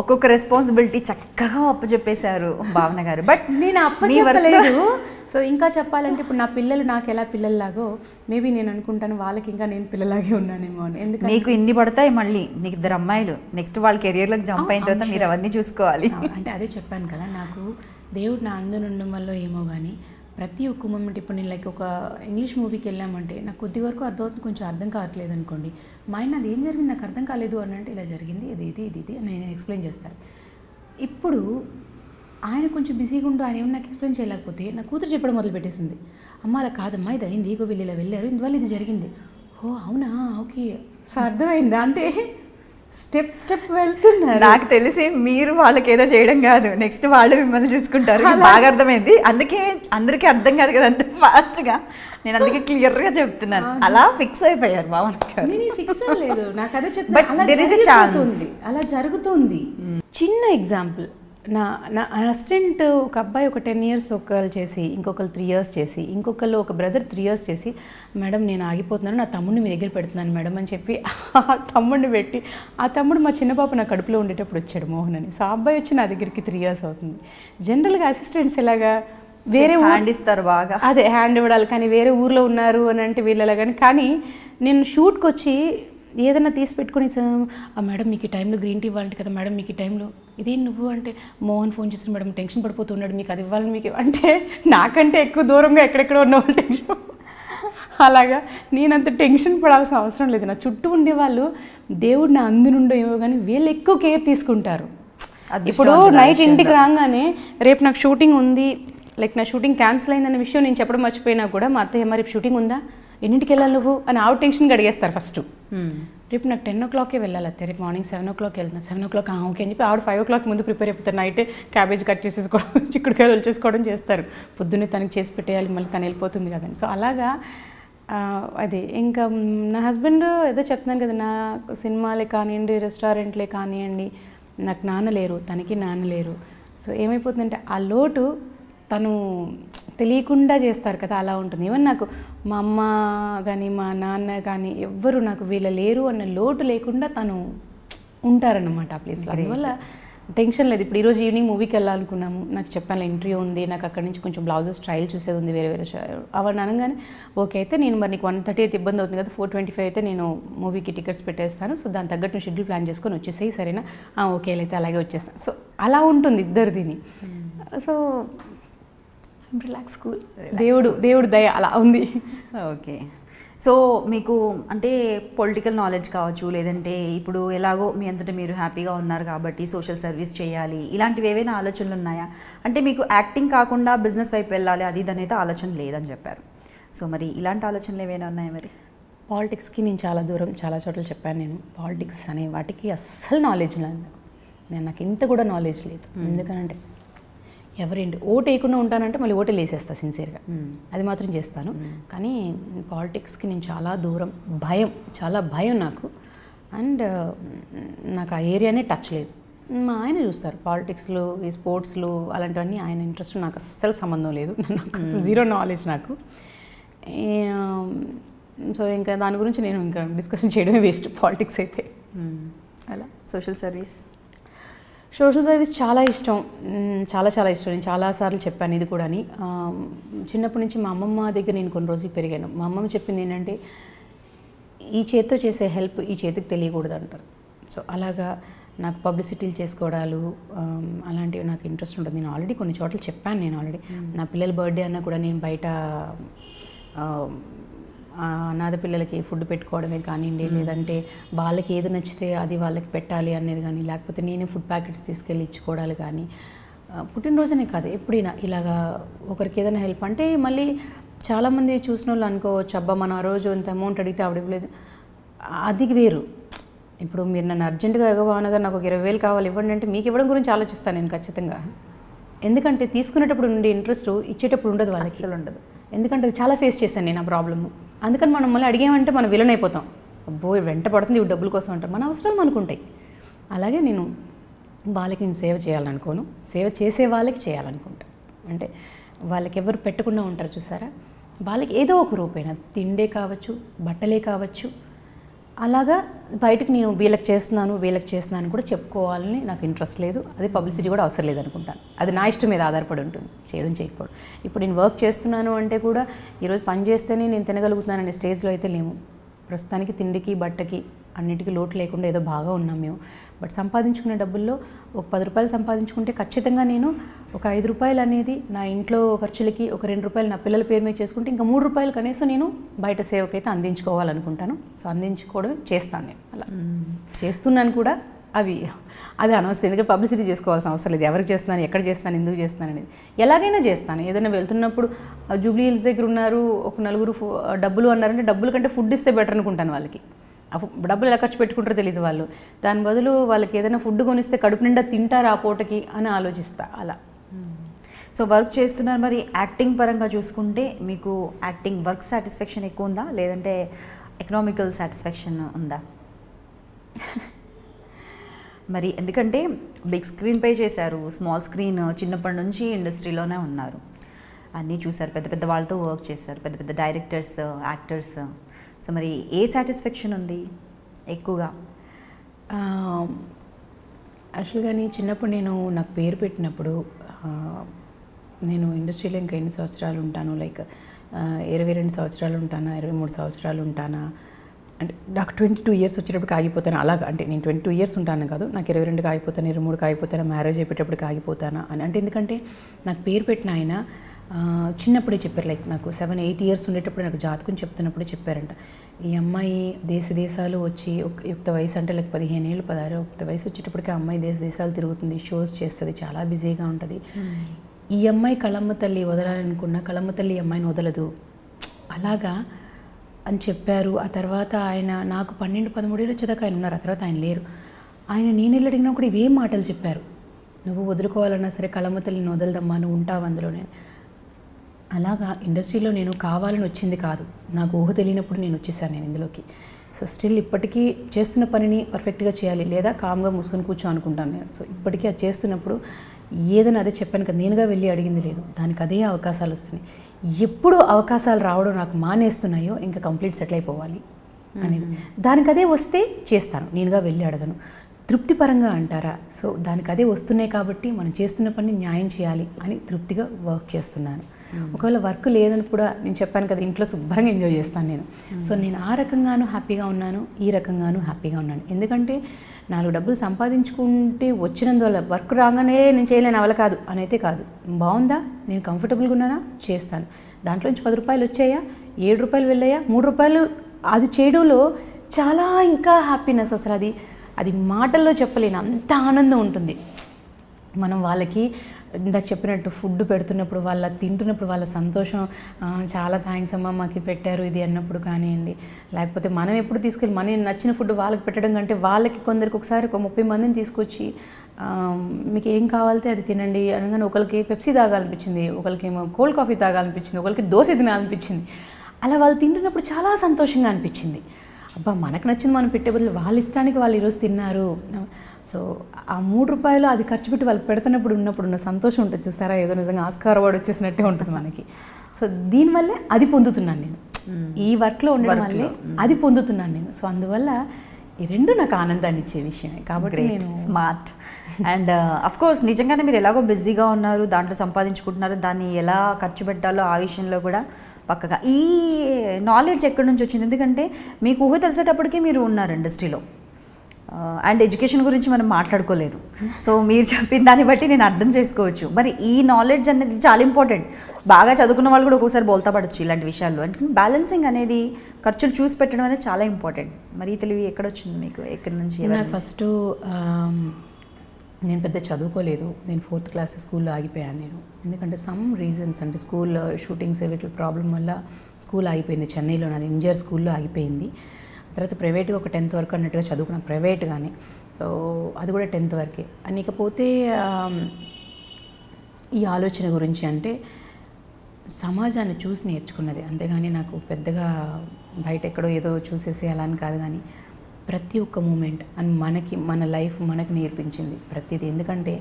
ఒక్కొక్క రెస్పాన్సిబిలిటీ చక్కగా అప్పచెప్పేశారు భావన గారు. బట్ నేను అప్పచెప్పలేదు. సో ఇంకా చెప్పాలంటే ఇప్పుడు నా పిల్లలు నాకు ఎలా పిల్లల్లాగో మేబీ నేను అనుకుంటాను వాళ్ళకి ఇంకా నేను పిల్లలాగే ఉన్నానేమో అని. ఎందుకంటే మీకు ఇన్ని పడతాయి, మళ్ళీ మీకు 2 అమ్మాయిలు, నెక్స్ట్ వాళ్ళ కెరియర్లోకి జంప్ అయిన తర్వాత మీరు అవన్నీ చూసుకోవాలి. అంటే అదే చెప్పాను కదా, నాకు దేవుడు నా అందరు ఉండడం వల్ల ఏమో కానీ ప్రతి ఒక్క మూమెంట్ ఇప్పుడు నేను లైక్ ఒక ఇంగ్లీష్ మూవీకి వెళ్ళామంటే నాకు కొద్ది వరకు అర్థమవుతుంది, కొంచెం అర్థం కావట్లేదు అనుకోండి, మా ఆయన అది ఏం జరిగింది నాకు అర్థం కాలేదు అని అంటే ఇలా జరిగింది ఇది ఇది ఇది ఇది అని నేను ఎక్స్ప్లెయిన్ చేస్తాను. ఇప్పుడు ఆయన కొంచెం బిజీగా ఉండు, ఆయన ఏమన్నా నాకు ఎక్స్ప్లెయిన్ చేయలేకపోతే నా కూతురు చెప్పడం మొదలుపెట్టేసింది. అమ్మ అలా కాదమ్మా ఇది అయింది, ఇగో వీళ్ళు ఇలా వెళ్ళారు, ఇందువల్ల ఇది జరిగింది. ఓ అవునా ఓకే సో అర్థమైందా అంటే స్టెప్ వెళ్తున్నారు. నాకు తెలిసి మీరు వాళ్ళకి ఏదో చేయడం కాదు, నెక్స్ట్ వాళ్ళే మిమ్మల్ని చూసుకుంటారు. బాగా అర్థమైంది, అందుకే అందరికీ అర్థం కాదు కదా అంత ఫాస్ట్గా, నేను అందుకే క్లియర్గా చెప్తున్నాను. అలా ఫిక్స్ అయిపోయారు భావన గారు. నేను ఫిక్స్ అవ్వలేదు, నాకు అదే చెప్తాను, అలా జరుగుతుంది. చిన్న ఎగ్జాంపుల్, నా అసిస్టెంట్ ఒక అబ్బాయి ఒక 10 years ఒకళ్ళు చేసి, ఇంకొకరు 3 years చేసి, ఇంకొకళ్ళు ఒక బ్రదర్ 3 years చేసి, మేడం నేను ఆగిపోతున్నాను, నా తమ్ముడిని మీ దగ్గర పెడుతున్నాను మేడం అని చెప్పి ఆ తమ్ముడిని పెట్టి, ఆ తమ్ముడు మా చిన్న పాప నా కడుపులో ఉండేటప్పుడు వచ్చాడు మోహన్ అని. సో ఆ అబ్బాయి వచ్చి నా దగ్గరికి 3 years అవుతుంది. జనరల్గా అసిస్టెంట్స్ ఎలాగా వేరే హ్యాండ్ ఇస్తారు బాగా, అదే హ్యాండ్ ఇవ్వడాలి, కానీ వేరే ఊర్లో ఉన్నారు అని అంటే వీళ్ళలా కానీ నేను షూట్కి వచ్చి ఏదైనా తీసి పెట్టుకుని మేడం మీకు ఈ టైంలో గ్రీన్ టీ ఇవ్వాలంటే కదా మేడం, మీకు ఈ టైంలో ఇదేం నువ్వు అంటే మోహన్ ఫోన్ చేసిన మేడం టెన్షన్ పడిపోతున్నాడు, మీకు అది ఇవ్వాలని మీకు అంటే నాకంటే ఎక్కువ దూరంగా ఎక్కడెక్కడ ఉన్న వాళ్ళు టెన్షన్. అలాగా నేనంత టెన్షన్ పడాల్సిన అవసరం లేదు. నా చుట్టూ ఉండేవాళ్ళు దేవుడు నా అందునుండో ఏమో కానీ వీళ్ళు ఎక్కువ కేర్ తీసుకుంటారు. ఇప్పుడు నైట్ ఇంటికి రాగానే రేపు నాకు షూటింగ్ ఉంది, లైక్ నా షూటింగ్ క్యాన్సిల్ అయిందనే విషయం నేను చెప్పడం మర్చిపోయినా కూడా మా అత్తయ్య మరి షూటింగ్ ఉందా, ఎన్నింటికి వెళ్ళాలి నువ్వు అని ఆవిడ టెన్షన్గా అడిగేస్తారు ఫస్ట్. రేపు నాకు 10 o'clock వెళ్ళాలి అత్తే, రేపు మార్నింగ్ 7 o'clock వెళ్తున్నా, 7 o'clock ఓకే అని చెప్పి ఆవిడ 5 o'clock ముందు ప్రిపేర్ అయిపోతారు. నైటే క్యాబేజ్ కట్ చేసేసుకోవడం, చిక్కుడుకాయలు వచ్చేసుకోవడం చేస్తారు. పొద్దున్నే తనకి చేసి పెట్టేయాలి, మళ్ళీ తను వెళ్ళిపోతుంది కదండి. సో అలాగా అదే ఇంకా నా హస్బెండ్ ఏదో చెప్తున్నాను కదా, నా సినిమాలే కానివ్వండి, రెస్టారెంట్లే కానివ్వండి, నాకు నాన్న లేరు, తనకి నాన్న లేరు. సో ఏమైపోతుందంటే ఆ లోటు తను తెలియకుండా చేస్తారు కదా, అలా ఉంటుంది. ఈవెన్ నాకు మా అమ్మ కానీ మా నాన్న కానీ ఎవ్వరు నాకు వీళ్ళ లేరు అన్న లోటు లేకుండా తను ఉంటారన్నమాట ఆ ప్లేస్లో. అందువల్ల టెన్షన్ లేదు. ఇప్పుడు ఈరోజు ఈవినింగ్ మూవీకి వెళ్ళాలనుకున్నాము, నాకు చెప్పాను ఇంటర్వ్యూ ఉంది, నాకు అక్కడి నుంచి కొంచెం బ్లౌజెస్ ట్రయల్ చూసేది ఉంది, వేరే వేరే అవన్నీ అనగానే ఓకే అయితే నేను మరి నీకు 1:30 అయితే ఇబ్బంది అవుతుంది కదా, 4:25 అయితే నేను మూవీకి టికెట్స్ పెట్టేస్తాను, సో దాని తగ్గట్టు నువ్వు షెడ్యూల్ ప్లాన్ చేసుకొని వచ్చేసేయి సరేనా, ఓకే అయితే అలాగే వచ్చేస్తాను. సో అలా ఉంటుంది ఇద్దరిదిని. సో రిలాక్స్ కూల్, దేవుడు దయ అలా ఉంది. ఓకే. సో మీకు అంటే పొలిటికల్ నాలెడ్జ్ కావచ్చు, లేదంటే ఇప్పుడు ఎలాగో మీ అంతటా మీరు హ్యాపీగా ఉన్నారు కాబట్టి సోషల్ సర్వీస్ చేయాలి, ఇలాంటివి ఏవైనా ఆలోచనలు ఉన్నాయా? అంటే మీకు యాక్టింగ్ కాకుండా బిజినెస్ వైపు వెళ్ళాలి అది ఇది అనేది ఆలోచన లేదని చెప్పారు. సో మరి ఇలాంటి ఆలోచనలు ఏవైనా ఉన్నాయా? మరి పాలిటిక్స్కి నేను చాలా దూరం, చాలా చోట్ల చెప్పాను. నేను పాలిటిక్స్ అనే వాటికి అస్సలు నాలెడ్జ్ లేదు, నాకు ఇంత కూడా నాలెడ్జ్ లేదు. ఎందుకంటే ఎవరేంటి ఓటు వేయకుండా ఉంటానంటే మళ్ళీ ఓటు వేసేస్తాను సిన్సియర్గా, అది మాత్రం చేస్తాను. కానీ పాలిటిక్స్కి నేను చాలా దూరం, చాలా భయం నాకు. అండ్ నాకు ఆ ఏరియానే టచ్ లేదు. మా ఆయన చూస్తారు పాలిటిక్స్లో, ఈ స్పోర్ట్స్లో అలాంటివన్నీ ఆయన ఇంట్రెస్ట్, నాకు అస్సలు సంబంధం లేదు, నాకు అసలు జీరో నాలెడ్జ్ నాకు. సో ఇంకా దాని గురించి నేను ఇంకా డిస్కషన్ చేయడమే వేస్ట్ పాలిటిక్స్ అయితే. అలా సోషల్ సర్వీస్ చాలా ఇష్టం, చాలా ఇష్టం. నేను చాలాసార్లు చెప్పాను ఇది కూడా. చిన్నప్పటి నుంచి మా అమ్మమ్మ దగ్గర నేను కొన్ని రోజులు పెరిగాను. మా అమ్మమ్మ చెప్పింది ఏంటంటే ఈ చేతితో చేసే హెల్ప్ ఈ చేతికి తెలియకూడదు అంటారు. సో అలాగా నాకు పబ్లిసిటీలు చేసుకోవడాలు అలాంటివి నాకు ఇంట్రెస్ట్ ఉంటుంది. నేను ఆల్రెడీ కొన్ని చోట్ల చెప్పాను. నేను ఆల్రెడీ నా పిల్లల బర్త్డే అన్నా కూడా నేను బయట అనాథ పిల్లలకి ఫుడ్ పెట్టుకోవడమే కానివ్వండి, లేదంటే వాళ్ళకి ఏది నచ్చితే అది వాళ్ళకి పెట్టాలి అనేది కానీ, లేకపోతే నేనే ఫుడ్ ప్యాకెట్స్ తీసుకెళ్ళి ఇచ్చుకోవడాలు కానీ, పుట్టినరోజునే కాదు ఎప్పుడైనా ఇలాగా ఒకరికి ఏదైనా హెల్ప్ అంటే మళ్ళీ చాలామంది చూసిన వాళ్ళు అనుకోవచ్చు, అబ్బా మనం ఆ రోజు ఇంత అమౌంట్ అడిగితే ఆవిడ ఇవ్వలేదు, అది వేరు. ఇప్పుడు మీరు నన్ను అర్జెంటుగా ఎగవానగా నాకు ఒక 20,000 కావాలి ఇవ్వండి అంటే మీకు ఇవ్వడం గురించి ఆలోచిస్తాను నేను ఖచ్చితంగా. ఎందుకంటే తీసుకునేటప్పుడు ఉండే ఇంట్రెస్ట్ ఇచ్చేటప్పుడు ఉండదు, వాళ్ళకి అసలు ఉండదు. ఎందుకంటే అది చాలా ఫేస్ చేశాను నేను ఆ ప్రాబ్లము. అందుకని మనం మళ్ళీ అడిగామంటే మనం విలన్ అయిపోతాం, అబ్బో వెంట పడుతుంది ఇవి డబ్బుల కోసం అంటాం, మన అవసరాలు మనకుంటాయి. అలాగే నేను వాళ్ళకి నేను సేవ చేయాలనుకోను, సేవ చేసే వాళ్ళకి చేయాలనుకుంటా. అంటే వాళ్ళకి ఎవరు పెట్టకుండా ఉంటారు చూసారా, వాళ్ళకి ఏదో ఒక రూపైనా తిండే కావచ్చు, బట్టలే కావచ్చు, అలాగా బయటకు నేను వీళ్ళకి చేస్తున్నాను కూడా చెప్పుకోవాలని నాకు ఇంట్రెస్ట్ లేదు. అది పబ్లిసిటీ కూడా అవసరం లేదనుకుంటాను. అది నా ఇష్టం మీద ఆధారపడి ఉంటుంది, చేయడం చేయకపోవడం. ఇప్పుడు నేను వర్క్ చేస్తున్నాను అంటే కూడా ఈరోజు పని చేస్తేనే నేను తినగలుగుతున్నాననే స్టేజ్లో అయితే లేము. ప్రస్తుతానికి తిండికి బట్టకి అన్నిటికీ లోటు లేకుండా ఏదో బాగా ఉన్నాం మేము. బట్ సంపాదించుకునే డబ్బుల్లో ఒక 10 రూపాయలు సంపాదించుకుంటే ఖచ్చితంగా నేను ఒక 5 రూపాయలు అనేది నా ఇంట్లో ఖర్చులకి, ఒక 2 రూపాయలు నా పిల్లల పేరు మీద చేసుకుంటే ఇంకా 3 రూపాయలు కనీసం నేను బయట సేవకైతే అందించుకోవాలనుకుంటాను. సో అందించుకోవడం చేస్తాను నేను, అలా చేస్తున్నాను కూడా. అది అనవసరం, ఎందుకంటే పబ్లిసిటీ చేసుకోవాల్సిన అవసరం లేదు. ఎవరికి చేస్తున్నాను, ఎక్కడ చేస్తాను, ఎందుకు చేస్తాను అనేది ఎలాగైనా చేస్తాను. ఏదైనా వెళ్తున్నప్పుడు జూబ్లీ హిల్స్ దగ్గర ఉన్నారు, ఒక నలుగురు డబ్బులు అన్నారంటే డబ్బుల కంటే ఫుడ్ ఇస్తే బెటర్ అనుకుంటాను. వాళ్ళకి డబ్బులు ఎలా ఖర్చు పెట్టుకుంటారో తెలియదు వాళ్ళు. దాని బదులు వాళ్ళకి ఏదైనా ఫుడ్ కొనిస్తే కడుపు నిండా తింటారు ఆ పూటకి అని ఆలోచిస్తా అలా. సో వర్క్ చేస్తున్నారు, మరి యాక్టింగ్ పరంగా చూసుకుంటే మీకు యాక్టింగ్ వర్క్ సాటిస్ఫాక్షన్ ఎక్కువ ఉందా, లేదంటే ఎకనామికల్ సాటిస్ఫాక్షన్ ఉందా? మరి ఎందుకంటే బిగ్ స్క్రీన్పై చేశారు, స్మాల్ స్క్రీన్ చిన్నప్పటి నుంచి ఇండస్ట్రీలోనే ఉన్నారు, అన్నీ చూసారు, పెద్ద పెద్ద వాళ్ళతో వర్క్ చేశారు, పెద్ద పెద్ద డైరెక్టర్స్, యాక్టర్స్. సో మరి ఏ సాటిస్ఫాక్షన్ ఉంది ఎక్కువగా? యాక్చువల్గా చిన్నప్పుడు నాకు పేరు పెట్టినప్పుడు నేను ఇండస్ట్రీలో ఇంకా ఎన్ని సంవత్సరాలు ఉంటాను, లైక్ 22 సంవత్సరాలు ఉంటానా, 23 సంవత్సరాలు ఉంటానా, అంటే నాకు 22 ఇయర్స్ వచ్చేటప్పుడు ఆగిపోతాను. అలాగా అంటే నేను 22 ఇయర్స్ ఉంటాను కాదు, నాకు 22 ఆగిపోతాను, 23 ఆగిపోతాను, మ్యారేజ్ అయిపోయేటప్పుడు ఆగిపోతానా అని. అంటే ఎందుకంటే నాకు పేరు పెట్టిన ఆయన చిన్నప్పుడే చెప్పారు, లైక్ నాకు 7-8 ఇయర్స్ ఉండేటప్పుడు నాకు జాతకం చెప్తున్నప్పుడే చెప్పారంట, ఈ అమ్మాయి దేశాలు వచ్చి యుక్త వయసు అంటే లైక్ 15 ఏళ్ళు 16 యుక్త వయసు వచ్చేటప్పటికి ఆ అమ్మాయి దేశాలు తిరుగుతుంది, షోస్ చేస్తుంది, చాలా బిజీగా ఉంటుంది. ఈ అమ్మాయి కళమ్మ తల్లి వదలాలనుకున్న కళమ్మ తల్లి ఈ అమ్మాయిని వదలదు అలాగా అని చెప్పారు. ఆ తర్వాత ఆయన నాకు 12-13 ఏళ్ళు వచ్చేదాకా ఆయన ఉన్నారు, ఆ తర్వాత ఆయన లేరు. ఆయన నేను అడిగినా కూడా ఇవేం మాటలు చెప్పారు, నువ్వు వదులుకోవాలన్నా సరే కళమ్మ తల్లిని వదలదమ్మా, నువ్వు ఉంటావు అందులోనే. అలాగా ఇండస్ట్రీలో నేను కావాలని వచ్చింది కాదు, నాకు ఊహ తెలియనప్పుడు నేను వచ్చేసాను నేను ఇందులోకి. సో స్టిల్ ఇప్పటికీ చేస్తున్న పనిని పర్ఫెక్ట్గా చేయాలి, లేదా కామ్గా మూసుకొని కూర్చో అనుకుంటాను నేను. సో ఇప్పటికీ అది చేస్తున్నప్పుడు ఏదైనా అదే చెప్పాను కదా, నేనుగా వెళ్ళి అడిగింది లేదు, దానికి అదే అవకాశాలు వస్తున్నాయి. ఎప్పుడు అవకాశాలు రావడం నాకు మానేస్తున్నాయో ఇంకా కంప్లీట్ సెటిల్ అయిపోవాలి అనేది, దానికి అదే వస్తే చేస్తాను, నేనుగా వెళ్ళి అడగను. తృప్తిపరంగా అంటారా, సో దానికి అదే వస్తున్నాయి కాబట్టి మనం చేస్తున్న పని న్యాయం చేయాలి అని తృప్తిగా వర్క్ చేస్తున్నాను. ఒకవేళ వర్క్ లేదని కూడా నేను చెప్పాను కదా, ఇంట్లో శుభ్రంగా ఎంజాయ్ చేస్తాను నేను. సో నేను ఆ రకంగానూ హ్యాపీగా ఉన్నాను, ఈ రకంగానూ హ్యాపీగా ఉన్నాను. ఎందుకంటే 4 డబ్బులు సంపాదించుకుంటే వచ్చినందువల్ల వర్క్ రాగానే నేను చేయలేను అవల కాదు అని అయితే కాదు, బాగుందా, నేను కంఫర్టబుల్గా ఉన్నానా, చేస్తాను. దాంట్లోంచి 10 రూపాయలు వచ్చాయా, 7 రూపాయలు వెళ్ళాయా, 3 రూపాయలు, అది చేయడంలో చాలా ఇంకా హ్యాపీనెస్, అసలు అది మాటల్లో చెప్పలేను, అంత ఆనందం ఉంటుంది. మనం వాళ్ళకి ఇందాక చెప్పినట్టు ఫుడ్ పెడుతున్నప్పుడు, వాళ్ళ తింటున్నప్పుడు వాళ్ళ సంతోషం, చాలా థ్యాంక్స్ అమ్మ మాకు పెట్టారు ఇది అన్నప్పుడు కానివ్వండి, లేకపోతే మనం ఎప్పుడు తీసుకెళ్ళి మన నచ్చిన ఫుడ్ వాళ్ళకి పెట్టడం కంటే వాళ్ళకి కొందరికి ఒకసారి ఒక 30 మందిని తీసుకొచ్చి మీకు ఏం కావాలితే అది తినండి అనగానే ఒకరికి పెప్సీ తాగాలనిపించింది, ఒకరికేమో కోల్డ్ కాఫీ తాగాలనిపించింది, ఒకరికి దోశ తినాలనిపించింది, అలా వాళ్ళు తింటున్నప్పుడు చాలా సంతోషంగా అనిపించింది. అబ్బా మనకు నచ్చింది మనం పెట్టే బదులు వాళ్ళ ఇష్టానికి వాళ్ళు ఈరోజు తిన్నారు. సో ఆ 3 రూపాయలు అది ఖర్చు పెట్టి వాళ్ళకి పెడుతున్నప్పుడు ఉన్న సంతోషం ఉంటుంది చూసారా, ఏదో నిజంగా ఆస్కార్ అవార్డు వచ్చేసినట్టే ఉంటుంది మనకి. సో దీనివల్లే అది పొందుతున్నాను నేను, ఈ వర్క్లో ఉండడం వల్లే అది పొందుతున్నాను నేను. సో అందువల్ల ఈ రెండు నాకు ఆనందాన్ని ఇచ్చే విషయమే కాబట్టి నేను స్మార్ట్. అండ్ అఫ్కోర్స్ నిజంగానే మీరు ఎలాగో బిజీగా ఉన్నారు, దాంట్లో సంపాదించుకుంటున్నారు, దాన్ని ఎలా ఖర్చు పెట్టాలో ఆ విషయంలో కూడా పక్కగా ఈ నాలెడ్జ్ ఎక్కడి నుంచి వచ్చింది? ఎందుకంటే మీకు ఊహ తెలిసేటప్పటికీ మీరు ఉన్నారు ఇండస్ట్రీలో, అండ్ ఎడ్యుకేషన్ గురించి మనం మాట్లాడుకోలేదు. సో మీరు చెప్పిన దాన్ని బట్టి నేను అర్థం చేసుకోవచ్చు. మరి ఈ నాలెడ్జ్ అనేది చాలా ఇంపార్టెంట్. బాగా చదువుకున్న వాళ్ళు కూడా ఒక్కోసారి బోల్తా పడవచ్చు ఇలాంటి విషయాల్లో. అంటే బ్యాలెన్సింగ్ అనేది, ఖర్చులు చూసి పెట్టడం అనేది చాలా ఇంపార్టెంట్. మరి ఈ తెలివి ఎక్కడ వచ్చింది మీకు? ఎక్కడి నుంచి? నాకు ఫస్ట్ నేను పెద్ద చదువుకోలేదు. నేను 4th క్లాస్ స్కూల్లో ఆగిపోయాను నేను. ఎందుకంటే సమ్ రీజన్స్, అంటే స్కూల్ షూటింగ్స్ వీటి ప్రాబ్లం వల్ల స్కూల్ ఆగిపోయింది. చెన్నైలో నాది ఎంజిఆర్ స్కూల్లో ఆగిపోయింది. తర్వాత ప్రైవేట్గా ఒక 10th వరకు అన్నట్టుగా చదువుకున్నాను, ప్రైవేట్గానే. సో అది కూడా 10th వరకే. ఇకపోతే ఈ ఆలోచన గురించి అంటే సమాజాన్ని చూసి నేర్చుకున్నది, అంతేగాని నాకు పెద్దగా బయట ఎక్కడో ఏదో చూసేసి అలా అని కాదు. కానీ ప్రతి ఒక్క మూమెంట్ అండ్ మన లైఫ్ మనకి నేర్పించింది ప్రతిదీ. ఎందుకంటే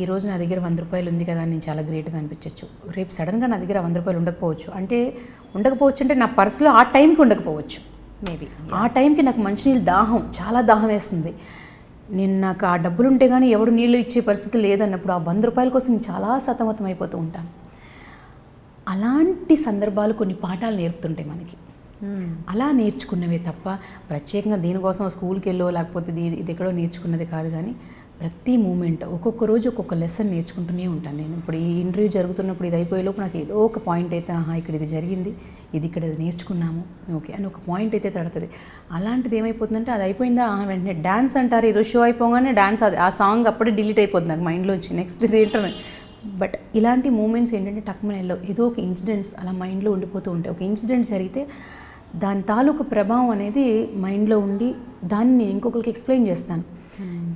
ఈరోజు నా దగ్గర 100 రూపాయలు ఉంది కదా అని నేను చాలా గ్రేట్గా అనిపించవచ్చు. రేపు సడన్గా నా దగ్గర 100 రూపాయలు ఉండకపోవచ్చు. అంటే నా పర్సులో ఆ టైంకి ఉండకపోవచ్చు. మేబీ ఆ టైంకి నాకు మంచినీళ్ళు దాహం, చాలా దాహం వేస్తుంది. నాకు ఆ డబ్బులు ఉంటే కానీ ఎవడు నీళ్ళు ఇచ్చే పరిస్థితి లేదన్నప్పుడు ఆ 100 రూపాయల కోసం నేను చాలా సతమతం అయిపోతూ ఉంటాను. అలాంటి సందర్భాలు కొన్ని పాఠాలు నేర్పుతుంటాయి మనకి. అలా నేర్చుకున్నవే తప్ప ప్రత్యేకంగా దీనికోసం స్కూల్కి వెళ్ళో లేకపోతే ఇది ఎక్కడో నేర్చుకున్నది కాదు. కానీ ప్రతి మూమెంట్ ఒక్కొక్క రోజు ఒక్కొక్క లెసన్ నేర్చుకుంటూనే ఉంటాను నేను. ఇప్పుడు ఈ ఇంటర్వ్యూ జరుగుతున్నప్పుడు ఇది అయిపోయేలోపు నాకు ఏదో ఒక పాయింట్ అయితే ఇక్కడ ఇది జరిగింది, ఇక్కడ ఇది నేర్చుకున్నాము, ఓకే అని ఒక పాయింట్ అయితే తడుతుంది. అలాంటిది ఏమైపోతుందంటే అది అయిపోయిందా వెంటనే డ్యాన్స్ అంటారు. ఈరోజు షో అయిపోగానే డ్యాన్స్, ఆ సాంగ్ అప్పుడే డిలీట్ అయిపోతుంది నాకు మైండ్లోంచి. నెక్స్ట్ ఇది ఏంటనే. బట్ ఇలాంటి మూమెంట్స్ ఏంటంటే టక్మనెల్లో ఏదో ఒక ఇన్సిడెంట్స్ అలా మైండ్లో ఉండిపోతూ ఉంటాయి. ఒక ఇన్సిడెంట్ జరిగితే దాని తాలూకు ప్రభావం అనేది మైండ్లో ఉండి దాన్ని ఇంకొకరికి ఎక్స్ప్లెయిన్ చేస్తాను.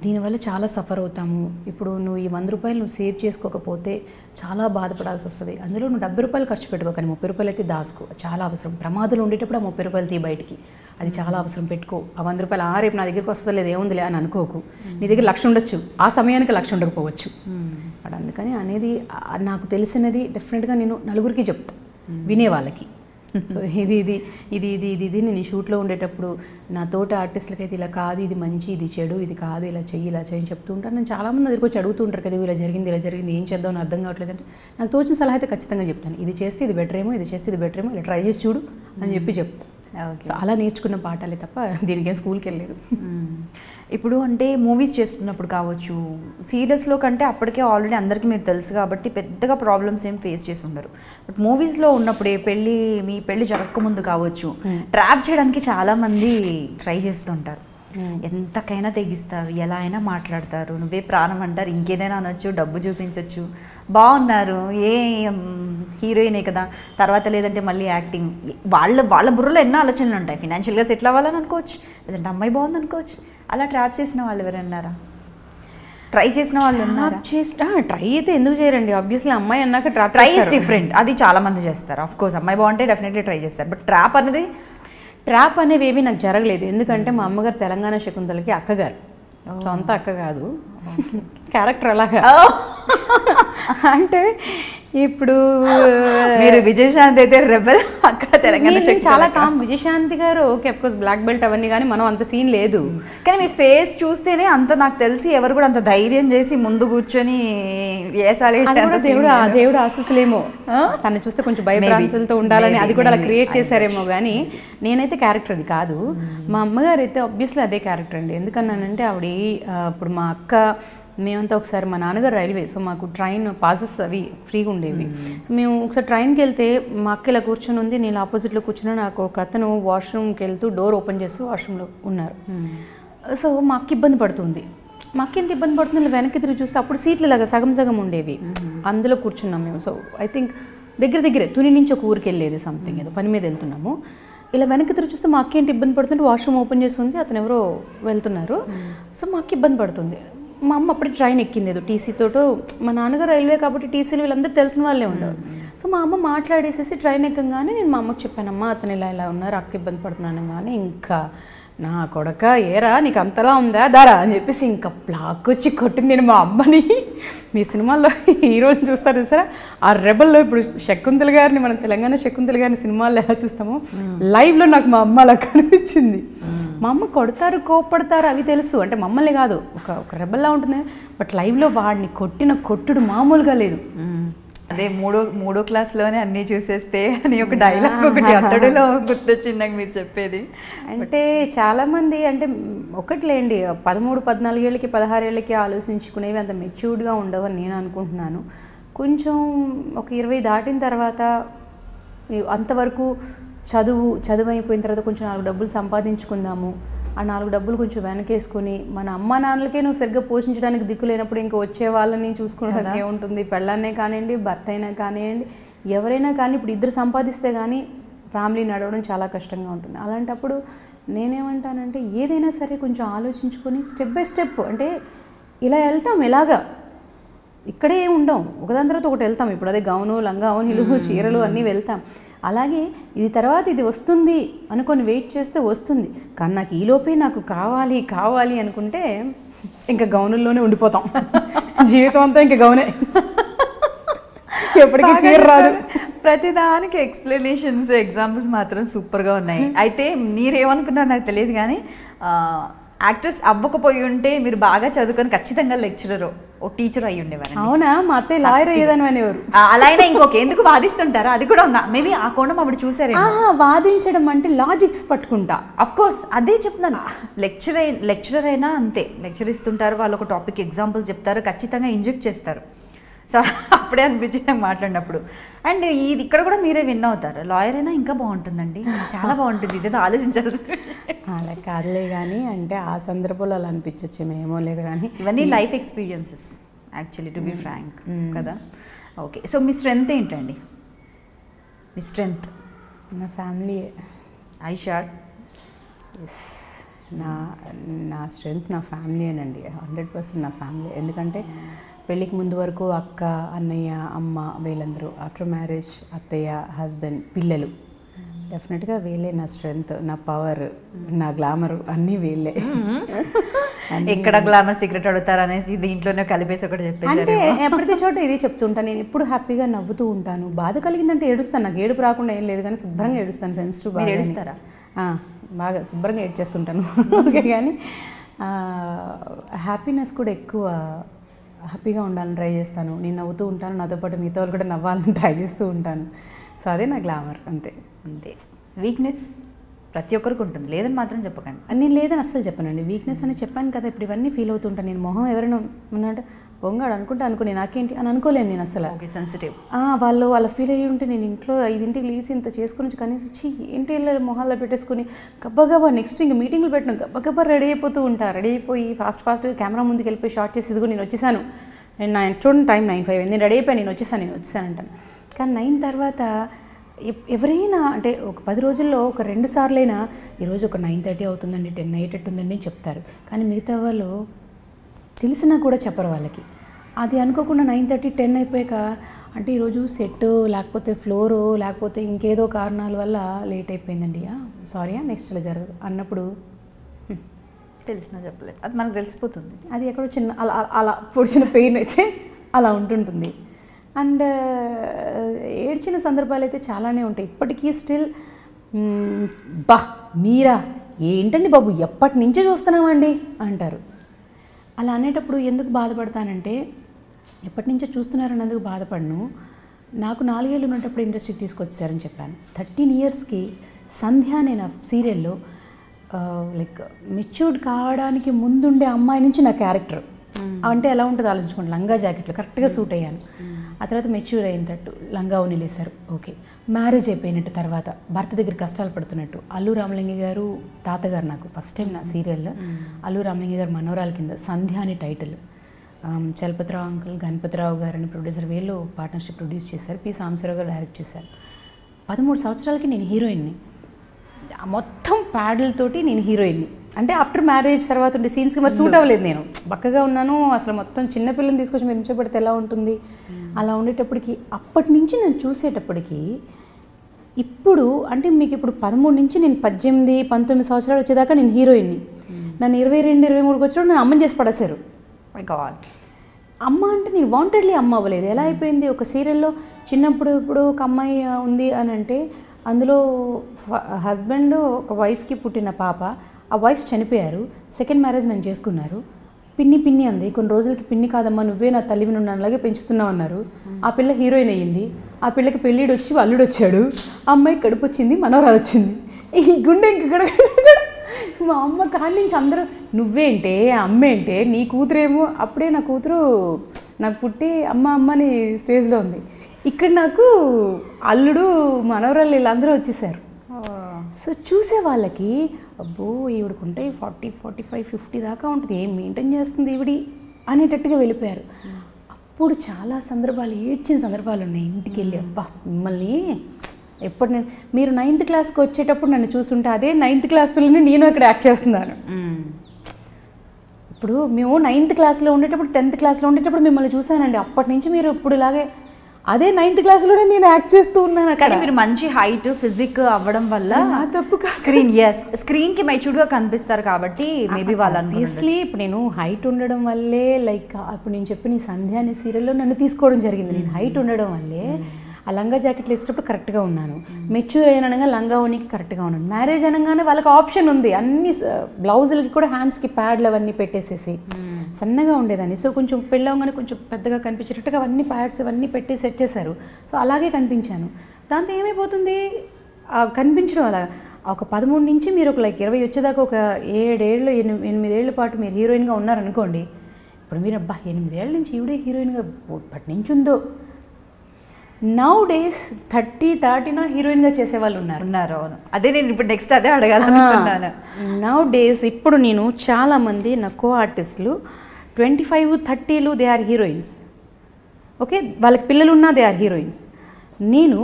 దీనివల్ల చాలా సఫర్ అవుతాము. ఇప్పుడు నువ్వు ఈ 100 రూపాయలు నువ్వు సేవ్ చేసుకోకపోతే చాలా బాధపడాల్సి వస్తుంది. అందులో నువ్వు 70 రూపాయలు ఖర్చు పెట్టుకో, కానీ 30 రూపాయలు అయితే దాసుకో, చాలా అవసరం. ప్రమాదాలు ఉండేటప్పుడు ఆ 30 రూపాయలు తీ బయటికి, అది చాలా అవసరం. పెట్టుకో. ఆ 100 రూపాయలు రేపు నా దగ్గరికి వస్తుంది లేదు ఏముందిలే అని అనుకోకు. నీ దగ్గర 1,00,000 ఉండొచ్చు, ఆ సమయానికి 1,00,000 ఉండకపోవచ్చు. బట్ అందుకని అనేది నాకు తెలిసినది డెఫినెట్గా నేను నలుగురికి చెప్తాను, వినే వాళ్ళకి. సో ఇది నేను షూట్లో ఉండేటప్పుడు నా తోటి ఆర్టిస్టులకి అయితే ఇలా కాదు, ఇది మంచి, ఇది చెడు, ఇది కాదు, ఇలా చెయ్యి చెప్తూ ఉంటాను. నేను చాలామంది దగ్గరికి వచ్చి అడుగుతూ ఉంటారు కదా, ఇలా జరిగింది, ఏం చేద్దామని అర్థం కావట్లేదు అంటే నాకు తోచిన సలహా అయితే ఖచ్చితంగా చెప్తాను. ఇది చేస్తే ఇది బెటర్ ఏమో, ఇది చేస్తే ఇది బెటర్ ఏమో, ఇలా ట్రై చేసి చూడు అని చెప్తాను. సో అలా నేర్చుకున్న పాఠాలే తప్ప దీనికేం స్కూల్కి వెళ్ళలేదు. ఇప్పుడు అంటే మూవీస్ చేస్తున్నప్పుడు కావచ్చు, సీరియల్స్లో కంటే అప్పటికే ఆల్రెడీ అందరికీ మీరు తెలుసు కాబట్టి పెద్దగా ప్రాబ్లమ్స్ ఏం ఫేస్ చేసి ఉండరు. బట్ మూవీస్లో ఉన్నప్పుడే మీ పెళ్ళి జరగకముందు కావచ్చు, ట్రాప్ చేయడానికి చాలామంది ట్రై చేస్తుంటారు. ఎంతకైనా తెగిస్తారు, ఎలా అయినా మాట్లాడతారు, నువ్వే ప్రాణం అంటారు, ఇంకేదైనా అనొచ్చు, డబ్బు చూపించవచ్చు, బాగున్నారు, ఏ హీరోయినే కదా, తర్వాత లేదంటే మళ్ళీ యాక్టింగ్. వాళ్ళ బుర్రలో ఎన్నో ఆలోచనలు ఉంటాయి. ఫినాన్షియల్గా సెటిల్ అవ్వాలని అనుకోవచ్చు, లేదంటే అమ్మాయి బాగుంది అనుకోవచ్చు. అలా ట్రాప్ చేసిన వాళ్ళు ఎవరన్నారా? ట్రై చేసిన వాళ్ళు ఉన్నారా? ట్రై అయితే ఎందుకు చేయరండి? ఆబ్వియస్లీ అమ్మాయి అన్నాక ట్రై ఇస్ డిఫరెంట్. అది చాలా మంది చేస్తారు. ఆఫ్ కోర్స్ అమ్మాయి బాగుంటే డెఫినెట్లీ ట్రై చేస్తారు. బట్ ట్రాప్ అనేవి ఏమీ నాకు జరగలేదు. ఎందుకంటే మా అమ్మగారు తెలంగాణ శకుంతలకి అక్కగారు, సొంత అక్క కాదు, క్యారెక్టర్ అలాగా. అంటే ఇప్పుడు మీరు విజయశాంతి అయితే రెబెల్, అక్కడ తెలంగాణ చాలా calm. Vijayashanti garu okay of course black belt అవన్నీ, కానీ మనం అంత సీన్ లేదు. కానీ మీ ఫేస్ చూస్తేనే అంత నాకు తెలిసి ఎవరు కూడా అంత ధైర్యం చేసి ముందు కూర్చొని దేవుడు ఆశీస్సులేమో, తను చూస్తే కొంచెం భయభ్రాంతులతో ఉండాలని అది కూడా అలా క్రియేట్ చేశారేమో. కానీ నేనైతే క్యారెక్టర్ అది కాదు. మా అమ్మగారు అయితే ఆబ్వియస్లీ అదే క్యారెక్టర్ అండి. ఎందుకన్నానంటే ఆవిడ ఇప్పుడు మా అక్క మేమంతా ఒకసారి, మా నాన్నగారు రైల్వే, సో మాకు ట్రైన్ పాసెస్ అవి ఫ్రీగా ఉండేవి. సో మేము ఒకసారి ట్రైన్కి వెళ్తే మా అక్క ఇలా కూర్చొని ఉంది, నేను ఆపోజిట్లో కూర్చున్నా. నాకు ఒక అతను వాష్రూమ్కి వెళ్తూ డోర్ ఓపెన్ చేస్తూ వాష్రూమ్లో ఉన్నారు. సో మా అక్క ఇబ్బంది పడుతుంది. మా అక్క ఎంత ఇబ్బంది పడుతుంది, వెనక్కి తిరిగి చూస్తే అప్పుడు సీట్లు ఇలాగా సగం ఉండేవి, అందులో కూర్చున్నాం మేము. సో ఐ థింక్ దగ్గరే తుని నుంచి ఒక ఊరికి వెళ్ళేది, సంథింగ్ ఏదో పని మీద వెళ్తున్నాము. ఇలా వెనక్కి తిరిగి చూస్తే మా అక్క ఏంటి ఇబ్బంది పడుతుంటే వాష్రూమ్ ఓపెన్ చేస్తుంది, అతను ఎవరో వెళ్తున్నారు. సో మా అక్క ఇబ్బంది పడుతుంది. మా అమ్మ అప్పటికి ట్రైన్ ఎక్కింది ఏదో టీసీతోటో. మా నాన్నగారు రైల్వే కాబట్టి టీసీలు వీళ్ళందరూ తెలిసిన వాళ్ళే ఉండరు. సో మా అమ్మ మాట్లాడేసేసి ట్రైన్ ఎక్కగానే నేను మా అమ్మకి చెప్పానమ్మా అతను ఇలా ఉన్నారు, అక్క ఇబ్బంది పడుతున్నాను. కానీ ఇంకా నా కొడక ఏరా నీకు అంతలా ఉందా దారా అని చెప్పేసి ఇంకా ప్లాక్ వచ్చి కొట్టింది. నేను మా అమ్మని, మీ సినిమాల్లో హీరోని చూస్తారు చూసారా, ఆ రెబల్లో ఇప్పుడు శకుంతల గారిని, మన తెలంగాణ శకుంతల గారిని సినిమాల్లో ఎలా చూస్తామో లైవ్లో నాకు మా అమ్మ అలా కనిపించింది. మా అమ్మ కొడతారు, కోప్పడతారు అవి తెలుసు, అంటే మమ్మల్ని కాదు, ఒక రెబల్లా ఉంటుంది. బట్ లైవ్లో వాడిని కొట్టిన కొట్టుడు మామూలుగా లేదు. అదే మూడో క్లాస్లోనే అన్నీ చూసేస్తే అని ఒక డైలాగ్ ఒకటి అతడులో గుర్తొచ్చింది నాకు మీరు చెప్పేది. అంటే చాలామంది అంటే ఒకట్లేండి 13-14 ఏళ్ళకి 16 ఏళ్ళకి ఆలోచించుకునేవి అంత మెచ్యూర్డ్గా ఉండవని నేను అనుకుంటున్నాను. కొంచెం ఒక 20 దాటిన తర్వాత అంతవరకు చదువు అయిపోయిన తర్వాత కొంచెం 4 డబ్బులు సంపాదించుకుందాము, ఆ 4 డబ్బులు కొంచెం వెనకేసుకొని మన అమ్మ నాన్నలకే నువ్వు సరిగ్గా పోషించడానికి దిక్కు లేనప్పుడు ఇంకా వచ్చే వాళ్ళని చూసుకోవడానికి ఏముంటుంది, పెళ్ళాన్నే కానివ్వండి భర్త అయినా కానివ్వండి ఎవరైనా కానీ ఇప్పుడు ఇద్దరు సంపాదిస్తే కానీ ఫ్యామిలీ నడవడం చాలా కష్టంగా ఉంటుంది. అలాంటప్పుడు నేనేమంటానంటే ఏదైనా సరే కొంచెం ఆలోచించుకొని స్టెప్ బై స్టెప్ అంటే ఇలా వెళ్తాం, ఎలాగా ఇక్కడే ఉండం, ఒకదాని తర్వాత ఒకటి వెళ్తాం. ఇప్పుడు అదే గౌను లంగా ఓణీలు చీరలు అన్నీ వెళ్తాం. అలాగే ఇది తర్వాత ఇది వస్తుంది అనుకొని వెయిట్ చేస్తే వస్తుంది. కానీ నాకు ఈలోపే నాకు కావాలి అనుకుంటే ఇంకా గౌనుల్లోనే ఉండిపోతాం జీవితం అంతా ఇంకా గౌనే, ఎప్పటికీ చీర రాదు. ప్రతిదానికి ఎక్స్ప్లెనేషన్స్ ఎగ్జాంపుల్స్ మాత్రం సూపర్గా ఉన్నాయి. అయితే మీరేమనుకున్నారు నాకు తెలియదు కానీ యాక్ట్రెస్ అవ్వకపోయి ఉంటే మీరు బాగా చదువుకొని ఖచ్చితంగా లెక్చరర్ ఓ టీచర్ అయ్యి ఉండేవారు. అవునా? మా అత్తయ్య లాయర్ అయ్యేదని అనేవారు. అలా అయినా ఇంకొక ఎందుకు వాదిస్తుంటారా, అది కూడా ఉందా? మేబీ ఆ కోణం ఆవిడ చూసారే. వాదించడం అంటే లాజిక్స్ పట్టుకుంటా. అఫ్ కోర్స్ అదే చెప్తున్నాను. లెక్చరర్ అయినా అంతే, లెక్చర్ ఇస్తుంటారు, వాళ్ళు ఒక టాపిక్ ఎగ్జాంపుల్స్ చెప్తారు, ఖచ్చితంగా ఇంజెక్ట్ చేస్తారు. సో అప్పుడే అనిపించింది నాకు మాట్లాడినప్పుడు. అండ్ ఇది ఇక్కడ కూడా మీరే విన్ అవుతారు. లాయర్ అయినా ఇంకా బాగుంటుందండి, చాలా బాగుంటుంది. ఇదేదో ఆలోచించాల్సి. అలా కాదులే కానీ అంటే ఆ సందర్భంలో అలా అనిపించవచ్చు, ఏమో లేదు కానీ ఇవన్నీ life experiences actually to be frank కదా. ఓకే, సో మీ స్ట్రెంగ్త్ ఏంటండి? మీ స్ట్రెంగ్త్? నా ఫ్యామిలీ. I sure. ఎస్, నా స్ట్రెంగ్త్ నా ఫ్యామిలీయేనండి. 100% నా ఫ్యామిలీ. ఎందుకంటే పెళ్ళికి ముందు వరకు అక్క, అన్నయ్య, అమ్మ వీళ్ళందరూ. ఆఫ్టర్ మ్యారేజ్ అత్తయ్య, హస్బెండ్, పిల్లలు. డెఫినెట్గా వీళ్ళే నా స్ట్రెంగ్త్, నా పవర్, నా గ్లామర్ అన్నీ వీళ్ళే. ఎక్కడ గ్లామర్ సీక్రెట్ అడుగుతారు అనేసి దీంట్లోనే కలిపేసి ఒకటి చెప్పేసి అంటే ఎప్పటికీ చోట ఇది చెప్తుంటాను. నేను ఎప్పుడు హ్యాపీగా నవ్వుతూ ఉంటాను. బాధ కలిగిందంటే ఏడుస్తాను. నాకు ఏడుపు రాకుండా ఏం లేదు కానీ శుభ్రంగా ఏడుస్తాను. సెన్సిటివ్ బాగా ఏడుస్తారా? బాగా శుభ్రంగా ఏడ్చేస్తుంటాను. ఓకే, కానీ హ్యాపీనెస్ కూడా ఎక్కువ హ్యాపీగా ఉండాలని ట్రై చేస్తాను. నేను నవ్వుతూ ఉంటాను, నాతో పాటు మిగతా వాళ్ళు కూడా నవ్వాలని ట్రై చేస్తూ ఉంటాను. సో అదే నా గ్లామర్. అంతే. వీక్నెస్ ప్రతి ఒక్కరికి ఉంటుంది, లేదని మాత్రం చెప్పకండి. నేను లేదని అస్సలు చెప్పనండి. వీక్నెస్ అని చెప్పాను కదా, ఇప్పుడు ఇవన్నీ ఫీల్ అవుతుంటాను. నేను మొహం ఎవరైనా ఉన్నట్టు పొంగాడు అనుకుని నాకేంటి అని అనుకోలేను నేను అసలు. Okay, sensitive. వాళ్ళు అలా ఫీల్ అయ్యి ఉంటే నేను ఇంట్లో 5ంటికి లేచి ఇంత చేసుకుని కనీసం వచ్చి ఏంటి వెళ్ళి మొహాల్లో పెట్టేసుకుని గబ్బగబ్బా నెక్స్ట్ ఇంకా మీటింగ్లు పెట్టిన గబ్బగబ్బా రెడీ అయిపోతూ ఉంటా. రెడీ అయిపోయి ఫాస్ట్గా కెమెరా ముందుకు వెళ్ళిపోయి షార్ట్ చేసి ఇదిగో నేను వచ్చేసాను, నేను చూడండి టైం 9:05 నేను రెడీ అయిపోయి నేను వచ్చేసాను అంటాను. కానీ 9 తర్వాత ఎవరైనా అంటే ఒక 10 రోజుల్లో ఒక 2 సార్లైనా ఈరోజు ఒక 9:30 అవుతుందండి, 10 అయ్యేటట్టుందండి అని చెప్తారు. కానీ మిగతా వాళ్ళు తెలిసినా కూడా చెప్పరు వాళ్ళకి. అది అనుకోకుండా 9:30, 10 అయిపోయాక అంటే ఈరోజు సెట్ లేకపోతే ఫ్లోరు లేకపోతే ఇంకేదో కారణాల వల్ల లేట్ అయిపోయిందండి, సారీ నెక్స్ట్ ఇలా జరగదు అన్నప్పుడు తెలిసినా చెప్పలేదు, అది మనకు తెలిసిపోతుంది. అది ఎక్కడో చిన్న అలా పొడిచిన పెయిన్ అయితే అలా ఉంటుంటుంది. అండ్ ఏడ్చిన సందర్భాలు అయితే చాలానే ఉంటాయి. ఇప్పటికీ స్టిల్ మీరా ఏంటండి బాబు ఎప్పటి నుంచే చూస్తున్నామండి అంటారు. అలా అనేటప్పుడు ఎందుకు బాధపడతానంటే ఎప్పటి నుంచో చూస్తున్నారన్నందుకు బాధపడను. నాకు 4 ఏళ్ళు ఉన్నప్పుడు ఇండస్ట్రీకి తీసుకొచ్చారని చెప్పాను. 13 ఇయర్స్కి సంధ్య నేను సీరియల్లో లైక్ మెచ్యూర్డ్ కావడానికి ముందుండే అమ్మాయి నుంచి నా క్యారెక్టర్ అంటే ఎలా ఉంటుందో ఆలోచించుకోండి. లంగా జాకెట్లు కరెక్ట్గా సూట్ అయ్యాను. ఆ తర్వాత మెచ్యూర్ అయినట్టు లంగా వదిలేశారు. ఓకే, మ్యారేజ్ అయిపోయినట్టు తర్వాత భర్త దగ్గర కష్టాలు పడుతున్నట్టు. అల్లు రామలింగి గారు తాతగారు నాకు ఫస్ట్ టైం నా సీరియల్లో. అల్లు రామలింగి గారు మనోరాల కింద సంధ్య అనే టైటిల్. చలపతిరావు అంకుల్, గణపతిరావు గారు అని ప్రొడ్యూసర్ వీళ్ళు పార్ట్నర్షిప్ ప్రొడ్యూస్ చేశారు. పి సాంబశివరావు గారు డైరెక్ట్ చేశారు. 13 సంవత్సరాలకి నేను హీరోయిన్ని. మొత్తం ప్యాడులతోటి నేను హీరోయిన్ని. అంటే ఆఫ్టర్ మ్యారేజ్ తర్వాత ఉండే సీన్స్కి మరి సూట్ అవ్వలేదు. నేను బక్కగా ఉన్నాను. అసలు మొత్తం చిన్నపిల్లని తీసుకొచ్చి మీరు నిల్చోబెడితే ఎలా ఉంటుంది అలా ఉండేటప్పటికి అప్పటి నుంచి నేను చూసేటప్పటికి ఇప్పుడు అంటే మీకు ఇప్పుడు 13 నుంచి నేను 18, 19 సంవత్సరాలు వచ్చేదాకా నేను హీరోయిన్ని. నన్ను 22, 23కి వచ్చినప్పుడు నేను అమ్మని చేసి పడేశారు. అమ్మ అంటే నేను వాంటెడ్లీ అమ్మ అవ్వలేదు. ఎలా అయిపోయింది, ఒక సీరియల్లో చిన్నప్పుడు ఇప్పుడు ఒక అమ్మాయి ఉంది అని అంటే అందులో హస్బెండ్ ఒక వైఫ్కి పుట్టిన పాప, ఆ వైఫ్ చనిపోయారు, సెకండ్ మ్యారేజ్ నన్ను చేసుకున్నారు. పిన్ని అంది. కొన్ని రోజులకి పిన్ని కాదమ్మా నువ్వే నా తల్లివి నువ్వు అలాగే పెంచుతున్నావు అన్నారు. ఆ పిల్ల హీరోయిన్ అయ్యింది. ఆ పిల్లకి పెళ్ళిడు వచ్చి అల్లుడు వచ్చాడు. ఆ అమ్మాయి కడుపు వచ్చింది, మనవరాలు వచ్చింది. ఈ గుండె ఇంక మా అమ్మ కాడి నుంచి అందరూ నువ్వేంటే అమ్మేంటే నీ కూతురేమో. అప్పుడే నా కూతురు నాకు పుట్టి అమ్మ అని స్టేజ్లో ఉంది. ఇక్కడ నాకు అల్లుడు మనవరాలు వీళ్ళందరూ వచ్చేసారు. సో చూసే వాళ్ళకి అబ్బో ఈవిడకుంటే 40, 45, 50 దాకా ఉంటుంది, ఏం మెయింటైన్ చేస్తుంది ఈవిడి అనేటట్టుగా వెళ్ళిపోయారు. అప్పుడు చాలా సందర్భాలు ఏడ్చిన సందర్భాలు ఉన్నాయి. ఇంటికి వెళ్ళి అబ్బా మిమ్మల్ని ఎప్పుడు మీరు 9th క్లాస్కి వచ్చేటప్పుడు నన్ను చూసుంటే అదే 9th క్లాస్ పిల్లని నేను ఇక్కడ యాక్ట్ చేస్తున్నాను. ఇప్పుడు మేము 9th క్లాస్లో ఉండేటప్పుడు 10th క్లాస్లో ఉండేటప్పుడు మిమ్మల్ని చూశానండి. అప్పటి నుంచి మీరు ఇప్పుడు ఇలాగే అదే 9th క్లాస్లోనే నేను యాక్ట్ చేస్తూ ఉన్నాను. అక్కడ మీరు మంచి హైట్ ఫిజిక్ అవ్వడం వల్ల తప్పు స్క్రీన్కి మెచ్యూర్డ్గా కనిపిస్తారు కాబట్టి మేబీ వాళ్ళు ఆబ్వియస్లీ ఇప్పుడు నేను హైట్ ఉండడం వల్లే లైక్ ఇప్పుడు నేను చెప్పిన ఈ సంధ్య అనే సీరియల్లో నన్ను తీసుకోవడం జరిగింది. నేను హైట్ ఉండడం వల్లే ఆ లంగా జాకెట్లు వేసేటప్పుడు కరెక్ట్గా ఉన్నాను. మెచ్యూర్ అయినగా లంగా ఓనికి కరెక్ట్గా ఉన్నాను. మ్యారేజ్ అనగానే వాళ్ళకి ఆప్షన్ ఉంది, అన్ని బ్లౌజులకి కూడా హ్యాండ్స్కి ప్యాడ్లు అవన్నీ పెట్టేసేసి సన్నగా ఉండేదాన్ని. సో కొంచెం పెళ్ళవగానే కొంచెం పెద్దగా కనిపించేటట్టుగా అవన్నీ ప్యాడ్స్ అవన్నీ పెట్టి సెట్ చేశారు. సో అలాగే కనిపించాను. దాంతో ఏమైపోతుంది కనిపించడం అలా ఒక 13 నుంచి మీరు ఒక లైక్ 20 వచ్చేదాకా ఒక 7 ఏళ్ళు 8 ఏళ్ల పాటు మీరు హీరోయిన్గా ఉన్నారనుకోండి. ఇప్పుడు మీరు అబ్బా 8 ఏళ్ళ నుంచి ఈవిడే హీరోయిన్గా ఎప్పటి నుంచి ఉందో. నౌ డేస్ 30 దాటినా హీరోయిన్గా చేసేవాళ్ళు ఉన్నారు. అవును, అదే నేను ఇప్పుడు నెక్స్ట్ అదే అడగాలనుకుంటున్నాను. నౌ డేస్ ఇప్పుడు నేను చాలామంది నా కో ఆర్టిస్టులు 25, 30లు దే ఆర్ హీరోయిన్స్. ఓకే, వాళ్ళకి పిల్లలు ఉన్నా దే ఆర్ హీరోయిన్స్. నేను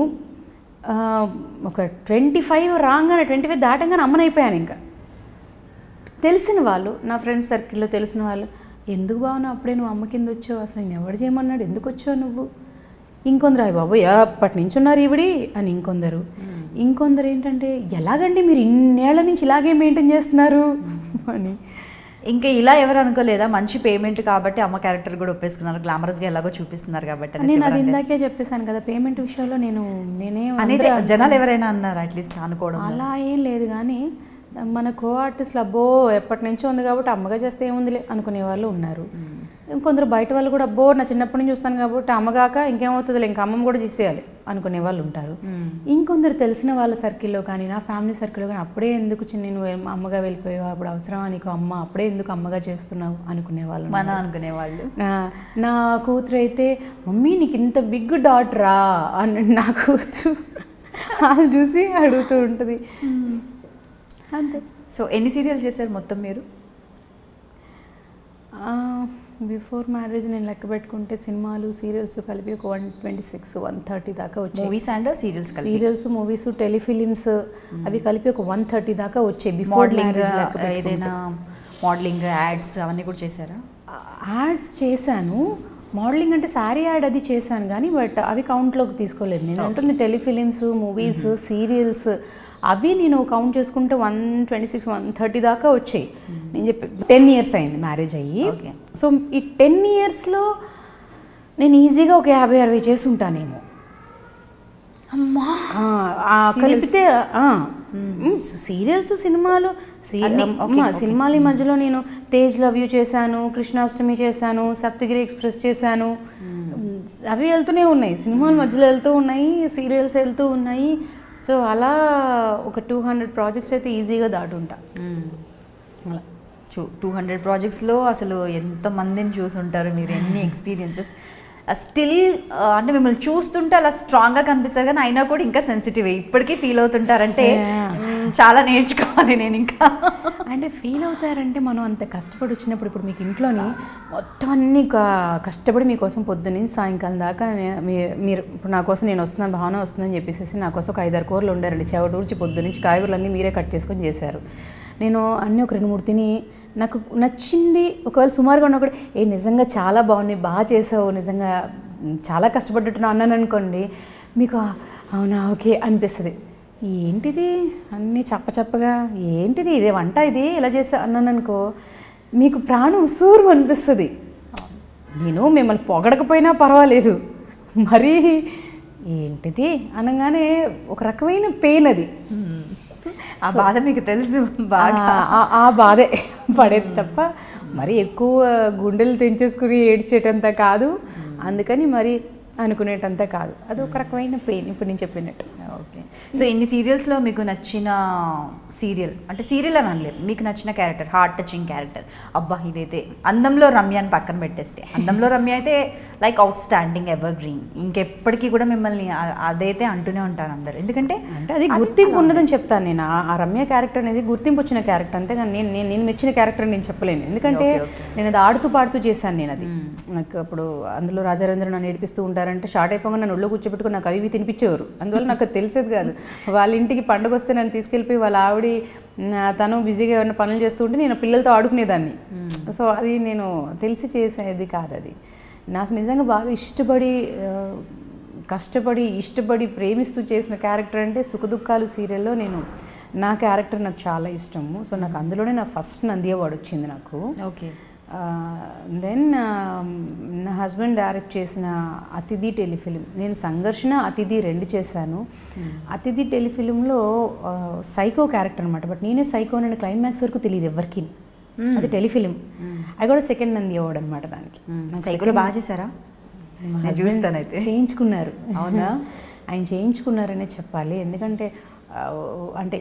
ఒక 25 రాగానే 25 దాటంగానే అమ్మనైపోయాను. ఇంకా తెలిసిన వాళ్ళు నా ఫ్రెండ్స్ సర్కిల్లో తెలిసిన వాళ్ళు ఎందుకు బాగున్నావు అప్పుడే నువ్వు అమ్మ కింద వచ్చావు, అసలు నేను ఎవరు చేయమన్నాడు, ఎందుకు వచ్చావు నువ్వు. ఇంకొందరు అయ్య బాబు అప్పటి నుంచి ఉన్నారు ఈవిడి అని ఇంకొందరు ఏంటంటే ఎలాగండి మీరు ఇన్నేళ్ల నుంచి ఇలాగే మెయింటైన్ చేస్తున్నారు అని. ఇంకా ఇలా ఎవరు అనుకోలేదా మంచి పేమెంట్ కాబట్టి అమ్మ క్యారెక్టర్ కూడా ఒప్పేసుకున్నారు, గ్లామరస్గా ఎలాగో చూపిస్తున్నారు కాబట్టి. నేను అది ఇందాకే చెప్పేశాను కదా, పేమెంట్ విషయంలో నేనే జనాలు ఎవరైనా అన్నారు అట్లీస్ట్ అనుకోవడం అలా ఏం లేదు. కానీ మన కో ఆర్టిస్టులు అబ్బో ఎప్పటి నుంచో ఉంది కాబట్టి అమ్మగా చేస్తే ఏముందిలే అనుకునే వాళ్ళు ఉన్నారు. ఇంకొందరు బయట వాళ్ళు కూడా అబ్బో నా చిన్నప్పటి నుంచి చూస్తాను కాబట్టి అమ్మగాక ఇంకేమవుతుందిలే ఇంకా అమ్మమ్మ కూడా చేసేయాలి అనుకునే వాళ్ళు ఉంటారు. ఇంకొందరు తెలిసిన వాళ్ళ సర్కిల్లో కానీ నా ఫ్యామిలీ సర్కిల్లో కానీ అప్పుడే ఎందుకు నేను అమ్మగా వెళ్ళిపోయావు, అప్పుడు అవసరమా నీకు అమ్మ, అప్పుడే ఎందుకు అమ్మగా చేస్తున్నావు అనుకునే వాళ్ళు. నా కూతురు అయితే మమ్మీ నీకు ఇంత బిగ్ డాటరా అని నా కూతురు అది చూసి అడుగుతూ ఉంటుంది. అంతే. సో ఎన్ని సీరియల్స్ చేశారు మొత్తం మీరు? బిఫోర్ మ్యారేజ్ నేను లెక్క పెట్టుకుంటే సినిమాలు సీరియల్స్ కలిపి ఒక 126, 130 దాకా వచ్చాయి. Movies and serials movies telefilms అవి కలిపి ఒక 130 దాకా వచ్చాయి. బిఫోర్ మ్యారేజ్ ఏదైనా మోడలింగ్ యాడ్స్ అవన్నీ కూడా చేశారా? యాడ్స్ చేశాను. మోడలింగ్ అంటే శారీ యాడ్ అది చేశాను కానీ బట్ అవి కౌంట్లోకి తీసుకోలేదు. నేను అంటుంది టెలిఫిలిమ్స్ మూవీస్ సీరియల్స్ అవి నేను కౌంట్ చేసుకుంటే 126, 130 దాకా వచ్చాయి. నేను చెప్పి 10 years అయింది మ్యారేజ్ అయ్యి. సో ఈ 10 yearsలో నేను ఈజీగా ఒక 50-60 చేసి ఉంటానేమో అమ్మా. కలిపితే సీరియల్స్ సినిమాలు సినిమాల మధ్యలో నేను తేజ్ లవ్ యూ చేశాను, కృష్ణాష్టమి చేశాను, సప్తగిరి ఎక్స్ప్రెస్ చేశాను. అవి వెళ్తూనే ఉన్నాయి, సినిమాల మధ్యలో వెళ్తూ ఉన్నాయి, సీరియల్స్ వెళ్తూ ఉన్నాయి. సో అలా ఒక 200 ప్రాజెక్ట్స్ అయితే ఈజీగా దాటుంటా. అలా 200 ప్రాజెక్ట్స్లో అసలు ఎంతమందిని చూసుంటారు మీరు, ఎన్ని ఎక్స్పీరియన్సెస్. స్టిల్ అంటే మిమ్మల్ని చూస్తుంటే అలా స్ట్రాంగ్గా కనిపిస్తారు కానీ అయినా కూడా ఇంకా సెన్సిటివ్ ఇప్పటికీ ఫీల్ అవుతుంటారంటే చాలా నేర్చుకోవాలి నేను ఇంకా. అంటే ఫీల్ అవుతారంటే మనం అంత కష్టపడి వచ్చినప్పుడు ఇప్పుడు మీకు ఇంట్లోని మొత్తం అన్నీ కష్టపడి మీకోసం పొద్దున్నీ సాయంకాలం దాకా మీరు ఇప్పుడు నా కోసం నేను వస్తున్నాను భావన వస్తుందని చెప్పేసి నా కోసం ఒక 5-6 కూరలు ఉండారండి. చెవటూర్చి పొద్దునుంచి కాయగూరలన్నీ మీరే కట్ చేసుకొని చేశారు. నేను అన్నీ ఒక 2-3 తిని నాకు నచ్చింది ఒకవేళ సుమారుగా ఉన్నా కూడా నిజంగా చాలా బాగున్నాయి, బాగా చేసావు, నిజంగా చాలా కష్టపడ్డట్టున్నావు అన్నాను అనుకోండి, మీకు అవునా ఓకే అనిపిస్తుంది. ఏంటిది అన్నీ చప్పగా ఏంటిది ఇదే వంట ఇది ఇలా చేసా అన్నాను అనుకో మీకు ప్రాణం సూరు అనిపిస్తుంది. నేను మిమ్మల్ని పొగడకపోయినా పర్వాలేదు, మరీ ఏంటిది అనగానే ఒక రకమైన పెయిన్ అది. ఆ బాధ మీకు తెలుసు బాగా. ఆ బాధే పడేది తప్ప మరి ఎక్కువ గుండెలు తెంచేసుకుని ఏడ్చేటంత కాదు, అందుకని మరి అనుకునేటంత కాదు. అది ఒక రకమైన పెయిన్ ఇప్పుడు నేను చెప్పినట్టు. ఓకే. సో ఇన్ని సీరియల్స్లో మీకు నచ్చిన సీరియల్ అంటే సీరియల్ అని అనలేదు, మీకు నచ్చిన క్యారెక్టర్, హార్ట్ టచింగ్ క్యారెక్టర్, అబ్బా ఇదైతే అందంలో రమ్య అని పక్కన పెట్టేస్తే, అందంలో రమ్య అయితే like outstanding evergreen, ఇంకెప్పటికీ కూడా మిమ్మల్ని అదైతే అంటూనే ఉంటారు అందరు, ఎందుకంటే అంటే అది గుర్తింపు ఉన్నదని చెప్తాను నేను. ఆ రమ్య క్యారెక్టర్ అనేది గుర్తింపు వచ్చిన క్యారెక్టర్, అంతేగాని నేను మెచ్చిన క్యారెక్టర్ నేను చెప్పలేను. ఎందుకంటే నేను అది ఆడుతూ పాడుతూ చేశాను నేను. అది నాకు అప్పుడు అందులో రాజారేంద్ర నన్ను ఏడిపిస్తూ ఉంటారంటే షార్ట్ అయిపోగా నన్ను ఒళ్ళో కూర్చోబెట్టుకుని నాకు అవి తినిపించేవారు. అందువల్ల నాకు అది తెలిసేది కాదు. వాళ్ళ ఇంటికి పండుగ వస్తే నన్ను తీసుకెళ్ళిపోయి వాళ్ళ ఆవిడ తను బిజీగా ఏమైనా పనులు చేస్తూ ఉంటే నేను పిల్లలతో ఆడుకునేదాన్ని. సో అది నేను తెలిసి చేసేది కాదు. అది నాకు నిజంగా బాగా ఇష్టపడి ప్రేమిస్తూ చేసిన క్యారెక్టర్ అంటే సుఖదుఖాలు సీరియల్లో నా క్యారెక్టర్ నాకు చాలా ఇష్టము. సో నాకు అందులోనే నా ఫస్ట్ నంది అవార్డు వచ్చింది నాకు. ఓకే. దెన్ నా హస్బెండ్ డైరెక్ట్ చేసిన అతిథి టెలిఫిలిం, నేను సంఘర్షణ అతిథి 2 చేశాను. అతిథి టెలిఫిలింలో సైకో క్యారెక్టర్ అనమాట. బట్ నేనే సైకో అని క్లైమాక్స్ వరకు తెలియదు ఎవరికి. అది టెలిఫిలిం. అది కూడా సెకండ్ నంది అవార్డు అనమాట. దానికి సైకోలో బాగా చేశారా? చేయించుకున్నారు. అవునా? ఆయన చేయించుకున్నారనే చెప్పాలి. ఎందుకంటే అంటే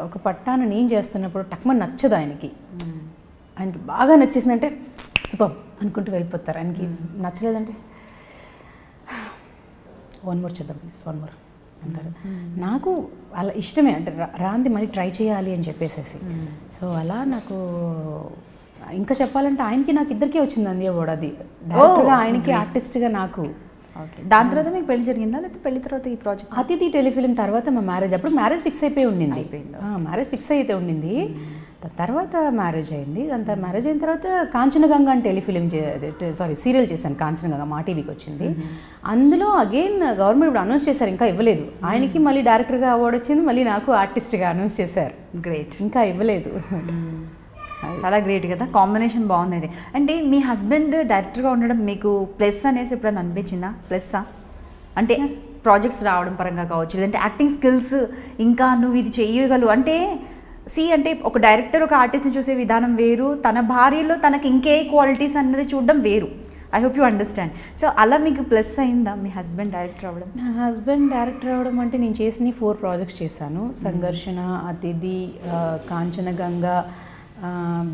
ఒక పట్టాన నేను చేస్తున్నప్పుడు టక్మని నచ్చదు ఆయనకి బాగా నచ్చేసిందంటే సూపర్ అనుకుంటూ వెళ్ళిపోతారు. ఆయనకి నచ్చలేదంటే 1 more చేద్దాం ప్లీజ్, 1 more అంటారు. నాకు అలా ఇష్టమే, అంటే రాంది మళ్ళీ ట్రై చేయాలి అని చెప్పేసేసి. సో అలా నాకు ఇంకా చెప్పాలంటే ఆయనకి నాకు ఇద్దరికీ వచ్చింది నంది అవార్డు. అది డైరెక్టర్గా ఆయనకి, ఆర్టిస్ట్గా నాకు. ఓకే. దాని తర్వాత మీకు పెళ్లి జరిగిందా, లేకపోతే పెళ్లి తర్వాత ఈ ప్రాజెక్ట్? అతిథి టెలిఫిలిం తర్వాత మా మ్యారేజ్. అప్పుడు మ్యారేజ్ ఫిక్స్ అయిపోయి ఉండింది. మ్యారేజ్ ఫిక్స్ అయితే ఉండింది. తర్వాత మ్యారేజ్ అయింది. అంత మ్యారేజ్ అయిన తర్వాత కాంచనగంగా అని టెలిఫిలిం సీరియల్ చేశాను. కాంచనగంగా మా టీవీకి వచ్చింది. అందులో అగైన్ గవర్నమెంట్ ఇప్పుడు అనౌన్స్ చేశారు, ఇంకా ఇవ్వలేదు. ఆయనకి మళ్ళీ డైరెక్టర్గా అవార్డు వచ్చింది, మళ్ళీ నాకు ఆర్టిస్ట్గా అనౌన్స్ చేశారు. గ్రేట్. ఇంకా ఇవ్వలేదు. చాలా గ్రేట్ కదా, కాంబినేషన్ బాగుంది. అది అంటే మీ హస్బెండ్ డైరెక్టర్గా ఉండడం మీకు ప్లస్ అనేసి ఎప్పుడైనా అనిపించిందా? ప్లస్సా అంటే ప్రాజెక్ట్స్ రావడం పరంగా కావచ్చు, లేదంటే యాక్టింగ్ స్కిల్స్, ఇంకా నువ్వు ఇది చెయ్యగలవు అంటే అంటే ఒక డైరెక్టర్ ఒక ఆర్టిస్ట్ని చూసే విధానం వేరు, తన భార్యలో తనకి ఇంకే క్వాలిటీస్ అన్నది చూడడం వేరు. I hope you understand. So అలా మీకు ప్లస్ అయిందా మీ హస్బెండ్ డైరెక్టర్ అవ్వడం? నా హస్బెండ్ డైరెక్టర్ అవ్వడం అంటే నేను చేసిన 4 ప్రాజెక్ట్స్ చేశాను. సంఘర్షణ, అతిథి, కాంచనగంగా,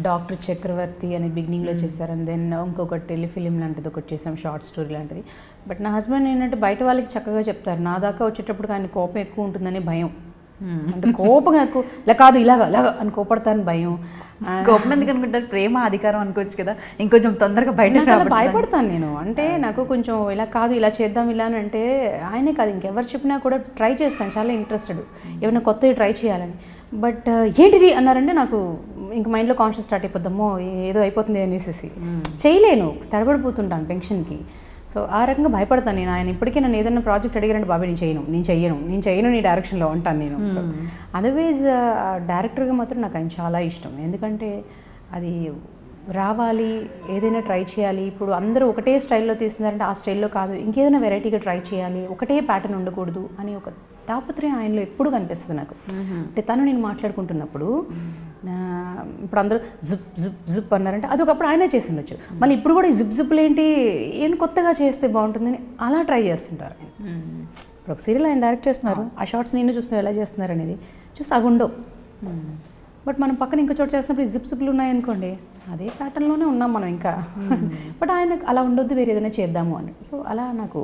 డాక్టర్ చక్రవర్తి అని బిగినింగ్లో చేశారు. అండ్ దెన్ ఇంకొకటి టెలిఫిలిం లాంటిది ఒకటి చేసాం, షార్ట్ స్టోరీ లాంటిది. బట్ నా హస్బెండ్ ఏంటంటే బయట వాళ్ళకి చక్కగా చెప్తారు, నా దాకా వచ్చేటప్పుడు ఆయన కోపం ఎక్కువ ఉంటుందనే భయం. అంటే కోపం ఎక్కువ ఇలా కాదు ఇలాగా అని కోపడతాను భయం. కోపం ఎందుకు అనుకుంటారు? ప్రేమ, అధికారం అనుకోవచ్చు కదా, ఇంకొంచెం తొందరగా బయట భయపడతాను నేను. అంటే నాకు కొంచెం ఇలా కాదు ఇలా చేద్దాం ఇలా అని అంటే ఆయనే కాదు ఇంకెవరు చెప్పినా కూడా ట్రై చేస్తాను, చాలా ఇంట్రెస్టెడ్ ఏమైనా కొత్తవి ట్రై చేయాలని. బట్ ఏంటిది అన్నారంటే నాకు ఇంక మైండ్లో కాన్షియస్ స్టార్ట్ అయిపోద్దామో ఏదో అయిపోతుంది అనేసి చేయలేను, తడబడిపోతుంటాను టెన్షన్కి. సో ఆ రకంగా భయపడతాను నేను. ఆయన ఇప్పటికీ నన్ను ఏదైనా ప్రాజెక్ట్ అడిగారంటే బాబా నేను చెయ్యను నీ డైరెక్షన్లో ఉంటాను నేను. సో అదర్వైజ్ డైరెక్టర్గా మాత్రం నాకు ఆయన చాలా ఇష్టం. ఎందుకంటే అది రావాలి, ఏదైనా ట్రై చేయాలి. ఇప్పుడు అందరూ ఒకటే స్టైల్లో తీస్తున్నారంటే ఆ స్టైల్లో కాదు, ఇంకేదైనా వెరైటీగా ట్రై చేయాలి, ఒకటే ప్యాటర్న్ ఉండకూడదు అని ఒక తాపత్రయం ఆయనలో ఎప్పుడు కనిపిస్తుంది నాకు. అంటే తను నేను మాట్లాడుకుంటున్నప్పుడు ఇప్పుడు అందరూ జిప్ జిప్ జిప్ అన్నారంటే అది ఒకప్పుడు ఆయనే చేసి ఉండొచ్చు, మళ్ళీ ఇప్పుడు కూడా ఈ జిప్ జిప్లు ఏం కొత్తగా చేస్తే బాగుంటుందని అలా ట్రై చేస్తుంటారు. ఇప్పుడు ఒక సీరియల్ ఆయన డైరెక్ట్ చేస్తున్నారు, ఆ షార్ట్స్ నేను చూస్తున్నారు ఎలా చేస్తున్నారు అనేది చూస్తే అవి ఉండవు. బట్ మనం పక్కన ఇంకో చోట చేస్తున్నప్పుడు ఈ జిప్ జిప్లు ఉన్నాయనుకోండి, అదే ప్యాటర్న్లోనే ఉన్నాం మనం ఇంకా. బట్ ఆయన అలా ఉండొద్దు, వేరే ఏదైనా చేద్దాము అని. సో అలా నాకు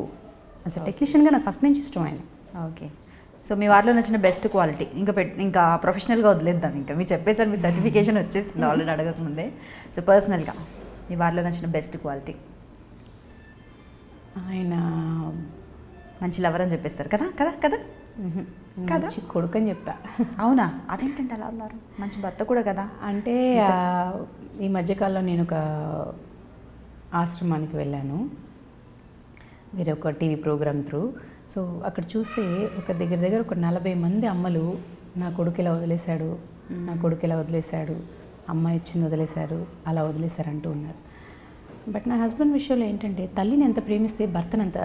అసలు టెక్నీషియన్గా నాకు ఫస్ట్ నుంచి ఇష్టం ఆయన. ఓకే. సో మీ వారిలో నచ్చిన బెస్ట్ క్వాలిటీ ఇంకా ప్రొఫెషనల్గా వదిలేద్దాం, ఇంకా మీరు చెప్పేసారు మీ సర్టిఫికేషన్ వచ్చేసింది ఆల్రెడీ అడగకముందే. సో పర్సనల్గా మీ వారిలో నచ్చిన బెస్ట్ క్వాలిటీ? ఆయన మంచి లవర్ అని చెప్పేస్తారు కదా కదా కదా కదా కొడుకు అని చెప్తా. అవునా? అదేంటంటే అలా ఉన్నారు, మంచి భర్త కూడా కదా. అంటే ఈ మధ్యకాలంలో నేను ఒక ఆశ్రమానికి వెళ్ళాను వేరే ఒక టీవీ ప్రోగ్రామ్ త్రూ. సో అక్కడ చూస్తే ఒక దగ్గర ఒక 40 మంది అమ్మలు నా కొడుకు ఇలా వదిలేశాడు, నా కొడుకు ఇలా వదిలేశాడు, అమ్మాయి ఇచ్చింది వదిలేశారు, అలా వదిలేశారు అంటూ ఉన్నారు. బట్ నా హస్బెండ్ విషయంలో ఏంటంటే తల్లిని ఎంత ప్రేమిస్తే భర్తను అంత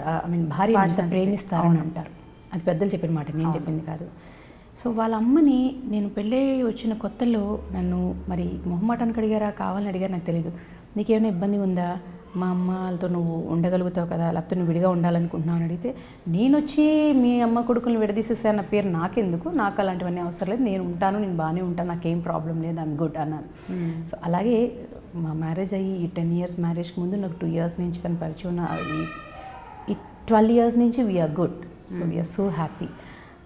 భార్యను అంత ప్రేమిస్తారని అంటారు. అది పెద్దలు చెప్పిన మాట, నేను చెప్పింది కాదు. సో వాళ్ళ అమ్మని నేను పెళ్ళి వచ్చిన కొత్తలో నన్ను మరి మొహమాటానికి అడిగారా కావాలని అడిగారు నాకు తెలియదు. నీకేమైనా ఇబ్బంది ఉందా, మా అమ్మతో నువ్వు ఉండగలుగుతావు కదా, లేకపోతే నువ్వు విడిగా ఉండాలనుకుంటున్నావు అని అడిగితే, నేను వచ్చి మీ అమ్మ కొడుకుని విడదీసేసాను పేరు నాకెందుకు, నాకు అలాంటివన్నీ అవసరం లేదు, నేను ఉంటాను, నేను బాగానే ఉంటాను, నాకేం ప్రాబ్లం లేదు, ఐఎమ్ గుడ్ అన్నాను. సో అలాగే మా మ్యారేజ్ అయ్యి ఈ 10 years మ్యారేజ్కి ముందు నాకు 2 years నుంచి తను పరిచయం ఉన్న ఈ 12 years నుంచి we are good. So we are so happy.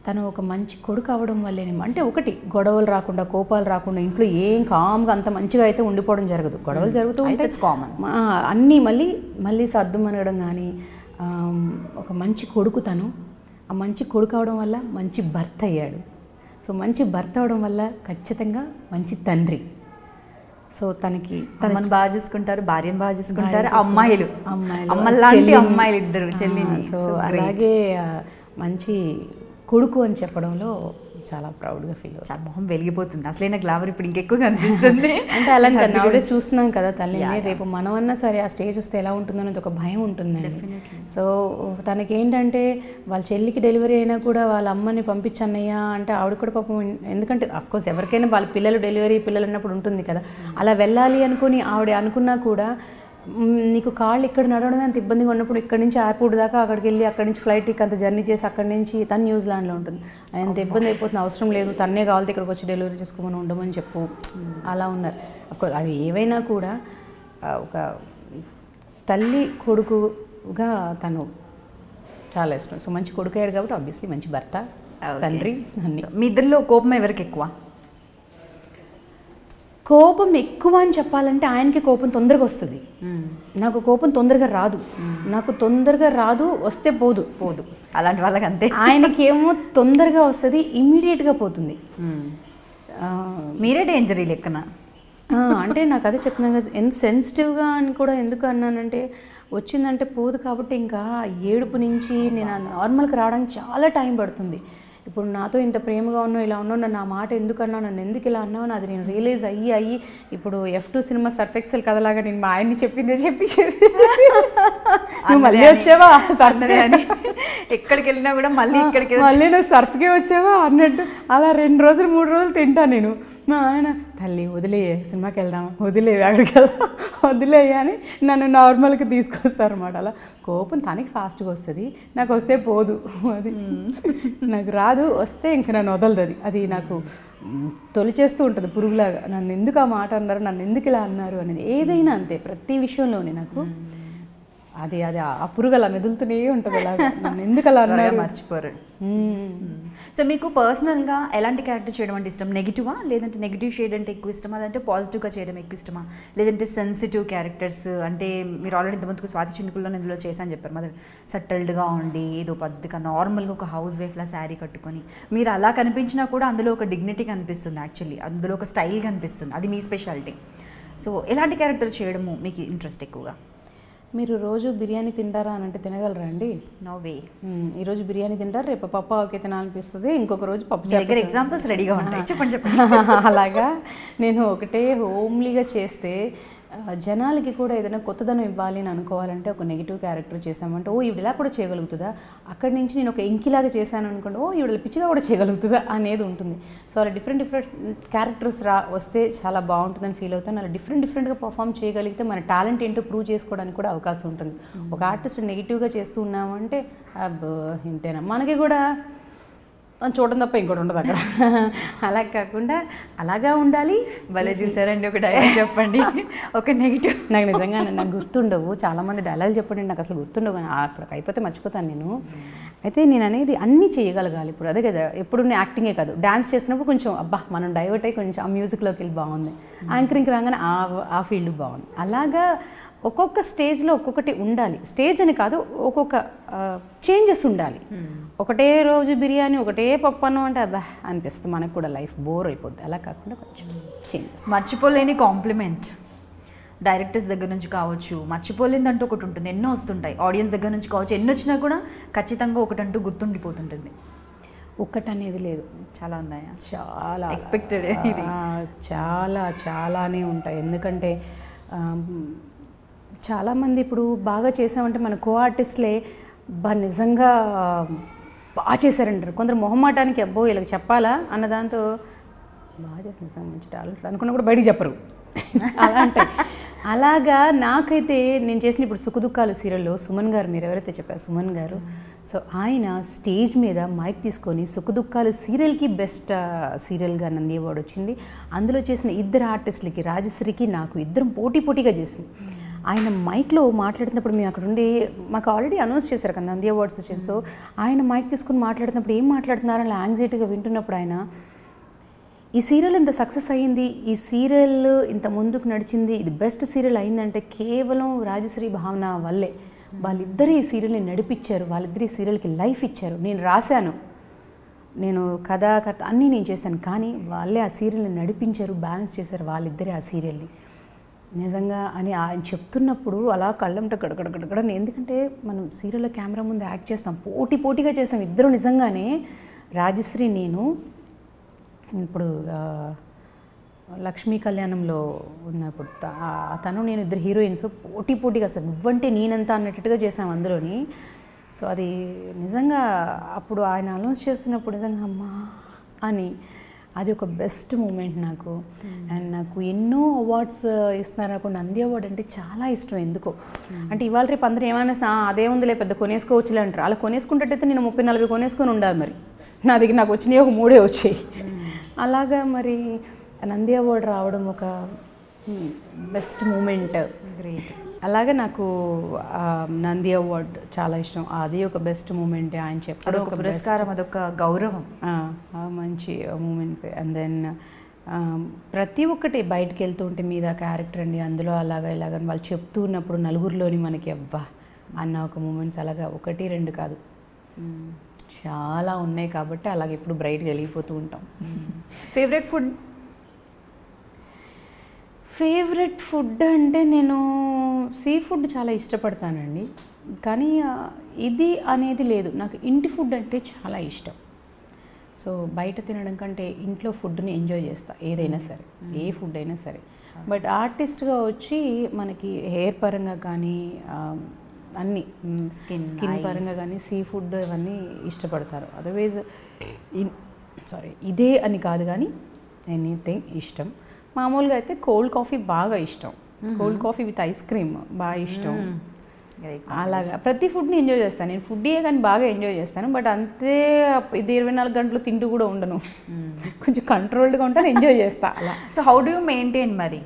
తను ఒక మంచి కొడుకు అవ్వడం వల్లేనేమో, అంటే ఒకటి గొడవలు రాకుండా కోపాలు రాకుండా ఇంట్లో ఏం కామ్గా అంత మంచిగా అయితే ఉండిపోవడం జరగదు, గొడవలు జరుగుతూ ఉంటాయి కామన్. అన్నీ మళ్ళీ సర్దుమనడం కానీ, ఒక మంచి కొడుకు తను. ఆ మంచి కొడుకు అవడం వల్ల మంచి భర్త అయ్యాడు. సో మంచి భర్త అవడం వల్ల ఖచ్చితంగా మంచి తండ్రి. సో తనకి తనని బాగా చూసుకుంటారు, భార్యను బాగా చూసుకుంటారు, అమ్మాయిలు అమ్మలాంటి అమ్మాయిలు ఇద్దరు చెల్లిని. సో అలాగే మంచి కొడుకు అని చెప్పడంలో చాలా ప్రౌడ్గా ఫీల్ అవుతుంది. మొహం వెలిగిపోతుంది. అసలైన గ్లామర్ ఇప్పుడు ఇంకెక్కువ కనిపిస్తుంది. అంటే అలా నౌడేస్ చూస్తున్నాం కదా తల్లిని, రేపు మనమన్నా సరే ఆ స్టేజ్ వస్తే ఎలా ఉంటుందనేది ఒక భయం ఉంటుందండి. సో తనకేంటంటే వాళ్ళ చెల్లికి డెలివరీ అయినా కూడా వాళ్ళ అమ్మని పంపించన్నయ్యా అంటే ఆవిడ కూడా పాపం, ఎందుకంటే అఫ్కోర్స్ ఎవరికైనా వాళ్ళ పిల్లలు ఉన్నప్పుడు ఉంటుంది కదా, అలా వెళ్ళాలి అనుకుని ఆవిడ అనుకున్నా కూడా నీకు కాళ్ళు ఇక్కడ నడవడమే అంత ఇబ్బందిగా ఉన్నప్పుడు ఇక్కడి నుంచి ఎయిర్పోర్ట్ దాకా అక్కడికి వెళ్ళి అక్కడి నుంచి ఫ్లైట్కి అంత జర్నీ చేసి అక్కడి నుంచి తను న్యూజిలాండ్లో ఉంటుంది, అంత ఇబ్బంది అయిపోతుంది, అవసరం లేదు, తన్నే కావాలితే ఇక్కడికి వచ్చి డెలివరీ చేసుకోమని ఉండమని చెప్పు, అలా ఉన్నారు. అఫ్కోర్స్ అవి ఏవైనా కూడా ఒక తల్లి కొడుకుగా తను చాలా ఇష్టం. సో మంచి కొడుకు అయ్యాడు కాబట్టి ఆబ్వియస్లీ మంచి భర్త, తండ్రి అన్ని. మీ ఇద్దరిలో కోపం ఎవరికి ఎక్కువ? కోపం ఎక్కువ అని చెప్పాలంటే ఆయనకి కోపం తొందరగా వస్తుంది, నాకు కోపం తొందరగా రాదు. నాకు తొందరగా రాదు, వస్తే పోదు. అలాంటి వాళ్ళకి అంతే. ఆయనకి ఏమో తొందరగా వస్తుంది, ఇమ్మీడియట్గా పోతుంది. మీరే డేంజర్ ఈ లెక్కన. అంటే నాకు అదే చెప్తున్నాను కదా, ఎంత సెన్సిటివ్గా అని కూడా ఎందుకు అన్నానంటే వచ్చిందంటే పోదు కాబట్టి ఇంకా ఏడుపు నుంచి నేను నార్మల్గా రావడానికి చాలా టైం పడుతుంది. ఇప్పుడు నాతో ఇంత ప్రేమగా ఉన్నావు, ఇలా ఉన్నావు, నన్ను ఆ మాట ఎందుకు అన్నావు, నన్ను ఎందుకు ఇలా అన్నావు, అది నేను రియలైజ్ అయ్యి ఇప్పుడు F2 సినిమా సర్ఫ్ ఎక్సెల్ కథలాగా నేను మా ఆయన్ని చెప్పిందే చెప్పి మళ్ళీ వచ్చావా సర్ఫ్ అని, ఎక్కడికి వెళ్ళినా కూడా మళ్ళీ నువ్వు సర్ఫ్కే వచ్చావా అన్నట్టు అలా 2 రోజులు 3 రోజులు తింటా నేను. మా ఆయన తల్లి వదిలేయే, సినిమాకి వెళ్దాం, వదిలేవి అక్కడికి వెళ్దాం, వదిలేయ అని నన్ను నార్మల్గా తీసుకొస్తారు అన్నమాట. అలా కోపం తనకి ఫాస్ట్గా వస్తుంది, నాకు వస్తే పోదు. అది నాకు రాదు, వస్తే ఇంక నన్ను వదలదు. అది నాకు తొలిచేస్తూ ఉంటుంది పురుగులాగా. నన్ను ఎందుకు ఆ మాట అన్నారు, నన్ను ఎందుకు ఇలా అన్నారు అనేది ఏదైనా అంతే, ప్రతి విషయంలోనే నాకు అది ఆ పురుగు అలా మెదులుతూనే ఉంటుంది. అలాగా నన్ను ఎందుకు అలా అన్నారు మర్చిపోరు. సో మీకు పర్సనల్గా ఎలాంటి క్యారెక్టర్ చేయడం అంటే ఇష్టం? నెగిటివా, లేదంటే నెగిటివ్ షేడ్ అంటే ఎక్కువ ఇష్టమా, లేదంటే పాజిటివ్గా చేయడం ఎక్కువ ఇష్టమా, లేదంటే సెన్సిటివ్ క్యారెక్టర్స్? అంటే మీరు ఆల్రెడీ ఇంతమందికి స్వాతి చినుకుల్లో ఇందులో చేశాను చెప్పారు, మరి సట్టల్డ్గా ఉండి ఏదో పద్ధతిగా నార్మల్గా ఒక హౌస్ వైఫ్లా శారీ కట్టుకొని మీరు అలా కనిపించినా కూడా అందులో ఒక డిగ్నిటీ కనిపిస్తుంది, యాక్చువల్లీ అందులో ఒక స్టైల్ కనిపిస్తుంది, అది మీ స్పెషాలిటీ. సో ఎలాంటి క్యారెక్టర్ చేయడము మీకు ఇంట్రెస్ట్ ఎక్కువగా? మీరు రోజు బిర్యానీ తింటారా అని అంటే తినగలరా అండి? No way. ఈరోజు బిర్యానీ తింటారు, రేపు పప్పు ఓకే తినాలనిపిస్తుంది, ఇంకొక రోజు పప్పు దగ్గర ఎగ్జాంపుల్స్ రెడీగా ఉంటాయి, చెప్పండి. అలాగా నేను ఒకటే హోమ్లీగా చేస్తే జనాలకి కూడా ఏదైనా కొత్తదనం ఇవ్వాలి అని అనుకోవాలంటే ఒక నెగిటివ్ క్యారెక్టర్ చేసామంటే ఓ ఈవిడ ఇలా కూడా చేయగలుగుతుందా, అక్కడి నుంచి నేను ఒక ఎంకిలాగా చేశాను అనుకోండి ఓ ఈవిడ పిచ్చిగా కూడా చేయగలుగుతుందా అనేది ఉంటుంది. సో అలా డిఫరెంట్ క్యారెక్టర్స్ వస్తే చాలా బాగుంటుందని ఫీల్ అవుతాను. అలా డిఫరెంట్గా పర్ఫామ్ చేయగలిగితే మన టాలెంట్ ఏంటో ప్రూవ్ చేసుకోవడానికి కూడా అవకాశం ఉంటుంది. ఒక ఆర్టిస్ట్ నెగిటివ్గా చేస్తూ ఉన్నామంటే అబ్బో ఇంతేనా, మనకి కూడా చూడడం తప్ప ఇంకోటి ఉండదు అక్కడ. అలా కాకుండా అలాగా ఉండాలి. భలే చూసారండి, ఒక డైలాగ్ చెప్పండి. ఒక నెగిటివ్ నాకు నిజంగా నాకు గుర్తుండవు, చాలామంది డైలాగ్ చెప్పండి నాకు అసలు గుర్తుండవు, అప్పుడు అయిపోతే మర్చిపోతాను నేను. అయితే నేను అనేది అన్నీ చేయగలగాలి. ఇప్పుడు అదే కదా, ఎప్పుడు యాక్టింగే కాదు, డ్యాన్స్ చేసినప్పుడు కొంచెం అబ్బా మనం డైవర్ట్ అయ్యి కొంచెం ఆ మ్యూజిక్లోకి వెళ్ళి బాగుంది, యాంకరింగ్కి రాగానే ఆ ఫీల్డ్ బాగుంది. అలాగా ఒక్కొక్క స్టేజ్లో ఒక్కొక్కటి ఉండాలి. స్టేజ్ అని కాదు, ఒక్కొక్క చేంజెస్ ఉండాలి. ఒకటే రోజు బిర్యానీ ఒకటే పప్పు అన్నం అంటే అబ్బా అనిపిస్తుంది, మనకు కూడా లైఫ్ బోర్ అయిపోద్ది. అలా కాకుండా కొంచెం చేంజెస్. మర్చిపోలేని కాంప్లిమెంట్ డైరెక్టర్స్ దగ్గర నుంచి కావచ్చు, మర్చిపోలేదంటూ ఒకటి ఉంటుంది, ఎన్నో వస్తుంటాయి. ఆడియన్స్ దగ్గర నుంచి కావచ్చు, ఎన్ని వచ్చినా కూడా ఖచ్చితంగా ఒకటంటూ గుర్తుండిపోతుంటుంది. ఒక్కటనేది లేదు, చాలా ఉన్నాయా? చాలా ఎక్స్పెక్టెడ్. ఇది చాలానే ఉంటాయి. ఎందుకంటే చాలామంది ఇప్పుడు బాగా చేసామంటే మన కో ఆర్టిస్ట్లే నిజంగా బాగా చేశారంటారు. కొందరు మొహమాటానికి అబ్బో వీళ్ళకి చెప్పాలా అన్న దాంతో బాగా చేసింది సార్, మంచి టాలెంట్ అనుకున్నా కూడా బయటికి చెప్పరు. అలా అంటాయి. అలాగా నాకైతే నేను చేసిన ఇప్పుడు సుఖదుఖాలు సీరియల్లో సుమన్ గారు, మీరు ఎవరైతే చెప్పారు సుమన్ గారు, సో ఆయన స్టేజ్ మీద మైక్ తీసుకొని సుఖదుఖాలు సీరియల్కి బెస్ట్ సీరియల్గా నంది అవార్డు వచ్చింది. అందులో చేసిన ఇద్దరు ఆర్టిస్టులకి, రాజశ్రీకి నాకు ఇద్దరం పోటీగా చేసింది. ఆయన మైక్లో మాట్లాడుతున్నప్పుడు మేము అక్కడ ఉండి, మాకు ఆల్రెడీ అనౌన్స్ చేశారు కదా నంది అవార్డ్స్ వచ్చింది. సో ఆయన మైక్ తీసుకుని మాట్లాడుతున్నప్పుడు ఏం మాట్లాడుతున్నారని యాంగ్జైటీగా వింటున్నప్పుడు ఆయన, ఈ సీరియల్ ఇంత సక్సెస్ అయ్యింది, ఈ సీరియల్ ఇంత ముందుకు నడిచింది, ఇది బెస్ట్ సీరియల్ అయిందంటే కేవలం రాజశ్రీ భావన వల్లే. వాళ్ళిద్దరు ఈ సీరియల్ని నడిపించారు, వాళ్ళిద్దరు ఈ సీరియల్కి లైఫ్ ఇచ్చారు. నేను రాశాను, నేను కథ అన్నీ నేను చేశాను, కానీ వాళ్ళే ఆ సీరియల్ని నడిపించారు, బ్యాలెన్స్ చేశారు వాళ్ళిద్దరే ఆ సీరియల్ని నిజంగా అని ఆయన చెప్తున్నప్పుడు అలా కళ్ళంట గడగడగడగడ. ఎందుకంటే మనం సీరియల్లో కెమెరా ముందు యాక్ట్ చేస్తాం, పోటీగా చేస్తాం ఇద్దరు. నిజంగానే రాజశ్రీ నేను ఇప్పుడు లక్ష్మీ కళ్యాణంలో ఉన్నప్పుడు తను నేను ఇద్దరు హీరోయిన్స్ పోటీగా అసలు నువ్వంటే నేనంతా అన్నట్టుగా చేసాం అందులోని. సో అది నిజంగా అప్పుడు ఆయన అనౌన్స్ చేస్తున్నప్పుడు నిజంగా అమ్మా అని, అది ఒక బెస్ట్ మూమెంట్ నాకు. అండ్ నాకు ఎన్నో అవార్డ్స్ ఇస్తున్నారు. నాకు నంది అవార్డు అంటే చాలా ఇష్టం. ఎందుకో అంటే ఇవాళ రేపు అందరూ ఏమైనా అదేముందిలే పెద్ద కొనేసుకోవచ్చులే అంటారు. అలా కొనేసుకుంటే నేను 30-40 కొనేసుకొని ఉండాలి. మరి నా దగ్గర నాకు వచ్చినాయి ఒక 3 వచ్చాయి. అలాగా మరి నంది అవార్డు రావడం ఒక బెస్ట్ మూమెంట్. గ్రేట్. అలాగే నాకు నంది అవార్డు చాలా ఇష్టం. అది ఒక బెస్ట్ మూమెంటే. ఆయన చెప్పడం ఒక పురస్కారం, అదొక గౌరవం, మంచి మూమెంట్స్. అండ్ దెన్ ప్రతి ఒక్కటి బయటకు వెళ్తుంటే మీద క్యారెక్టర్ అండి అందులో ఇలాగని వాళ్ళు చెప్తూ ఉన్నప్పుడు నలుగురిలోని మనకి అబ్బా అన్న ఒక మూమెంట్స్ అలాగా 1-2 కాదు, చాలా ఉన్నాయి. కాబట్టి అలాగే ఎప్పుడు బ్రైట్గా వెళ్ళిపోతూ ఉంటాం. ఫేవరెట్ ఫుడ్ అంటే నేను సీ ఫుడ్ చాలా ఇష్టపడతానండి. కానీ ఇది అనేది లేదు, నాకు ఇంటి ఫుడ్ అంటే చాలా ఇష్టం. సో బయట తినడం కంటే ఇంట్లో ఫుడ్ని ఎంజాయ్ చేస్తా, ఏదైనా సరే, ఏ ఫుడ్ అయినా సరే. బట్ ఆర్టిస్ట్గా వచ్చి మనకి హెయిర్ పరంగా కానీ అన్నీ స్కిన్ పరంగా కానీ సీ ఫుడ్ ఇవన్నీ ఇష్టపడతారు. అదర్వైజ్ ఇదే అని కాదు, కానీ ఎనీథింగ్ ఇష్టం. మామూలుగా అయితే కోల్డ్ కాఫీ బాగా ఇష్టం, cold coffee with ice cream బాగా ఇష్టం. అలాగా ప్రతి ఫుడ్ని ఎంజాయ్ చేస్తాను నేను. ఫుడ్డే కానీ బాగా ఎంజాయ్ చేస్తాను. బట్ అంతే ఇది 24 గంటలు తింటూ కూడా ఉండను, కొంచెం కంట్రోల్డ్గా ఉంటాను, ఎంజాయ్ చేస్తా అలా. So how do you maintain మరి?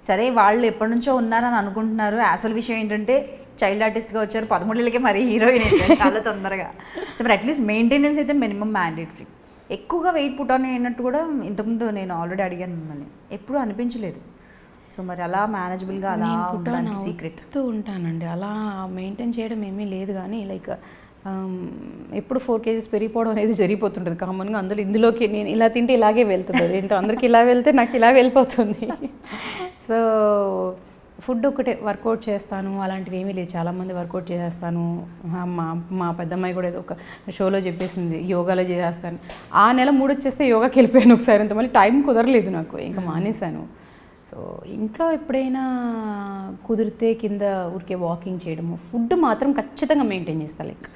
సరే వాళ్ళు ఎప్పటి నుంచో ఉన్నారని అనుకుంటున్నారు, అసలు విషయం ఏంటంటే చైల్డ్ ఆర్టిస్ట్గా వచ్చారు, 13 ఏళ్ళకే మరి హీరోయిన్ చాలా తొందరగా. సో మరి అట్లీస్ట్ మెయింటెనెన్స్ అయితే మినిమం మ్యాండేటరీ. ఎక్కువగా వెయిట్ పుట్ ఆన్ అయినట్టు కూడా ఇంతకుముందు నేను ఆల్రెడీ అడిగాను మిమ్మల్ని, ఎప్పుడూ అనిపించలేదు. సో మరి అలా మేనేజబుల్గా అలా ఉండడానికి సీక్రెట్ ఉంటానండి. అలా మెయింటైన్ చేయడం ఏమీ లేదు, కానీ లైక్ ఎప్పుడు 4 kgs పెరిగిపోవడం అనేది జరిగిపోతుంటుంది కామన్గా. ఇందులోకి నేను ఇలా తింటే ఇలాగే వెళ్తుంది, ఏంటో అందరికి ఇలా వెళ్తే నాకు ఇలా వెళ్ళిపోతుంది. సో ఫుడ్ ఒకటే, వర్కౌట్ చేస్తాను అలాంటివి ఏమీ లేదు. చాలామంది వర్కౌట్ చేసేస్తాను, మా పెద్దమ్మాయి కూడా ఏదో ఒక షోలో చెప్పేసింది యోగాలో చేసేస్తాను. ఆ నెల 3 వచ్చేస్తే యోగాకి వెళ్ళిపోయాను ఒకసారి, అంత మళ్ళీ టైం కుదరలేదు నాకు, ఇంకా మానేశాను. సో ఇంట్లో ఎప్పుడైనా కుదిరితే కింద ఊరికే వాకింగ్ చేయడము. ఫుడ్ మాత్రం ఖచ్చితంగా మెయింటైన్ చేస్తాను. లైక్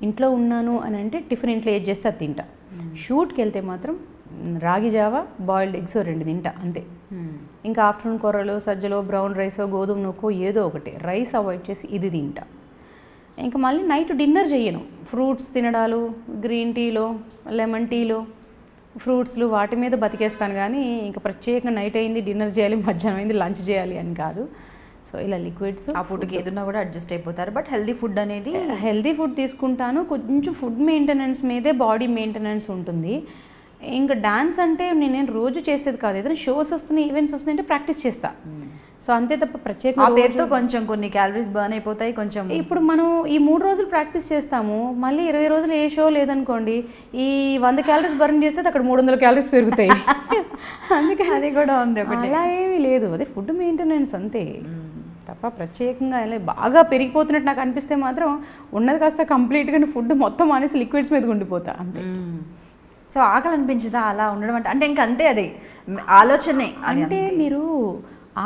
ఇంట్లో ఉన్నాను అని అంటే టిఫిన్ ఇంట్లో ఏది చేస్తే అది తింటా. షూట్కి వెళ్తే మాత్రం రాగి జావా, బాయిల్డ్ ఎగ్స్ 2 తింటా అంతే. ఇంకా ఆఫ్టర్నూన్ కూరలు, సజ్జలో, బ్రౌన్ రైస్, గోధుమ నూకో ఏదో ఒకటి, రైస్ అవాయిడ్ చేసి ఇది తింటా. ఇంకా మళ్ళీ నైట్ డిన్నర్ చేయను. ఫ్రూట్స్ తినడాలు, గ్రీన్ టీలో, లెమన్ టీలో, ఫ్రూట్స్లు వాటి మీద బతికేస్తాను. కానీ ఇంకా ప్రత్యేకంగా నైట్ అయింది డిన్నర్ చేయాలి, మధ్యాహ్నం అయింది లంచ్ చేయాలి అని కాదు. సో ఇలా లిక్విడ్స్ ఆ ఫుడ్కి ఏదన్నా కూడా అడ్జస్ట్ అయిపోతారు. బట్ హెల్దీ ఫుడ్ అనేది హెల్దీ ఫుడ్ తీసుకుంటాను. కొంచెం ఫుడ్ మెయింటెనెన్స్ మీదే బాడీ మెయింటెనెన్స్ ఉంటుంది. ఇంకా డాన్స్ అంటే నేను రోజు చేసేది కాదు, ఏదైనా షోస్ వస్తున్నాయి, ఈవెంట్స్ వస్తున్నాయి అంటే ప్రాక్టీస్ చేస్తా. సో అంతే తప్ప ప్రత్యేకంగా ఆ పేరుతో కొంచెం కొన్ని క్యాలరీస్ బర్న్ అయిపోతాయి. కొంచెం ఇప్పుడు మనం ఈ 3 రోజులు ప్రాక్టీస్ చేస్తాము, మళ్ళీ 20 రోజులు ఏ షో లేదనుకోండి, ఈ 100 క్యాలరీస్ బర్న్ చేస్తే అక్కడ 300 క్యాలరీస్ పెరుగుతాయి. అందుకని అది కూడా ఉంది, అలా ఏమీ లేదు. అదే ఫుడ్ మెయింటెనెన్స్ అంతే తప్ప ప్రత్యేకంగా బాగా పెరిగిపోతున్నట్టు నాకు అనిపిస్తే మాత్రం ఉన్నది కాస్త కంప్లీట్గా ఫుడ్ మొత్తం అనేసి లిక్విడ్స్ మీద ఉండిపోతా అంతే. సో ఆకలి అనిపించదా అలా ఉండడం అంటే? అంటే ఇంకంతే, అది ఆలోచనే. అంటే మీరు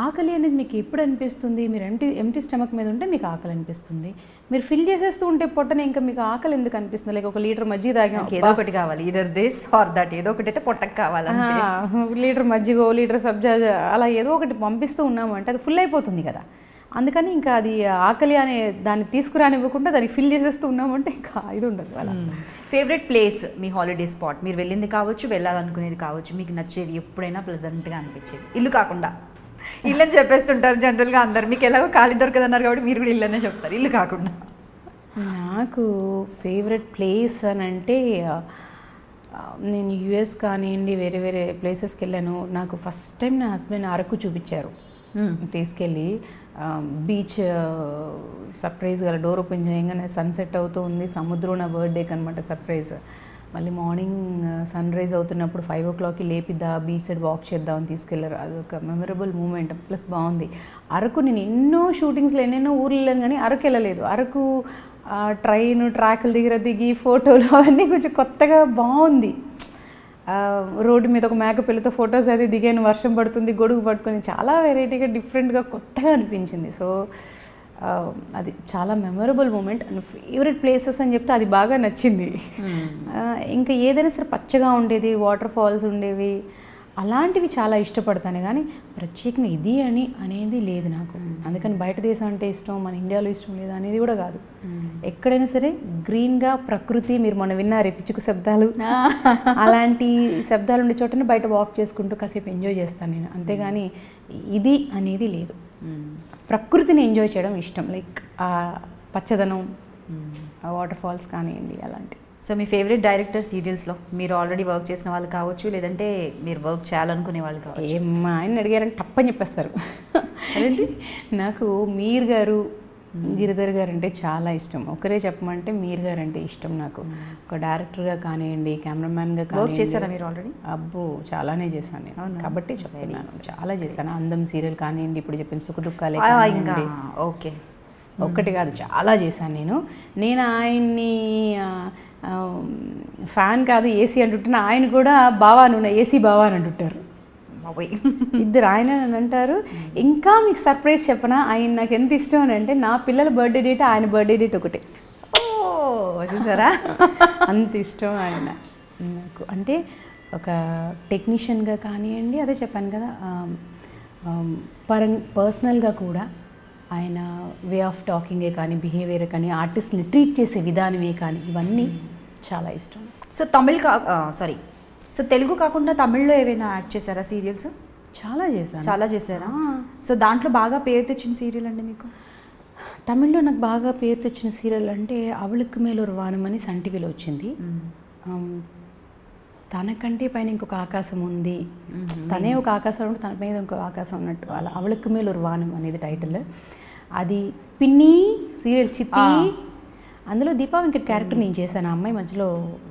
ఆకలి అనేది మీకు ఎప్పుడు అనిపిస్తుంది? మీరు ఎంటీ స్టమక్ మీద ఉంటే మీకు ఆకలి అనిపిస్తుంది. మీరు ఫిల్ చేసేస్తూ ఉంటే పొట్టనే ఇంకా మీకు ఆకలి ఎందుకు అనిపిస్తుంది? లైక్ ఒక లీటర్ మజ్జిగ తాగాం, ఏదో ఒకటి కావాలి, ఇదర్ దిస్ ఆర్ దట్, ఏదో ఒకటి అయితే పొట్టకు కావాలి. లీటర్ మజ్జిగో లీటర్ సబ్జా అలా ఏదో ఒకటి పంపిస్తూ ఉన్నాము అంటే అది ఫుల్ అయిపోతుంది కదా. అందుకని ఇంకా అది ఆకలి అనే దాన్ని తీసుకురానివ్వకుండా దానికి ఫిల్ చేసేస్తూ ఉన్నామంటే ఇంకా ఇది ఉండదు అలా. ఫేవరెట్ ప్లేస్, మీ హాలిడే స్పాట్, మీరు వెళ్ళింది కావచ్చు, వెళ్ళాలనుకునేది కావచ్చు, మీకు నచ్చేది ఎప్పుడైనా ప్లెజెంట్గా అనిపించేది? ఇల్లు కాకుండా, ఇల్లు అని చెప్పేస్తుంటారు జనరల్గా అందరు, మీకు ఎలాగో ఖాళీ దొరకదన్నారు కాబట్టి మీరు కూడా ఇల్లు అనే చెప్తారు. ఇల్లు కాకుండా నాకు ఫేవరెట్ ప్లేస్ అని అంటే నేను యుఎస్ కానివ్వండి వేరే వేరే ప్లేసెస్కి వెళ్ళాను. నాకు ఫస్ట్ టైం నా హస్బెండ్ అరకు చూపించారు, తీసుకెళ్ళి బీచ్ సర్ప్రైజ్గా డోర్ ఓపెన్ చేయగానే సన్సెట్ అవుతూ ఉంది, సముద్రం నా బర్త్డేకి అనమాట సర్ప్రైజ్. మళ్ళీ మార్నింగ్ సన్ రైజ్ అవుతున్నప్పుడు 5 o'clockకి లేపిద్దా బీచ్ సైడ్ వాక్ చేద్దామని తీసుకెళ్లారు. అది ఒక మెమరబుల్ మూమెంట్. ప్లస్ బాగుంది. అరకు నేను ఎన్నో షూటింగ్స్లో ఎన్నెన్నో ఊర్లు వెళ్ళాను కానీ అరకు వెళ్ళలేదు. అరకు ట్రైన్ ట్రాకుల దగ్గర దిగి ఫోటోలు అవన్నీ కొంచెం కొత్తగా బాగుంది. రోడ్డు మీద ఒక మేకపిల్లతో ఫొటోస్ అది దిగాను, వర్షం పడుతుంది, గొడుగు పట్టుకొని, చాలా వెరైటీగా డిఫరెంట్గా కొత్తగా అనిపించింది. సో అది చాలా memorable moment. And favourite places అని చెప్తే అది బాగా నచ్చింది. ఇంకా ఏదైనా సరే పచ్చగా ఉండేది, వాటర్ ఫాల్స్ ఉండేవి, అలాంటివి చాలా ఇష్టపడతాను. కానీ ప్రత్యేకంగా ఇది అనేది లేదు నాకు. అందుకని బయట దేశం అంటే ఇష్టం, మన ఇండియాలో ఇష్టం లేదు అనేది కూడా కాదు. ఎక్కడైనా సరే గ్రీన్గా ప్రకృతి, మీరు మొన్న విన్నారే పిచ్చుకు శబ్దాలు, అలాంటి శబ్దాలు ఉండే చోటనే బయట వాక్ చేసుకుంటూ కాసేపు ఎంజాయ్ చేస్తాను నేను. అంతేగాని ఇది అనేది లేదు. ప్రకృతిని ఎంజాయ్ చేయడం ఇష్టం. లైక్ ఆ పచ్చదనం, ఆ వాటర్ ఫాల్స్ కానివ్వండి అలాంటివి. సో మీ ఫేవరెట్ డైరెక్టర్ సీరియల్స్లో, మీరు ఆల్రెడీ వర్క్ చేసిన వాళ్ళు కావచ్చు, లేదంటే మీరు వర్క్ చేయాలనుకునే వాళ్ళు కావచ్చు? ఏమ్మా ఆయన అడిగారని తప్పని చెప్పేస్తారు. అదేంటి, నాకు మీర్ గారు, గిరిధర్ గారు అంటే చాలా ఇష్టం. ఒకరే చెప్పమంటే మీర్ గారు అంటే ఇష్టం నాకు. ఒక డైరెక్టర్గా కానివ్వండి, కెమెరామ్యాన్గా కానివ్వండి. చేశారా మీరు ఆల్రెడీ? అబ్బో చాలానే చేశాను నేను, కాబట్టి చెప్తున్నాను. చాలా చేశాను. అందం సీరియల్ కానివ్వండి, ఇప్పుడు చెప్పిన సుఖదుఖాలే కానివ్వండి, ఓకే, ఒక్కటి కాదు చాలా చేశాను నేను ఆయన్ని ఫ్యాన్ కాదు ఏసీ అంటుంటున్నా, ఆయన కూడా బావా నువ్వు ఏసీ బావా అని అంటుంటారు. ఇద్దరు ఆయన అని అంటారు. ఇంకా మీకు సర్ప్రైజ్ చెప్పనా, ఆయన నాకు ఎంత ఇష్టం అని అంటే నా పిల్లల బర్త్డే డేట్ ఆయన బర్త్డే డేట్ ఒకటే. చూసారా, అంత ఇష్టం ఆయన నాకు. అంటే ఒక టెక్నీషియన్గా కానివ్వండి, అదే చెప్పాను కదా, పర్సనల్గా కూడా ఆయన వే ఆఫ్ టాకింగే కానీ, బిహేవియర్ కానీ, ఆర్టిస్ట్ని ట్రీట్ చేసే విధానమే కానీ, ఇవన్నీ చాలా ఇష్టం. సో తెలుగు కాకుండా తమిళ్లో ఏవైనా యాక్ట్ చేశారా సీరియల్స్? చాలా చేశారా? సో దాంట్లో బాగా పేరు తెచ్చిన సీరియల్ అండి మీకు? తమిళ్లో నాకు బాగా పేరు తెచ్చిన సీరియల్ అంటే అవళుకు మేలొరు వానం అని సన్ టీవీలో వచ్చింది. తనకంటే పైన ఇంకొక ఆకాశం ఉంది, తనే ఒక ఆకాశం ఉంటే తన మీద ఇంకొక ఆకాశం ఉన్నట్టు, అలా అవళుకు మేలొరు వానం అనేది టైటిల్. అది పిన్ని సీరియల్ చిత్తి. అందులో దీపా వెంకట్ క్యారెక్టర్ నేను చేశాను. ఆ అమ్మాయి మధ్యలో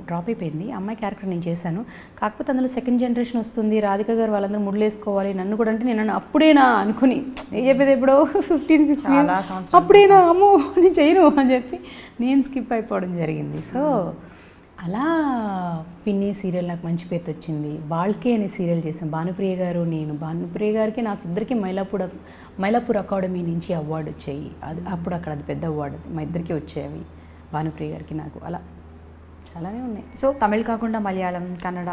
డ్రాప్ అయిపోయింది. ఆ అమ్మాయి క్యారెక్టర్ నేను చేశాను. కాకపోతే అందులో సెకండ్ జనరేషన్ వస్తుంది, రాధిక గారు వాళ్ళందరూ ముడ్లు వేసుకోవాలి, నన్ను కూడా అంటే నేను అప్పుడేనా అనుకుని చెప్పేది ఎప్పుడో 15-16 అప్పుడేనా అమ్మో నేను చేయను అని చెప్పి నేను స్కిప్ అయిపోవడం జరిగింది. సో అలా పిన్ని సీరియల్ నాకు మంచి పేరు వచ్చింది. వాళ్ళకే అనే సీరియల్ చేశాను. భానుప్రియ గారు నేను. భానుప్రియ గారికి నాకు ఇద్దరికి మైలాపూర్ అకాడమీ నుంచి అవార్డు వచ్చాయి. అది అప్పుడు అక్కడ అది పెద్ద అవార్డు, మా ఇద్దరికి వచ్చేవి. భానుప్రియ గారికి నాకు అలా చాలానే ఉన్నాయి. సో తమిళ్ కాకుండా మలయాళం, కన్నడ?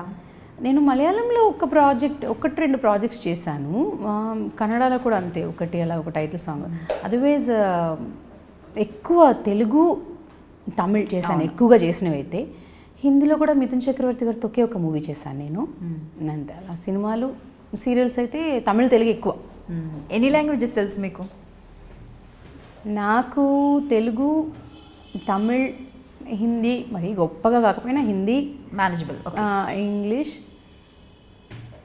నేను మలయాళంలో ఒకటి రెండు ప్రాజెక్ట్స్ చేశాను. కన్నడలో కూడా అంతే, అలా ఒక టైటిల్ సాంగ్. అదర్వైజ్ ఎక్కువ తెలుగు తమిళ్ చేశాను ఎక్కువగా చేసినవి. అయితే హిందీలో కూడా మిథున్ చక్రవర్తి గారితో ఒకే ఒక మూవీ చేశాను నేను అంతే. అలా సినిమాలు సీరియల్స్ అయితే తమిళ్ తెలుగు ఎక్కువ. ఎన్ని లాంగ్వేజెస్ తెలుసు మీకు? నాకు తెలుగు, తమిళ్, హిందీ, మరి గొప్పగా కాకపోయినా హిందీ మేనేజబుల్, ఇంగ్లీష్,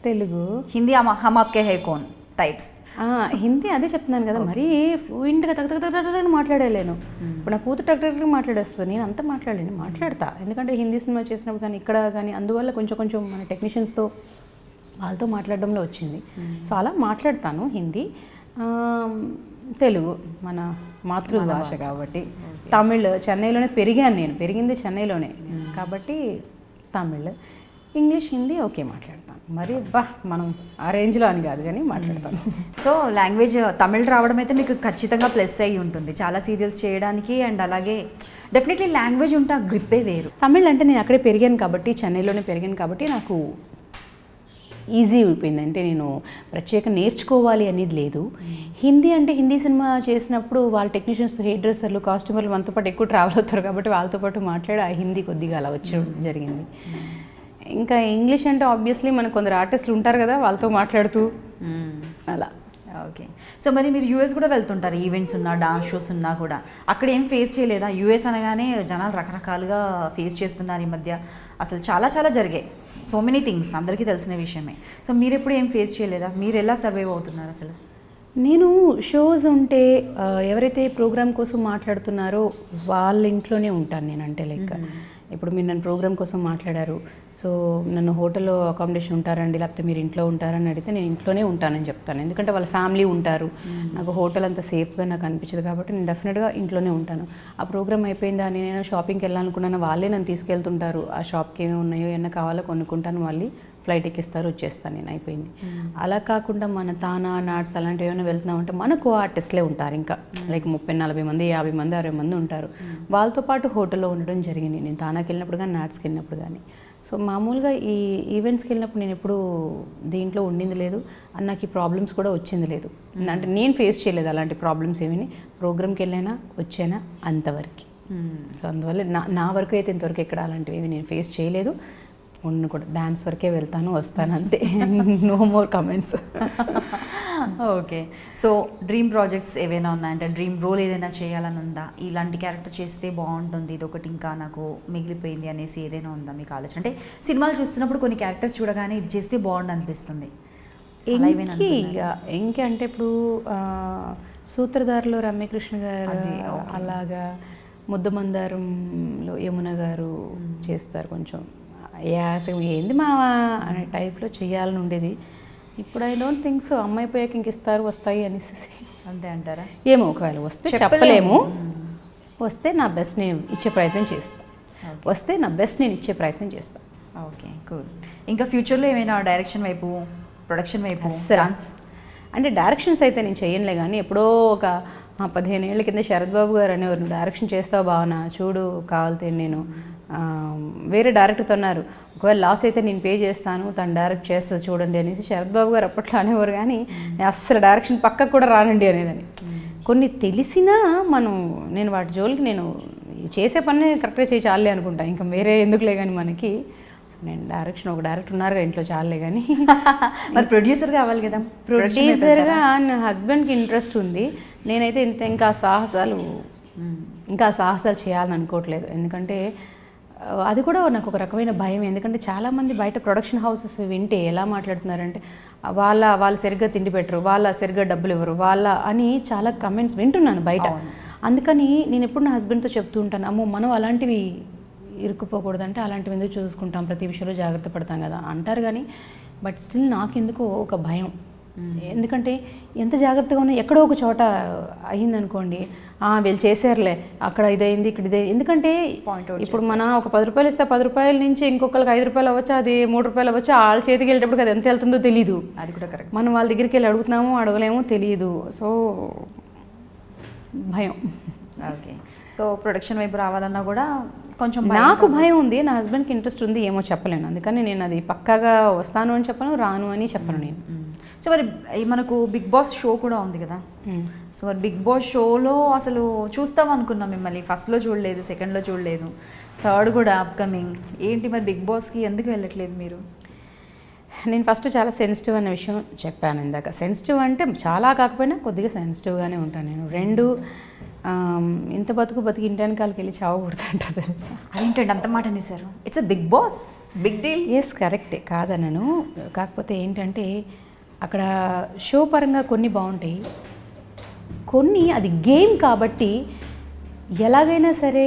తెలుగు. హిందీ హమ్ ఆప్కే హై కౌన్ టైప్స్. హిందీ అదే చెప్తున్నాను కదా, మరీ ఫ్లూయెంట్గా తగ్గ మాట్లాడలేను. ఇప్పుడు నా కూతురు టక్ మాట్లాడేస్తుంది, నేను అంతా మాట్లాడతా. ఎందుకంటే హిందీ సినిమా చేసినప్పుడు కానీ ఇక్కడ కానీ, అందువల్ల కొంచెం మన టెక్నీషియన్స్తో వాళ్ళతో మాట్లాడడంలో వచ్చింది. సో అలా మాట్లాడతాను హిందీ. తెలుగు మన మాతృభాష కాబట్టి. తమిళ్ చెన్నైలోనే పెరిగాను నేను, పెరిగింది చెన్నైలోనే కాబట్టి తమిళ్. ఇంగ్లీష్ హిందీ ఓకే మాట్లాడతాను, మరి మనం ఆ రేంజ్లో అని కాదు కానీ మాట్లాడతాను. సో లాంగ్వేజ్ తమిళ్ రావడం అయితే మీకు ఖచ్చితంగా ప్లస్ అయ్యి ఉంటుంది చాలా సీరియల్స్ చేయడానికి. అండ్ అలాగే డెఫినెట్లీ లాంగ్వేజ్ ఉంటే ఆ గ్రిప్పే వేరు. తమిళ్ అంటే నేను అక్కడే పెరిగాను కాబట్టి, చెన్నైలోనే పెరిగాను కాబట్టి నాకు ఈజీ అయిపోయింది. అంటే నేను ప్రత్యేక నేర్చుకోవాలి అనేది లేదు. హిందీ అంటే హిందీ సినిమా చేసినప్పుడు వాళ్ళ టెక్నీషియన్స్, హెయిర్ డ్రెస్సర్లు, కాస్ట్యూమర్లు మనతో పాటు ఎక్కువ ట్రావెల్ అవుతారు కాబట్టి వాళ్ళతో పాటు మాట్లాడి ఆ హిందీ కొద్దిగా అలా వచ్చి జరిగింది. ఇంకా ఇంగ్లీష్ అంటే ఆబ్వియస్లీ మనకు కొందరు ఆర్టిస్టులు ఉంటారు కదా, వాళ్ళతో మాట్లాడుతూ అలా. ఓకే. సో మరి మీరు యూఎస్ కూడా వెళ్తుంటారు, ఈవెంట్స్ ఉన్నా డాన్స్ షోస్ ఉన్నా కూడా. అక్కడ ఏం ఫేస్ చేయలేదా? యూఎస్ అనగానే జనాలు రకరకాలుగా ఫేస్ చేస్తున్నారు ఈ మధ్య, అసలు చాలా చాలా జరిగాయి, సో మెనీ థింగ్స్ అందరికీ తెలిసిన విషయమే. సో మీరు ఎప్పుడు ఏం ఫేస్ చేయలేదా? మీరు ఎలా సర్వైవ్ అవుతున్నారు అసలు? నేను షోస్ ఉంటే ఎవరైతే ప్రోగ్రామ్ కోసం మాట్లాడుతున్నారో వాళ్ళ ఇంట్లోనే ఉంటాను నేను. అంటే లైక్ ఇప్పుడు మీరు నన్ను ప్రోగ్రామ్ కోసం మాట్లాడారు, సో నన్ను హోటల్లో అకామిడేషన్ ఉంటారండి లేకపోతే మీరు ఇంట్లో ఉంటారని అడిగితే నేను ఇంట్లోనే ఉంటానని చెప్తాను. ఎందుకంటే వాళ్ళ ఫ్యామిలీ ఉంటారు, నాకు హోటల్ అంత సేఫ్గా నాకు అనిపించదు కాబట్టి నేను డెఫినెట్గా ఇంట్లోనే ఉంటాను. ఆ ప్రోగ్రామ్ అయిపోయిందా, నేను షాపింగ్కి వెళ్ళాలనుకున్నాను, వాళ్ళే నన్ను తీసుకెళ్తుంటారు, ఆ షాప్కి ఏమేమి ఉన్నాయో ఏమన్నా కావాలో కొనుక్కుంటాను, మళ్ళీ ఫ్లైట్ ఎక్కిస్తారు, వచ్చేస్తాను నేను, అయిపోయింది. అలా కాకుండా మన తానా నాట్స్ అలాంటివి ఏమైనా వెళ్తున్నామంటే మనకు ఆర్టిస్ట్లే ఉంటారు, ఇంకా లైక్ 30-40 మంది 50 మంది 60 మంది ఉంటారు, వాళ్ళతో పాటు హోటల్లో ఉండడం జరిగింది. నేను తానాకి వెళ్ళినప్పుడు కానీ నాట్స్కి వెళ్ళినప్పుడు కానీ. సో మామూలుగా ఈ ఈవెంట్స్కి వెళ్ళినప్పుడు నేను ఎప్పుడు దీంట్లో ఉండింది లేదు, అండ్ నాకు ఈ ప్రాబ్లమ్స్ కూడా వచ్చింది లేదు. అంటే నేను ఫేస్ చేయలేదు అలాంటి ప్రాబ్లమ్స్ ఏమని. ప్రోగ్రామ్కి వెళ్ళైనా వచ్చానా అంతవరకు. సో అందువల్ల నా వరకు అయితే ఇంతవరకు ఎక్కడ అలాంటివి ఏమి నేను ఫేస్ చేయలేదు. ఉన్న కూడా డ్యాన్స్ వరకే వెళ్తాను వస్తాను అంతే, no more comments. Okay. So dream projects ఏవైనా ఉన్నాయంటే, డ్రీమ్ రోల్ ఏదైనా చేయాలని ఉందా? ఇలాంటి క్యారెక్టర్ చేస్తే బాగుంటుంది, ఇది ఒకటి ఇంకా నాకు మిగిలిపోయింది అనేసి ఏదైనా ఉందా మీకు ఆలోచన? అంటే సినిమాలు చూస్తున్నప్పుడు కొన్ని క్యారెక్టర్స్ చూడగానే ఇది చేస్తే బాగుండు అనిపిస్తుంది. ఇంకే అంటే ఇప్పుడు సూత్రధారలో రమ్యకృష్ణ గారు అలాగా, ముద్దమందారంలో యమున గారు చేస్తారు కొంచెం ఏంది మావా అనే టైప్లో చేయాలని ఉండేది. ఇప్పుడు ఐ డోంట్ థింక్ సో, అమ్మాయి పోయాక ఇంక ఇస్తారు వస్తాయి అనేసి. అంతే అంటారా? ఏమో, ఒకవేళ వస్తే చెప్పలేము, వస్తే నా బెస్ట్ నేను ఇచ్చే ప్రయత్నం చేస్తాను, వస్తే నా బెస్ట్ నేను ఇచ్చే ప్రయత్నం చేస్తాను. Okay, cool. ఇంకా ఫ్యూచర్లో ఏమైనా డైరెక్షన్ వైపు, ప్రొడక్షన్ వైపు ఛాన్స్? అంటే డైరెక్షన్స్ అయితే నేను చేయనులే, కానీ ఎప్పుడో ఒక 15 ఏళ్ళ కింద శరత్ బాబు గారు అనేవారు, నువ్వు డైరెక్షన్ చేస్తావు భావన, చూడు కావాలితే నేను వేరే డైరెక్టర్తో అన్నారు, ఒకవేళ లాస్ అయితే నేను పే చేస్తాను, తను డైరెక్ట్ చేస్తుంది చూడండి అనేసి శరత్ బాబు గారు అప్పట్లో అనేవారు. కానీ అస్సలు డైరెక్షన్ పక్కకు కూడా రానండి అనేదని. కొన్ని తెలిసినా నేను వాటి జోలికి నేను చేసే పని కరెక్ట్గా చేయి చాలే అనుకుంటా, ఇంకా వేరే ఎందుకులే కానీ మనకి. నేను ఒక డైరెక్టర్ ఉన్నారుగా ఇంట్లో చాలే కానీ. మరి ప్రొడ్యూసర్ కావాలి కదా? ప్రొడ్యూసర్గా నా హస్బెండ్కి ఇంట్రెస్ట్ ఉంది, నేనైతే ఇంకా సాహసాలు చేయాలని అనుకోవట్లేదు. ఎందుకంటే అది కూడా నాకు ఒక రకమైన భయం. ఎందుకంటే చాలామంది బయట ప్రొడక్షన్ హౌసెస్ వింటే ఎలా మాట్లాడుతున్నారంటే, వాళ్ళు సరిగ్గా తిండి పెట్టరు, వాళ్ళ సరిగ్గా డబ్బులు ఇవ్వరు, వాళ్ళ అని చాలా కమెంట్స్ వింటున్నాను బయట. అందుకని నేను ఎప్పుడు నా హస్బెండ్తో చెప్తూ ఉంటాను, అమ్మో మనం అలాంటివి ఇరుక్కుపోకూడదంటే, అలాంటివి ఎందుకు చూసుకుంటాం, ప్రతి విషయంలో జాగ్రత్త పడతాం కదా అంటారు. కానీ బట్ స్టిల్ నాకెందుకో ఒక భయం. ఎందుకంటే ఎంత జాగ్రత్తగా ఉన్నా ఎక్కడో ఒక చోట అయ్యిందనుకోండి, వీళ్ళు చేసారులే, అక్కడ ఇదైంది ఇక్కడ ఇదే. ఎందుకంటే ఇప్పుడు మనం ఒక 10 రూపాయలు ఇస్తే 10 రూపాయల నుంచి ఇంకొకరికి 5 రూపాయలు అవ్వచ్చు, అది 3 రూపాయలు అవ్వచ్చు, వాళ్ళ చేతికి వెళ్ళేటప్పుడు అది ఎంత వెళ్తుందో తెలియదు. అది కూడా కరెక్ట్. మనం వాళ్ళ దగ్గరికి వెళ్ళి అడుగుతున్నామో అడగలేమో తెలియదు. సో భయం. ఓకే. సో ప్రొడక్షన్ వైపు రావాలన్నా కూడా కొంచెం నాకు భయం ఉంది, నా హస్బెండ్కి ఇంట్రెస్ట్ ఉంది, ఏమో చెప్పలేను. అందుకని నేను అది పక్కాగా వస్తాను అని చెప్పను, రాను అని చెప్పను నేను. సో మరి మనకు బిగ్ బాస్ షో కూడా ఉంది కదా, సో మరి బిగ్ బాస్ షోలో అసలు చూస్తాం అనుకున్నాం మిమ్మల్ని, ఫస్ట్లో చూడలేదు, సెకండ్లో చూడలేదు, థర్డ్ కూడా అప్కమింగ్. ఏంటి మరి బిగ్ బాస్కి ఎందుకు వెళ్ళట్లేదు మీరు? నేను ఫస్ట్ చాలా సెన్సిటివ్ అనే విషయం చెప్పాను ఇందాక. సెన్సిటివ్ అంటే చాలా కాకపోయినా కొద్దిగా సెన్సిటివ్గానే ఉంటాను నేను. 2 ఇంత బతికి ఇంటి కాలకి వెళ్ళి చావకూడదంట తెలుసా? అదేంటండి అంత మాట అనేసారు? It's a big boss, big deal. Yes, కరెక్టే, కాదనను. కాకపోతే ఏంటంటే అక్కడ షో పరంగా కొన్ని బాగుంటాయి, కొన్ని అది గేమ్ కాబట్టి ఎలాగైనా సరే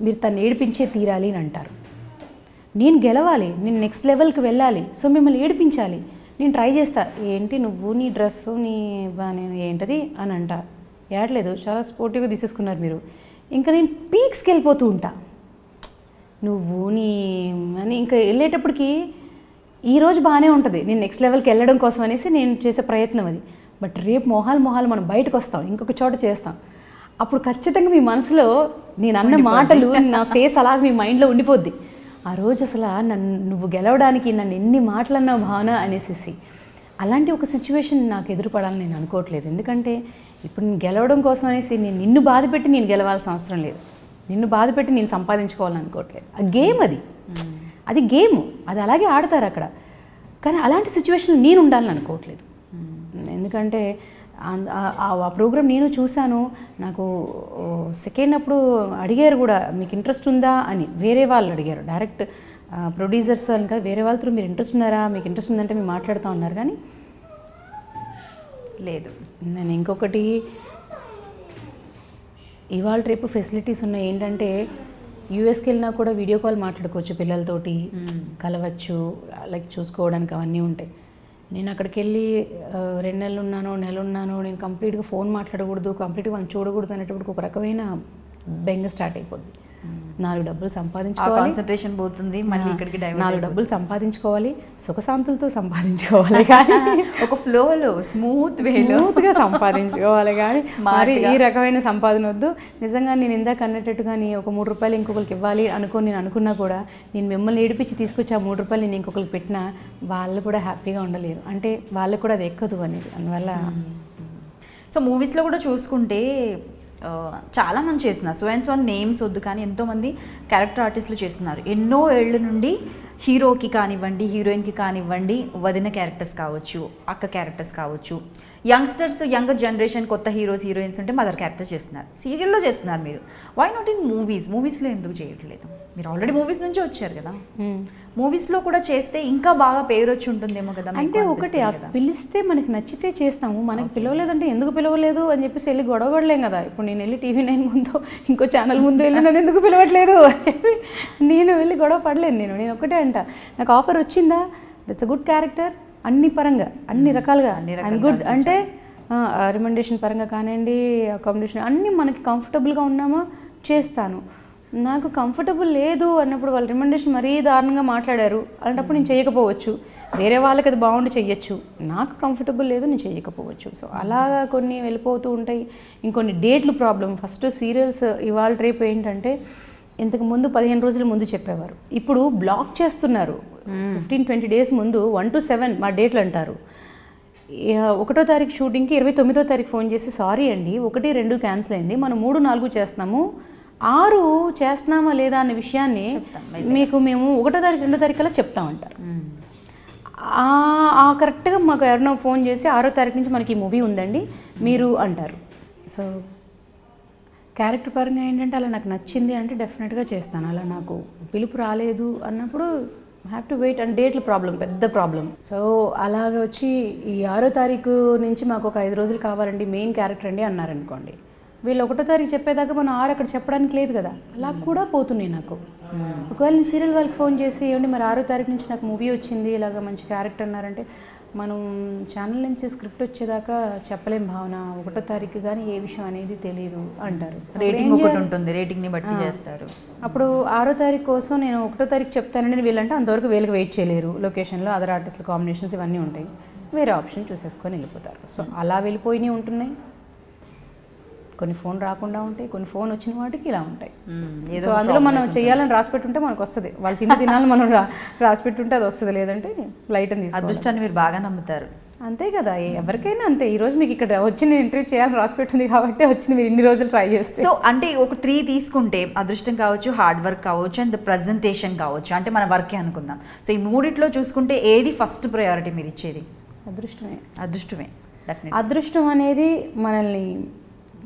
మీరు తను ఏడిపించే తీరాలి అని అంటారు. నేను గెలవాలి, నేను నెక్స్ట్ లెవెల్కి వెళ్ళాలి, సో మిమ్మల్ని ఏడిపించాలి, నేను ట్రై చేస్తా. ఏంటి నువ్వు నీ డ్రెస్సు నీ ఏంటది అని అంట. ఏడలేదు, చాలా స్పోర్టివ్గా తీసేసుకున్నారు మీరు. ఇంకా నేను పీక్స్కి వెళ్ళిపోతూ ఉంటా, నువ్వు నీ అని. ఇంకా వెళ్ళేటప్పటికి ఈరోజు బాగానే ఉంటుంది, నేను నెక్స్ట్ లెవెల్కి వెళ్ళడం కోసం అనేసి నేను చేసే ప్రయత్నం అది. బట్ రేపు మొహాలు మనం బయటకు వస్తాం, ఇంకొక చోట చేస్తాం. అప్పుడు ఖచ్చితంగా మీ మనసులో నేను అన్న మాటలు, నా ఫేస్ అలాగ మీ మైండ్లో ఉండిపోద్ది. ఆ రోజు అసలు నువ్వు గెలవడానికి నన్ను ఎన్ని మాటలు అన్నావు భావన అనేసి. అలాంటి ఒక సిచ్యువేషన్ నాకు ఎదురుపడాలని నేను అనుకోవట్లేదు. ఎందుకంటే ఇప్పుడు నేను గెలవడం కోసం అనేసి నేను నిన్ను బాధపెట్టి నేను గెలవాల్సిన అవసరం లేదు, నిన్ను బాధపెట్టి నేను సంపాదించుకోవాలని అనుకోవట్లేదు. ఆ గేమ్ అది గేమ్, అది అలాగే ఆడతారు అక్కడ. కానీ అలాంటి సిచ్యువేషన్ నేను ఉండాలని అనుకోవట్లేదు. ఎందుకంటే ఆ ప్రోగ్రామ్ నేను చూశాను. నాకు సెకండ్ అప్పుడు అడిగారు కూడా, మీకు ఇంట్రెస్ట్ ఉందా అని. వేరే వాళ్ళు అడిగారు, డైరెక్ట్ ప్రొడ్యూసర్స్ ఇంకా వేరే వాళ్ళతో మీరు ఇంట్రెస్ట్ ఉన్నారా, మీకు ఇంట్రెస్ట్ ఉందంటే మీరు మాట్లాడుతూ ఉన్నారు. కానీ లేదు. నేను ఇంకొకటి, ఇవాళ రేపు ఫెసిలిటీస్ ఉన్నాయి. ఏంటంటే యూఎస్కి వెళ్ళినా కూడా వీడియో కాల్ మాట్లాడుకోవచ్చు, పిల్లలతోటి కలవచ్చు, లైక్ చూసుకోవడానికి అవన్నీ ఉంటాయి. నేను అక్కడికి వెళ్ళి 2 నెలలు ఉన్నాను, నెల ఉన్నాను, నేను కంప్లీట్గా ఫోన్ మాట్లాడకూడదు, కంప్లీట్గా మనం చూడకూడదు అనేటప్పుడు ఒక రకమైన బెంగ స్టార్ట్ అయిపోద్ది. 4 డబ్బులు సంపాదించుకోవాలి, కాన్సంట్రేషన్ పోతుంది, మళ్ళీ ఇక్కడికి 4 డబ్బులు సంపాదించుకోవాలి, సుఖశాంతులతో సంపాదించుకోవాలి, కానీ ఒక ఫ్లోలో స్మూత్గా సంపాదించుకోవాలి. కానీ మరి ఈ రకమైన సంపాదన వద్దు. నిజంగా నేను ఇందాక అన్నట్టుగా నీ ఒక 3 రూపాయలు ఇంకొకరికి ఇవ్వాలి నేను అనుకున్నా కూడా, నేను మిమ్మల్ని ఏడిపించి తీసుకొచ్చి ఆ 3 రూపాయలు నేను ఇంకొకరికి పెట్టినా వాళ్ళు కూడా హ్యాపీగా ఉండలేరు. అంటే వాళ్ళకు కూడా అది ఎక్కదు అనేది. అందువల్ల సో మూవీస్లో కూడా చూసుకుంటే చాలా మంది చేస్తున్నారు. సో అండ్ సో నేమ్స్ వద్దు, కానీ ఎంతోమంది క్యారెక్టర్ ఆర్టిస్టులు చేస్తున్నారు. ఎన్నో ఏళ్ళ నుండి హీరోకి కానివ్వండి, హీరోయిన్కి కానివ్వండి, వదిన క్యారెక్టర్స్ కావచ్చు, అక్క క్యారెక్టర్స్ కావచ్చు, యంగ్స్టర్స్, యంగర్ జనరేషన్ కొత్త హీరోస్ హీరోయిన్స్ అంటే మదర్ క్యారెక్టర్స్ చేస్తున్నారు. సీరియల్లో చేస్తున్నారు మీరు. వై నాట్ ఇన్ మూవీస్లో ఎందుకు చేయట్లేదు? మీరు ఆల్రెడీ మూవీస్ నుంచి వచ్చారు కదా, మూవీస్లో కూడా చేస్తే ఇంకా బాగా పేరు వచ్చి ఉంటుందేమో కదా. అంటే ఒకటి పిలిస్తే మనకి నచ్చితే చేస్తాము, మనకి పిలవలేదంటే ఎందుకు పిలవలేదు అని చెప్పేసి వెళ్ళి గొడవపడలేం కదా. ఇప్పుడు నేను వెళ్ళి TV9 ముందు ఇంకో ఛానల్ ముందు వెళ్ళి నన్ను ఎందుకు పిలవట్లేదు అని చెప్పి నేను వెళ్ళి గొడవ పడలేను. నేను ఒకటే అంట, నాకు ఆఫర్ వచ్చిందా, దట్స్ అ గుడ్ క్యారెక్టర్, అన్ని పరంగా అన్ని రకాలుగా గుడ్. అంటే రికమెండేషన్ పరంగా కానివ్వండి, అకామిడేషన్ అన్నీ మనకి కంఫర్టబుల్గా ఉన్నామా చేస్తాను. నాకు కంఫర్టబుల్ లేదు అన్నప్పుడు వాళ్ళు రికమెండేషన్ మరీ దారుణంగా మాట్లాడారు అలాంటప్పుడు నేను చేయకపోవచ్చు. వేరే వాళ్ళకి అది బాగుండి చెయ్యొచ్చు, నాకు కంఫర్టబుల్ లేదు, నేను చేయకపోవచ్చు. సో అలాగా కొన్ని వెళ్ళిపోతూ ఉంటాయి. ఇంకొన్ని డేట్లు ప్రాబ్లం. ఫస్ట్ సీరియల్స్ ఇవాళ రేపు ఏంటంటే ఇంతకు ముందు 15 రోజుల ముందు చెప్పేవారు, ఇప్పుడు బ్లాక్ చేస్తున్నారు. 15-20 డేస్ ముందు 1 to 7 మా డేట్లు అంటారు. 1వ తారీఖు షూటింగ్కి 29వ తారీఖు ఫోన్ చేసి సారీ అండి 1, 2 క్యాన్సిల్ అయింది, మనం 3, 4 చేస్తున్నాము, 6 చేస్తున్నామా లేదా అనే విషయాన్ని మీకు మేము 1వ తారీఖు 2వ తారీఖు అలా చెప్తామంటారు. కరెక్ట్గా మాకు ఎవరినో ఫోన్ చేసి 6వ తారీఖు నుంచి మనకి ఈ మూవీ ఉందండి మీరు అంటారు. సో క్యారెక్టర్ పరంగా ఏంటంటే అలా నాకు నచ్చింది అంటే డెఫినెట్గా చేస్తాను. అలా నాకు పిలుపు రాలేదు అన్నప్పుడు హ్యావ్ టు వెయిట్. అండ్ డేట్ల ప్రాబ్లం పెద్ద ప్రాబ్లం. సో అలాగ వచ్చి ఈ 6వ తారీఖు నుంచి మాకు ఒక 5 రోజులు కావాలండి, మెయిన్ క్యారెక్టర్ అండి అన్నారనుకోండి, వీళ్ళు 1వ తారీఖు చెప్పేదాకా మనం 6 అక్కడ చెప్పడానికి లేదు కదా, అలా కూడా పోతున్నాయి నాకు. ఒకవేళ నేను సీరియల్ వాళ్ళకి ఫోన్ చేసి ఏమండి మరి 6వ తారీఖు నుంచి నాకు మూవీ వచ్చింది, ఇలాగ మంచి క్యారెక్టర్ అన్నారంటే, మనం ఛానల్ నుంచి స్క్రిప్ట్ వచ్చేదాకా చెప్పలేం భావన, 1వ తారీఖు కానీ ఏ విషయం అనేది తెలియదు అంటారు. రేటింగ్ ఒకటి ఉంటుంది, రేటింగ్ని బట్టి చేస్తారు. అప్పుడు 6వ తారీఖు కోసం నేను 1వ తారీఖు చెప్తానని వీళ్ళంటే అంతవరకు వీళ్ళకి వెయిట్ చేయలేరు. లొకేషన్లో అదర్ ఆర్టిస్టుల కాంబినేషన్స్ ఇవన్నీ ఉంటాయి, వేరే ఆప్షన్ చూసేసుకొని వెళ్ళిపోతారు. సో అలా వెళ్ళిపోయినవి ఉంటున్నాయి. కొన్ని ఫోన్ రాకుండా ఉంటాయి, కొన్ని ఫోన్ వచ్చిన వాటికి ఇలా ఉంటాయి. సో అందులో మనం చేయాలని రాసి పెట్టుంటే మనకు వస్తుంది, వాళ్ళు తినాలని మనం రాసి పెట్టుంటే అది వస్తుంది, లేదంటే లైట్ అని తీసుకోవాలి. అదృష్టాన్ని మీరు బాగా నమ్ముతారు. అంతే కదా, ఎవరికైనా అంతే. ఈరోజు మీకు ఇక్కడ వచ్చి నేను ఇంటర్వ్యూ చేయాలని రాసి పెట్టుంది కాబట్టి వచ్చింది, మీరు ఇన్ని రోజులు ట్రై చేస్తే. సో అంటే ఒక 3 తీసుకుంటే అదృష్టం కావచ్చు, హార్డ్ వర్క్ కావచ్చు, అండ్ ప్రజెంటేషన్ కావచ్చు, అంటే మన వర్కే అనుకుందాం. సో ఈ మూడిట్లో చూసుకుంటే ఏది ఫస్ట్ ప్రయారిటీ మీరు ఇచ్చేది? అదృష్టమే డెఫినెట్. అదృష్టం అనేది మనల్ని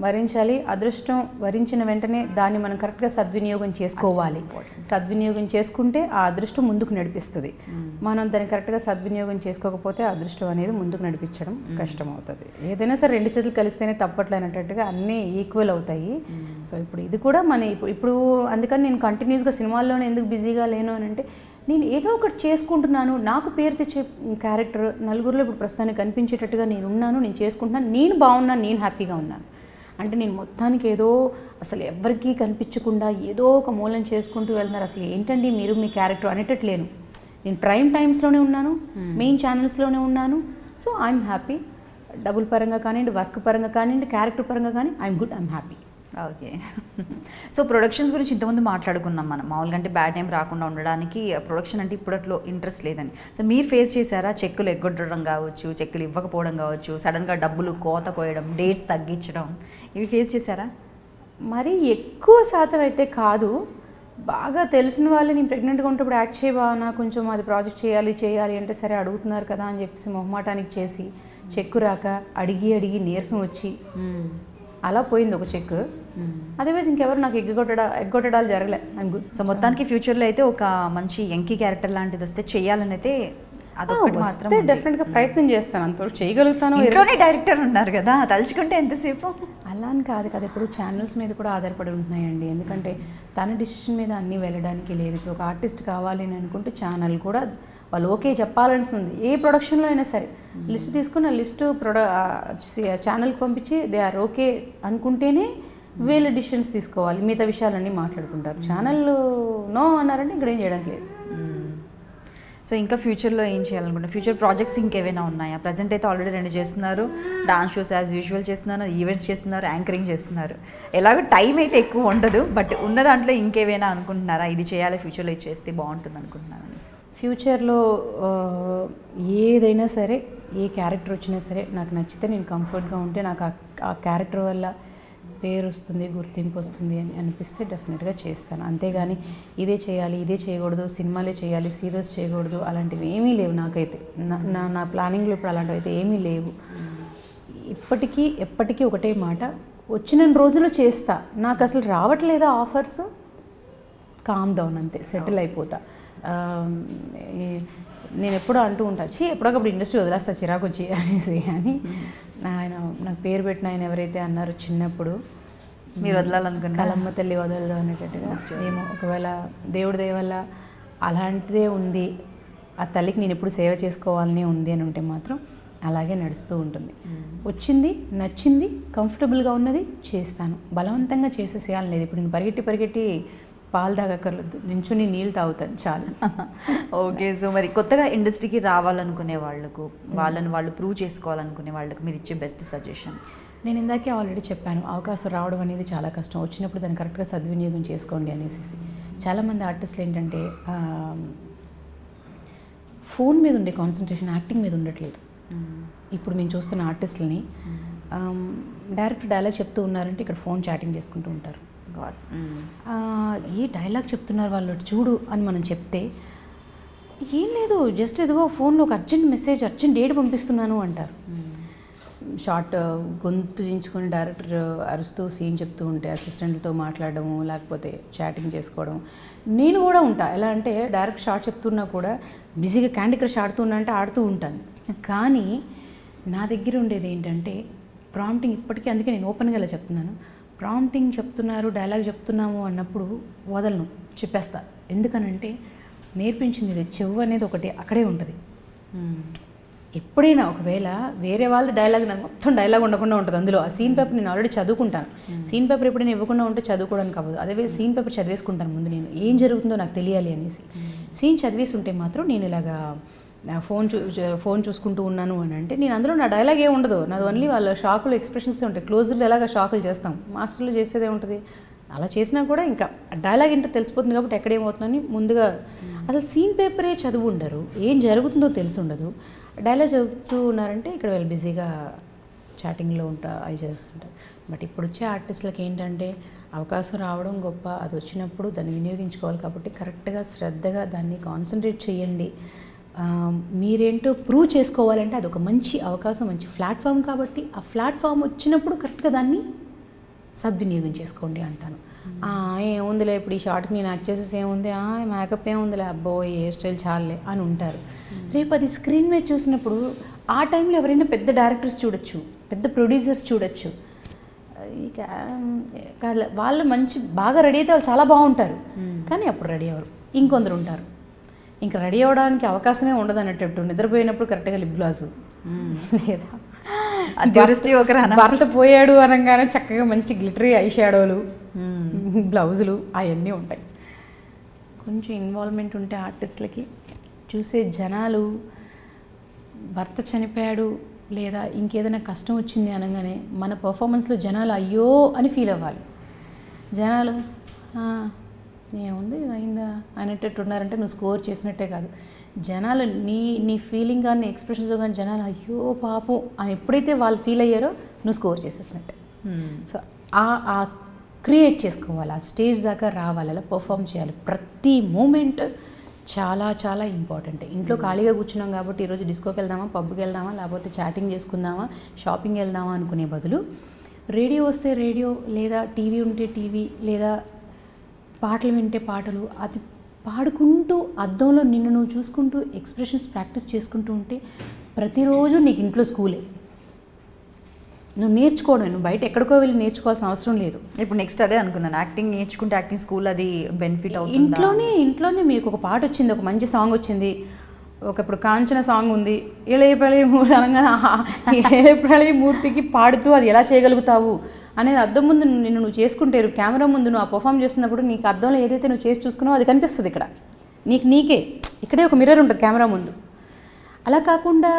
వరించాలి. అదృష్టం వరించిన వెంటనే దాన్ని మనం కరెక్ట్గా సద్వినియోగం చేసుకోవాలి. సద్వినియోగం చేసుకుంటే ఆ అదృష్టం ముందుకు నడిపిస్తుంది. మనం దాన్ని కరెక్ట్గా సద్వినియోగం చేసుకోకపోతే అదృష్టం అనేది ముందుకు నడిపించడం కష్టం అవుతుంది. ఏదైనా సరే 2 చేతులు కలిస్తేనే తప్పట్లేనట్టుగా అన్నీ ఈక్వల్ అవుతాయి. సో ఇప్పుడు ఇది కూడా మన ఇప్పుడు అందుకని నేను కంటిన్యూస్గా సినిమాల్లోనే ఎందుకు బిజీగా లేను అని అంటే, నేను ఏదో ఒకటి చేసుకుంటున్నాను, నాకు పేరు తెచ్చే క్యారెక్టర్ నలుగురిలో ఇప్పుడు ప్రస్తుతానికి కనిపించేటట్టుగా నేను ఉన్నాను, నేను చేసుకుంటున్నాను, నేను బాగున్నాను, నేను హ్యాపీగా ఉన్నాను. అంటే నేను మొత్తానికి ఏదో అసలు ఎవరికీ కనిపించకుండా ఏదో ఒక మూలం చేసుకుంటూ వెళ్తున్నారు, అసలు ఏంటండి మీరు మీ క్యారెక్టర్ అనేటట్లేను. నేను ప్రైమ్ టైమ్స్లోనే ఉన్నాను, మెయిన్ ఛానల్స్లోనే ఉన్నాను. So I'm happy. డబ్బుల పరంగా కానివ్వండి, వర్క్ పరంగా కానివ్వండి, క్యారెక్టర్ పరంగా కానీ I'm good, I'm happy. Okay. So productions గురించి ఇంతకుముందు మాట్లాడుకున్నాం మనం. మామూలుగా అంటే బ్యాడ్ టైం రాకుండా ఉండడానికి ప్రొడక్షన్ అంటే ఇప్పట్లో ఇంట్రెస్ట్ లేదని. సో మీరు ఫేస్ చేశారా? చెక్కులు ఎగ్గొట్టడం కావచ్చు, చెక్కులు ఇవ్వకపోవడం కావచ్చు, సడన్గా డబ్బులు కోత కోయడం, డేట్స్ తగ్గించడం, ఇవి ఫేస్ చేశారా? మరి ఎక్కువ శాతం అయితే కాదు. బాగా తెలిసిన వాళ్ళు నేను ప్రెగ్నెంట్గా ఉంటప్పుడు యాక్ట్ చేయబానా, కొంచెం అది ప్రాజెక్ట్ చేయాలి అంటే సరే అడుగుతున్నారు కదా అని చెప్పేసి మొహమాటానికి చేసి చెక్కు రాక అడిగి నీరసం వచ్చి అలా పోయింది ఒక చెక్. అదర్వైజ్ ఇంకెవరు నాకు ఎగ్గొట్టడాలు జరగలే. I'm good. సో మొత్తానికి ఫ్యూచర్లో అయితే ఒక మంచి ఎంకీ క్యారెక్టర్ లాంటిది వస్తే చెయ్యాలని అయితే అదొకటి మాత్రం డెఫినెట్గా ప్రయత్నం చేస్తాను. అంతవరకు చేయగలుగుతాను. ఇంట్లోనే డైరెక్టర్ ఉన్నారు కదా, తలుచుకుంటే ఎంతసేపు. అలా అని కాదు కదా, ఇప్పుడు ఛానల్స్ మీద కూడా ఆధారపడి ఉంటున్నాయండి. ఎందుకంటే తన డిసిషన్ మీద అన్నీ వెళ్ళడానికి లేదు. ఇప్పుడు ఒక ఆర్టిస్ట్ కావాలి అని అనుకుంటే ఛానల్ కూడా వాళ్ళు ఓకే చెప్పాలనిస్తుంది. ఏ ప్రొడక్షన్లో అయినా సరే లిస్ట్ తీసుకున్న లిస్టు ఛానల్కి పంపించి దే ఆర్ ఓకే అనుకుంటేనే వీళ్ళ డిసిషన్స్ తీసుకోవాలి. మిగతా విషయాలన్నీ మాట్లాడుకుంటారు. ఛానల్ నో అన్నారంటే ఇక్కడ ఏం చేయడానికి లేదు. సో ఇంకా ఫ్యూచర్లో ఏం చేయాలనుకుంటున్నారు? ఫ్యూచర్ ప్రాజెక్ట్స్ ఇంకేమైనా ఉన్నాయా? ప్రజెంట్ అయితే ఆల్రెడీ 2 చేస్తున్నారు. డాన్స్ షోస్ యాజ్ యూజువల్ చేస్తున్నారు, ఈవెంట్స్ చేస్తున్నారు, యాంకరింగ్ చేస్తున్నారు. ఎలాగో టైం అయితే ఎక్కువ ఉండదు, బట్ ఉన్న దాంట్లో ఇంకేమైనా అనుకుంటున్నారా? ఇది చేయాలి ఫ్యూచర్లో, ఇది చేస్తే బాగుంటుంది అనుకుంటున్నాను. ఫ్యూచర్లో ఏదైనా సరే, ఏ క్యారెక్టర్ వచ్చినా సరే నాకు నచ్చితే, నేను కంఫర్ట్గా ఉంటే, నాకు ఆ క్యారెక్టర్ వల్ల పేరు వస్తుంది, గుర్తింపు వస్తుంది అని అనిపిస్తే డెఫినెట్గా చేస్తాను. అంతేగాని ఇదే చేయాలి, ఇదే చేయకూడదు, సినిమాలే చేయాలి, సీరియల్స్ చేయకూడదు అలాంటివి ఏమీ లేవు నాకైతే. నా ప్లానింగ్లో ఇప్పుడు అలాంటివి అయితే ఏమీ లేవు. ఎప్పటికీ ఒకటే మాట, వచ్చిన రోజులు చేస్తా. నాకు అసలు రావట్లేదా ఆఫర్స్, కామ్ డౌన్, అంతే, సెటిల్ అయిపోతా. నేను ఎప్పుడూ అంటూ ఉంటాను, ఎప్పటికప్పుడు ఇండస్ట్రీ వదిలేస్తా చిరాకు వచ్చి అనేసి. అని ఆయన నాకు పేరు పెట్టిన ఆయన ఎవరైతే అన్నారో చిన్నప్పుడు, మీరు వదలాలనుకున్నా కలమ్మ తల్లి వదలదు అనేటట్టుగా, ఏమో ఒకవేళ దేవుడి దయ వల్ల అలాంటిదే ఉంది, ఆ తల్లికి నేను ఎప్పుడు సేవ చేసుకోవాలని ఉంది అని ఉంటే మాత్రం అలాగే నడుస్తూ ఉంటుంది. వచ్చింది, నచ్చింది, కంఫర్టబుల్గా ఉన్నది చేస్తాను. బలవంతంగా చేసేసేయాలని లేదు. ఇప్పుడు నేను పరిగెట్టి పాలు తాగక్కర్లేదు, నించుని నీళ్ళు తాగుతాను చాలు. ఓకే. సో మరి కొత్తగా ఇండస్ట్రీకి రావాలనుకునే వాళ్ళకు, వాళ్ళు ప్రూవ్ చేసుకోవాలనుకునే వాళ్ళకు మీరు ఇచ్చే బెస్ట్ సజెషన్? నేను ఇందాకే ఆల్రెడీ చెప్పాను, అవకాశం రావడం అనేది చాలా కష్టం. వచ్చినప్పుడు దాన్ని కరెక్ట్గా సద్వినియోగం చేసుకోండి అనేసి. చాలామంది ఆర్టిస్టులు ఏంటంటే ఫోన్ మీద ఉండే కాన్సన్ట్రేషన్ యాక్టింగ్ మీద ఉండట్లేదు. ఇప్పుడు మేము చూస్తున్న ఆర్టిస్టులని డైరెక్ట్ డైలాగ్ చెప్తూ ఉన్నారంటే ఇక్కడ ఫోన్ చాటింగ్ చేసుకుంటూ ఉంటారు. ఏ డైలాగ్ చెప్తున్నారు వాళ్ళు చూడు అని మనం చెప్తే, ఏం లేదు జస్ట్ ఇదిగో ఫోన్లో ఒక అర్జెంట్ మెసేజ్, అర్జెంట్ డేట్ పంపిస్తున్నాను అంటారు. షార్ట్ గొంతు దించుకొని డైరెక్టర్ అరుస్తూ సీన్ చెప్తూ ఉంటే అసిస్టెంట్లతో మాట్లాడడము, లేకపోతే చాటింగ్ చేసుకోవడం. నేను కూడా ఉంటా. ఎలా అంటే డైరెక్ట్ షార్ట్ చెప్తున్నా కూడా బిజీగా క్యాండీ క్రష్ ఆడుతున్నా అంటే ఆడుతూ ఉంటాను. కానీ నా దగ్గర ఉండేది ఏంటంటే ప్రాంప్టింగ్. ఇప్పటికీ అందుకే నేను ఓపెన్గా ఇలా చెప్తున్నాను, ప్రాంప్టింగ్ చెప్తున్నారు, డైలాగ్ చెప్తున్నాము అన్నప్పుడు వదలను, చెప్పేస్తా. ఎందుకనంటే నేర్పించింది ఇది, చెవు అనేది ఒకటి అక్కడే ఉంటుంది. ఎప్పుడైనా ఒకవేళ వేరే వాళ్ళది డైలాగ్ నాకు మొత్తం డైలాగ్ ఉండకుండా ఉంటుంది. అందులో ఆ సీన్ పేపర్ నేను ఆల్రెడీ చదువుకుంటాను. సీన్ పేపర్ ఎప్పుడైనా ఇవ్వకుండా ఉంటే చదువుకోవడానికి అవ్వదు. అదే సీన్ పేపర్ చదివేసుకుంటాను ముందు, నేను ఏం జరుగుతుందో నాకు తెలియాలి అనేసి. సీన్ చదివేసి ఉంటే మాత్రం నేను ఇలాగా ఫోన్ చూసుకుంటూ ఉన్నాను అని అంటే నేను అందులో నా డైలాగ్ ఏమి ఉండదు. నాది ఓన్లీ వాళ్ళ షాకులు ఎక్స్ప్రెషన్స్ ఉంటాయి. క్లోజ్లో ఎలాగ షాకులు చేస్తాం, మాస్టర్లో చేసేదే ఉంటుంది. అలా చేసినా కూడా ఇంకా డైలాగ్ ఏంటో తెలిసిపోతుంది కాబట్టి ఎక్కడేమవుతుందని ముందుగా అసలు సీన్ పేపరే చదువు ఉండరు, ఏం జరుగుతుందో తెలిసి ఉండదు. డైలాగ్ చదువుతూ ఉన్నారంటే ఇక్కడ వీళ్ళు బిజీగా చాటింగ్లో అవి చేస్తుంటారు. బట్ ఇప్పుడు వచ్చే ఆర్టిస్టులకి ఏంటంటే అవకాశం రావడం గొప్ప, అది వచ్చినప్పుడు దాన్ని వినియోగించుకోవాలి. కాబట్టి కరెక్ట్గా శ్రద్ధగా దాన్ని కాన్సన్ట్రేట్ చేయండి. మీరేంటో ప్రూవ్ చేసుకోవాలంటే అదొక మంచి అవకాశం, మంచి ప్లాట్ఫామ్. కాబట్టి ఆ ప్లాట్ఫామ్ వచ్చినప్పుడు కరెక్ట్గా దాన్ని సద్వినియోగం చేసుకోండి అంటాను. ఏముందిలే ఇప్పుడు ఈ షార్ట్కి నేను యాక్ట్ చేసేసి ఏముంది, మేకప్ ఏముందిలే, అబ్బో హెయిర్ స్టైల్ చాలే అని ఉంటారు. రేపు అది స్క్రీన్ మీద చూసినప్పుడు ఆ టైంలో ఎవరైనా పెద్ద డైరెక్టర్స్ చూడొచ్చు, పెద్ద ప్రొడ్యూసర్స్ చూడొచ్చు. ఇక వాళ్ళు మంచి బాగా రెడీ అయితే వాళ్ళు చాలా బాగుంటారు, కానీ అప్పుడు రెడీ అవ్వరు. ఇంకొందరు ఉంటారు ఇంకా రెడీ అవ్వడానికి అవకాశమే ఉండదు అన్నట్టు, నిద్రపోయినప్పుడు కరెక్ట్గా లిప్ గ్లాసు లేదా భర్త పోయాడు అనగానే చక్కగా మంచి గ్లిటరీ ఐ షాడోలు, బ్లౌజులు అవన్నీ ఉంటాయి. కొంచెం ఇన్వాల్వ్మెంట్ ఉంటే ఆర్టిస్టులకి చూసే జనాలు భర్త చనిపోయాడు లేదా ఇంకేదైనా కష్టం వచ్చింది అనగానే మన పర్ఫార్మెన్స్లో జనాలు అయ్యో అని ఫీల్ అవ్వాలి. జనాలు ఏముంది అయిందా అనేటట్టు ఉన్నారంటే నువ్వు స్కోర్ చేసినట్టే కాదు. జనాలు నీ ఫీలింగ్ కానీ ఎక్స్ప్రెషన్స్తో కానీ జనాలు అయ్యో పాపం అని ఎప్పుడైతే వాళ్ళు ఫీల్ అయ్యారో నువ్వు స్కోర్ చేసేసినట్టే. సో ఆ క్రియేట్ చేసుకోవాలి, ఆ స్టేజ్ దాకా రావాలి, అలా పర్ఫామ్ చేయాలి. ప్రతి మూమెంట్ చాలా చాలా ఇంపార్టెంట్. ఇంట్లో ఖాళీగా కూర్చున్నాం కాబట్టి ఈరోజు డిస్కోకి వెళ్దామా, పబ్కి వెళ్దామా, లేకపోతే చాటింగ్ చేసుకుందామా, షాపింగ్ వెళ్దామా అనుకునే బదులు రేడియో వస్తే రేడియో, లేదా టీవీ ఉంటే టీవీ, లేదా పాటలు వింటే పాటలు, అది పాడుకుంటూ అద్దంలో నిన్ను నువ్వు చూసుకుంటూ ఎక్స్ప్రెషన్స్ ప్రాక్టీస్ చేసుకుంటూ ఉంటే ప్రతిరోజు నీకు ఇంట్లో స్కూలే. నువ్వు నేర్చుకోవడం, నువ్వు బయట ఎక్కడికో వెళ్ళి నేర్చుకోవాల్సిన అవసరం లేదు. ఇప్పుడు నెక్స్ట్ అదే అనుకున్నాను, యాక్టింగ్ నేర్చుకుంటే యాక్టింగ్ స్కూల్ అది బెనిఫిట్ అవుతుంది. ఇంట్లోనే మీకు ఒక పాట వచ్చింది, ఒక మంచి సాంగ్ వచ్చింది, ఇప్పుడు కాంచన సాంగ్ ఉంది, ఇళయప్రళయమూర్తి అనగానే ఇళయప్రళయమూర్తికి పాడుతూ అది ఎలా చేయగలుగుతావు అనేది అద్దం ముందు నిన్ను నువ్వు చేసుకుంటే, కెమెరా ముందు నువ్వు ఆ పర్ఫామ్ చేస్తున్నప్పుడు నీకు అద్దంలో ఏదైతే నువ్వు చేసి చూసుకున్నావో అది కనిపిస్తుంది. ఇక్కడ నీకే ఇక్కడే ఒక మిర్రర్ ఉంటుంది కెమెరా ముందు. అలా కాకుండా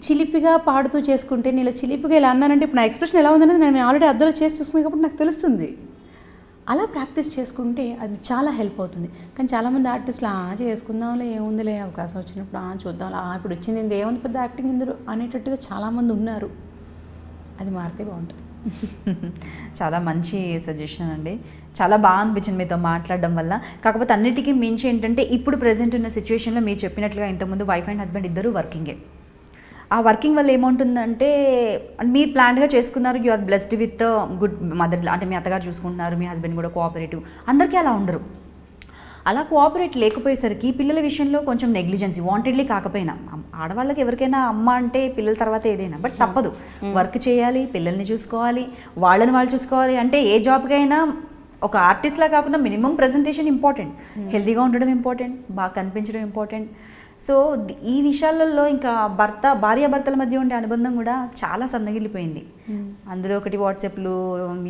చిలిపిగా పాడుతూ చేసుకుంటే, నేను చిలిపిగా ఇలా అన్నానంటే ఇప్పుడు నా ఎక్స్ప్రెషన్ ఎలా ఉందనేది నేను ఆల్రెడీ అద్దంలో చేసి చూసుకున్నాను కాబట్టి నాకు తెలుస్తుంది. అలా ప్రాక్టీస్ చేసుకుంటే అది చాలా హెల్ప్ అవుతుంది. కానీ చాలామంది ఆర్టిస్టులు చేసుకుందాంలే, ఏముందిలే, అవకాశం వచ్చినప్పుడు చూద్దాంలే, ఇప్పుడు వచ్చింది ఇంత ఏముంది పెద్ద యాక్టింగ్ ఇందులో అనేటట్టుగా చాలామంది ఉన్నారు. అది మారితే బాగుంటుంది. చాలా మంచి సజెషన్ అండి. చాలా బాగా అనిపించింది మీతో మాట్లాడడం వల్ల. కాకపోతే అన్నిటికీ మించి ఏంటంటే ఇప్పుడు ప్రజెంట్ ఉన్న సిచ్యువేషన్లో మీరు చెప్పినట్లుగా ఇంతకుముందు వైఫ్ అండ్ హస్బెండ్ ఇద్దరు వర్కింగే. ఆ వర్కింగ్ వల్ల ఏమవుతుందంటే మీరు ప్లాన్గా చేసుకున్నారు, you are blessed with good mother, అంటే మీ అత్తగారు చూసుకుంటున్నారు, మీ హస్బెండ్ కూడా కోఆపరేటివ్. అందరికీ అలా ఉండరు. అలా కోఆపరేట్ లేకపోయేసరికి పిల్లల విషయంలో కొంచెం నెగ్లిజెన్సీ, వాంటెడ్లీ కాకపోయినా. ఆడవాళ్ళకి ఎవరికైనా అమ్మ అంటే పిల్లల తర్వాత ఏదైనా, బట్ తప్పదు, వర్క్ చేయాలి, పిల్లల్ని చూసుకోవాలి, వాళ్ళని వాళ్ళు చూసుకోవాలి. అంటే ఏ జాబ్కైనా ఒక ఆర్టిస్ట్లా కాకుండా మినిమం ప్రజెంటేషన్ ఇంపార్టెంట్, హెల్తీగా ఉండడం ఇంపార్టెంట్, బాగా కనిపించడం ఇంపార్టెంట్. సో ఈ విషయాలలో ఇంకా భార్యాభర్తల మధ్య ఉండే అనుబంధం కూడా చాలా సన్నగిల్లిపోయింది. అందులో ఒకటి వాట్సాప్లు,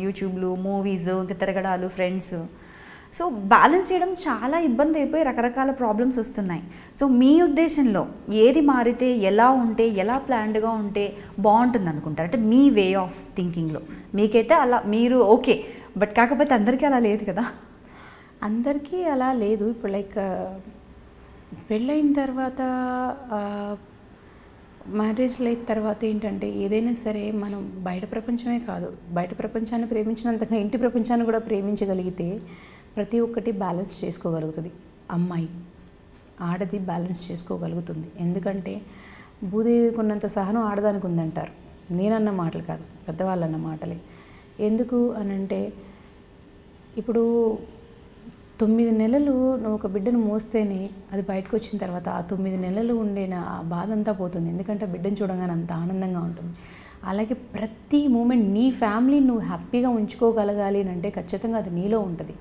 యూట్యూబ్లు, మూవీస్, ఇంకా తిరగడాలు, ఫ్రెండ్స్. సో బ్యాలెన్స్ చేయడం చాలా ఇబ్బంది అయిపోయి రకరకాల ప్రాబ్లమ్స్ వస్తున్నాయి. సో మీ ఉద్దేశంలో ఏది మారితే, ఎలా ఉంటే, ఎలా ప్లాన్డ్గా ఉంటే బాగుంటుంది అనుకుంటారు? అంటే మీ వే ఆఫ్ థింకింగ్లో మీకైతే అలా మీరు ఓకే, బట్ కాకపోతే అందరికీ అలా లేదు కదా. అందరికీ అలా లేదు. ఇప్పుడు లైక్ పెళ్ళైన తర్వాత, మ్యారేజ్ లైఫ్ తర్వాత ఏంటంటే ఏదైనా సరే మనం బయట ప్రపంచమే కాదు, బయట ప్రపంచాన్ని ప్రేమించినంతగా ఇంటి ప్రపంచాన్ని కూడా ప్రేమించగలిగితే ప్రతి ఒక్కటి బ్యాలెన్స్ చేసుకోగలుగుతుంది. అమ్మాయి ఆడది బ్యాలెన్స్ చేసుకోగలుగుతుంది. ఎందుకంటే భూదేవికి ఉన్నంత సహనం ఆడదానికి ఉందంటారు. నేనన్న మాటలు కాదు, పెద్దవాళ్ళన్న మాటలే. ఎందుకు అనంటే ఇప్పుడు 9 నెలలు నువ్వు ఒక బిడ్డను మోస్తేనే అది బయటకు వచ్చిన తర్వాత ఆ 9 నెలలు ఉండే ఆ బాధ అంతా పోతుంది. ఎందుకంటే బిడ్డను చూడగానే అంత ఆనందంగా ఉంటుంది. అలాగే ప్రతి మూమెంట్ నీ ఫ్యామిలీ నువ్వు హ్యాపీగా ఉంచుకోగలగాలి అంటే ఖచ్చితంగా అది నీలో ఉంటుంది.